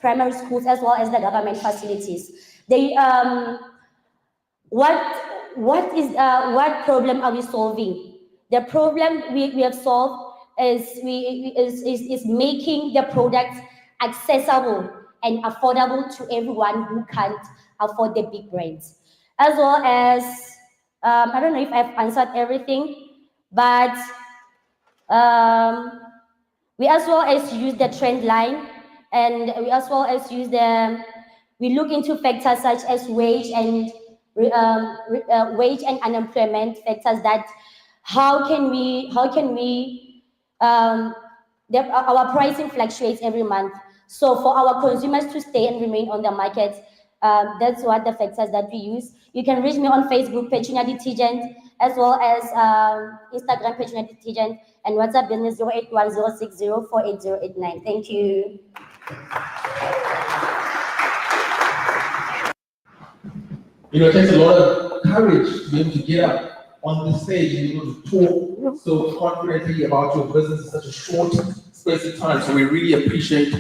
primary schools as well as the government facilities. They what problem are we solving? The problem we have solved is making the products accessible and affordable to everyone who can't afford the big brands. As well as, I don't know if I've answered everything, but we as well as use the trend line, and we as well as use we look into factors such as wage and unemployment factors, that how can we our pricing fluctuates every month. So for our consumers to stay and remain on the market, that's what the factors that we use. You can reach me on Facebook, Petunia Detergent, as well as Instagram, Petunia Detergent, and WhatsApp business 081060488089. Thank you. You know, it takes a lot of courage to be able to get up on the stage and be able to talk so confidently about your business in such a short space of time. So we really appreciate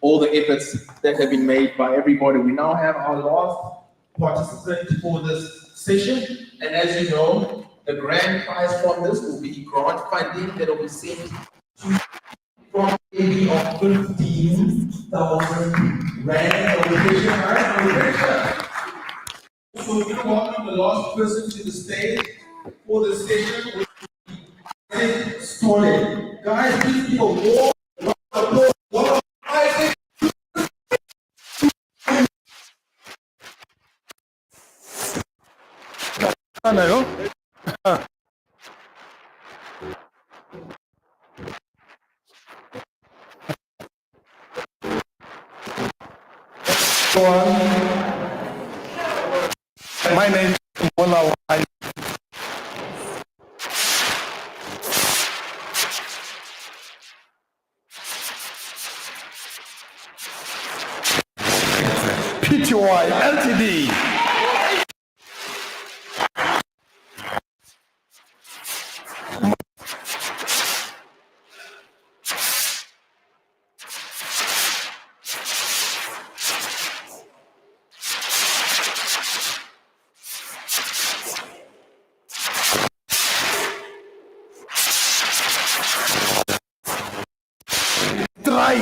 all the efforts that have been made by everybody. We now have our last participant for this session. And as you know, the grand prize from this will be grant funding that will be sent to from maybe of 15,000 rand. So we welcome the last person to the stage for the session. Story. Guys, please give a warm applause. My name is Bela. PTY Ltd. Right.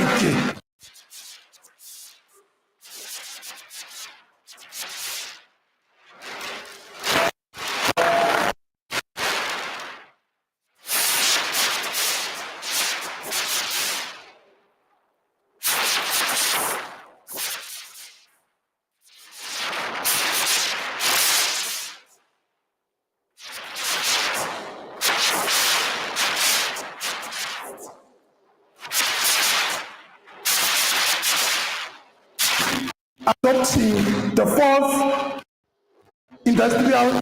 adopting the fourth industrial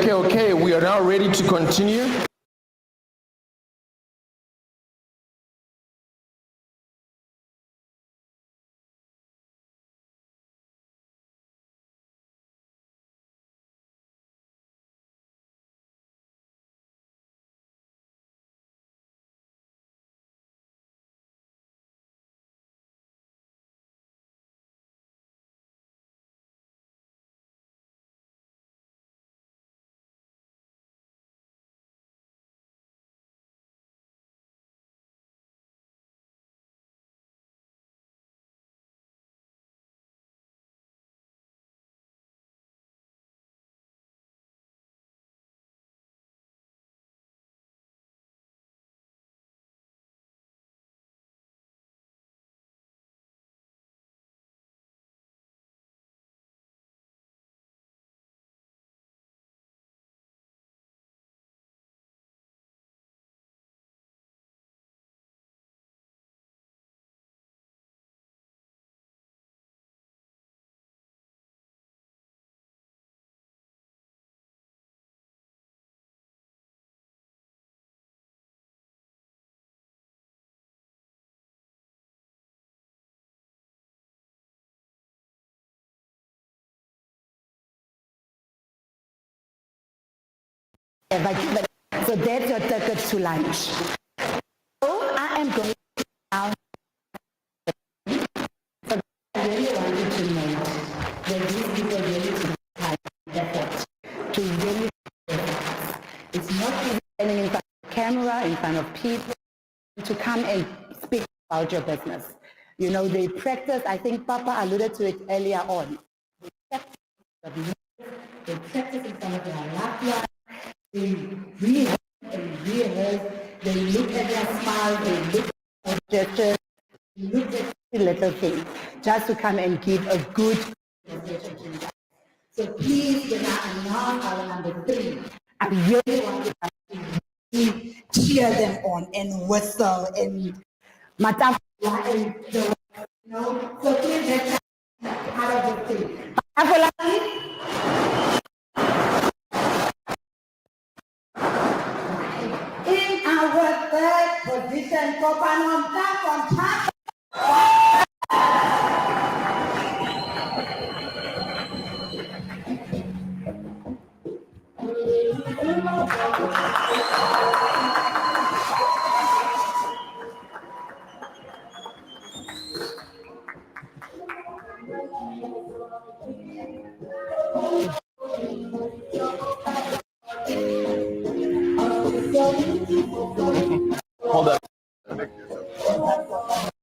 Okay, we are now ready to continue. So that's your ticket to lunch. So I am going now. So I really want you to know that these people really take effort to really. It's not easy standing in front of the camera, in front of people, to come and speak about your business. You know, they practice, I think Papa alluded to it earlier on. They practice in front of their loved ones. They rehearse and rehearse. They look at their smile, they look at their gestures, they look at the little things, just to come and give a good presentation to you guys. So please, when I announce our number 3, I really want you guys to cheer them on and whistle and matafula and you know. So please let's part of the thing. In our third position, Kopanomta from top. Hold up.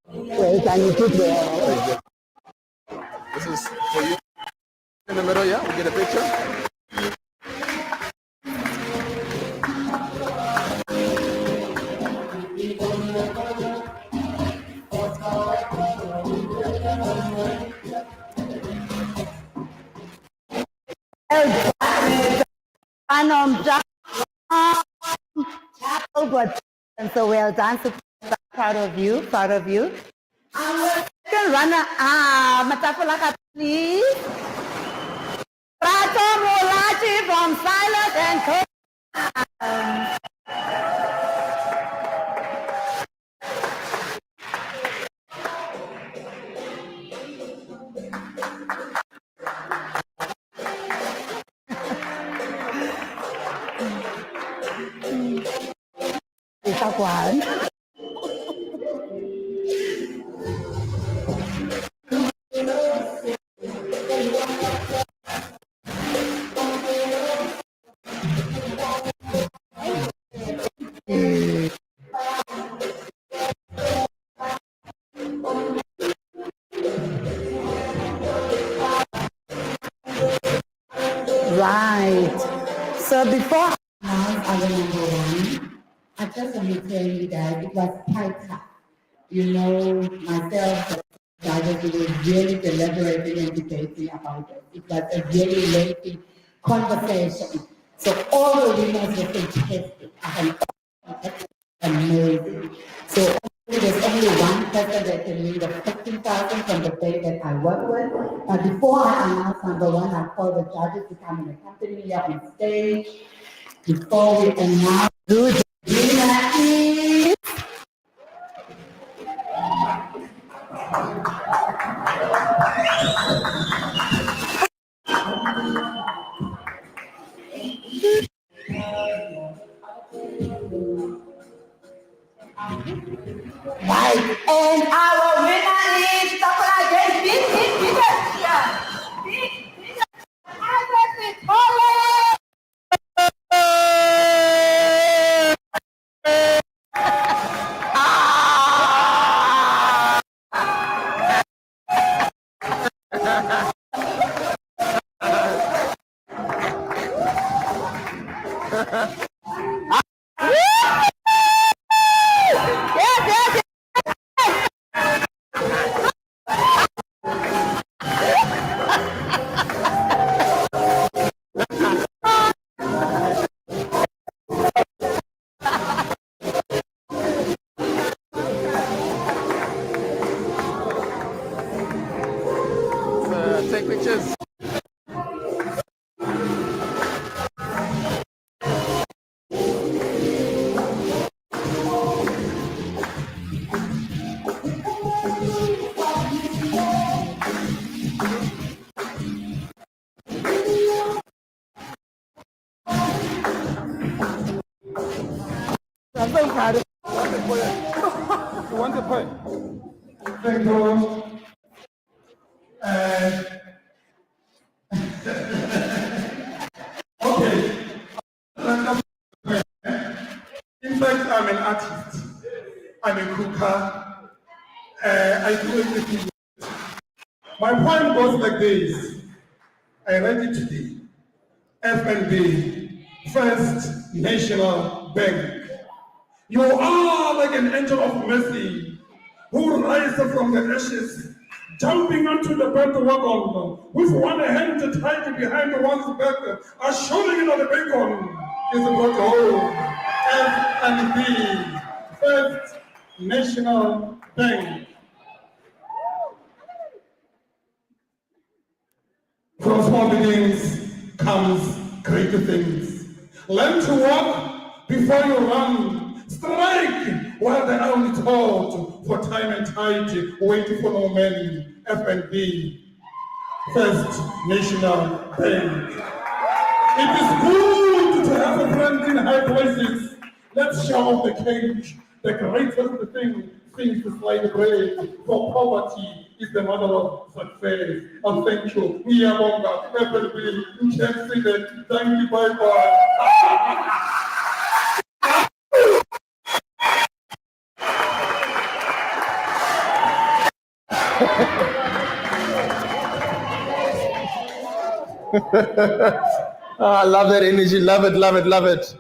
Well, can you put the... This is for you. In the middle, yeah? We get a picture. And so well done. So proud of you, proud of you. Our second runner, Matafulaka, please. Prato Molachi from Silas and Co. Right. So before I was number 1, I just want to tell you that it was quite tough. You know, myself, I was really deliberating and debating about it. It was a really lengthy conversation. So all the winners were fantastic. Amazing. So there's only one person that can win the 15,000 from the bank that I work with. But before I announce number one, I call the judges to come and accompany me up on stage. Before we announce who the winner is. Right, and our winner is Take pictures. Thank you. Okay. In fact, I'm an artist. I'm a cooker. I do everything. My poem goes like this. I read it today. FNB, First National Bank. You are like an angel of mercy who rises from the ashes, jumping onto the bandwagon with one hand tied behind one's back, assuring that the bacon is brought home. FNB, First National Bank. From small beginnings comes greater things. Learn to walk before you run. Strike while they are only taught. For time and tide, waiting for no man. FNB, First National Bank. It is good to have a friend in high places. Let's show off the cage. The greatest thing is like bread. For poverty is the mother of success. And thank you. Miyabonga, FNB, you can see that. Thank you, bye-bye. I love that energy. Love it, love it, love it.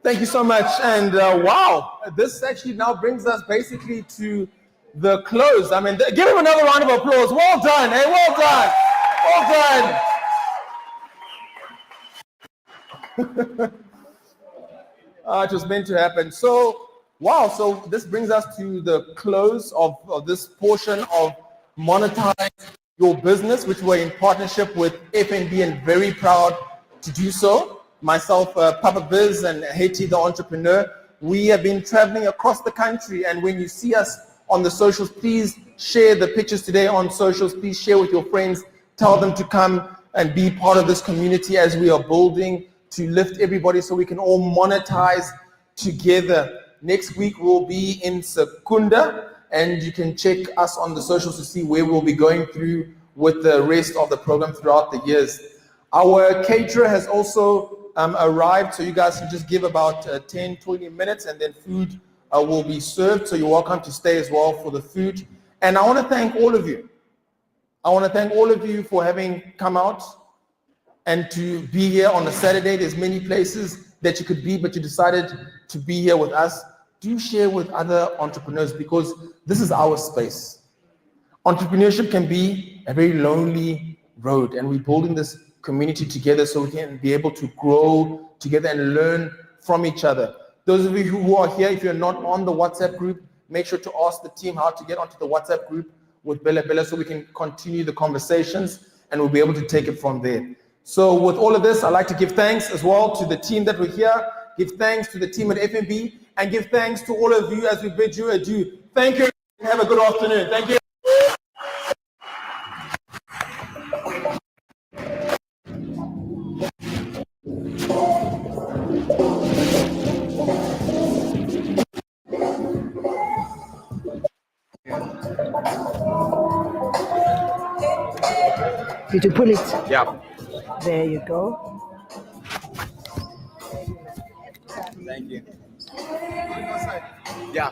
Thank you so much. And wow, this actually now brings us basically to the close. I mean, give him another round of applause. Well done. Hey, well done. Well done. It was meant to happen. So, wow. So this brings us to the close of this portion of Monetize Your Business, which we're in partnership with FNB and very proud to do so. Myself, Papa Biz, and Haiti, the entrepreneur, we have been traveling across the country. And when you see us on the socials, please share the pictures today on socials. Please share with your friends. Tell them to come and be part of this community as we are building to lift everybody so we can all monetize together. Next week, we'll be in Secunda, and you can check us on the socials to see where we'll be going through with the rest of the program throughout the years. Our caterer has also arrived, so you guys can just give about 10-20 minutes and then food will be served. So you're welcome to stay as well for the food. And I want to thank all of you. I want to thank all of you for having come out and to be here on a Saturday. There's many places that you could be, but you decided to be here with us. Do share with other entrepreneurs, because this is our space. Entrepreneurship can be a very lonely road, and we're building this community together so we can be able to grow together and learn from each other. Those of you who are here, if you're not on the WhatsApp group, make sure to ask the team how to get onto the WhatsApp group with Bela so we can continue the conversations and we'll be able to take it from there. So with all of this, I'd like to give thanks as well to the team that were here, give thanks to the team at FNB, and give thanks to all of you as we bid you adieu. Thank you. Have a good afternoon. Thank you. Did you pull it? Yeah. There you go. Thank you. Yeah.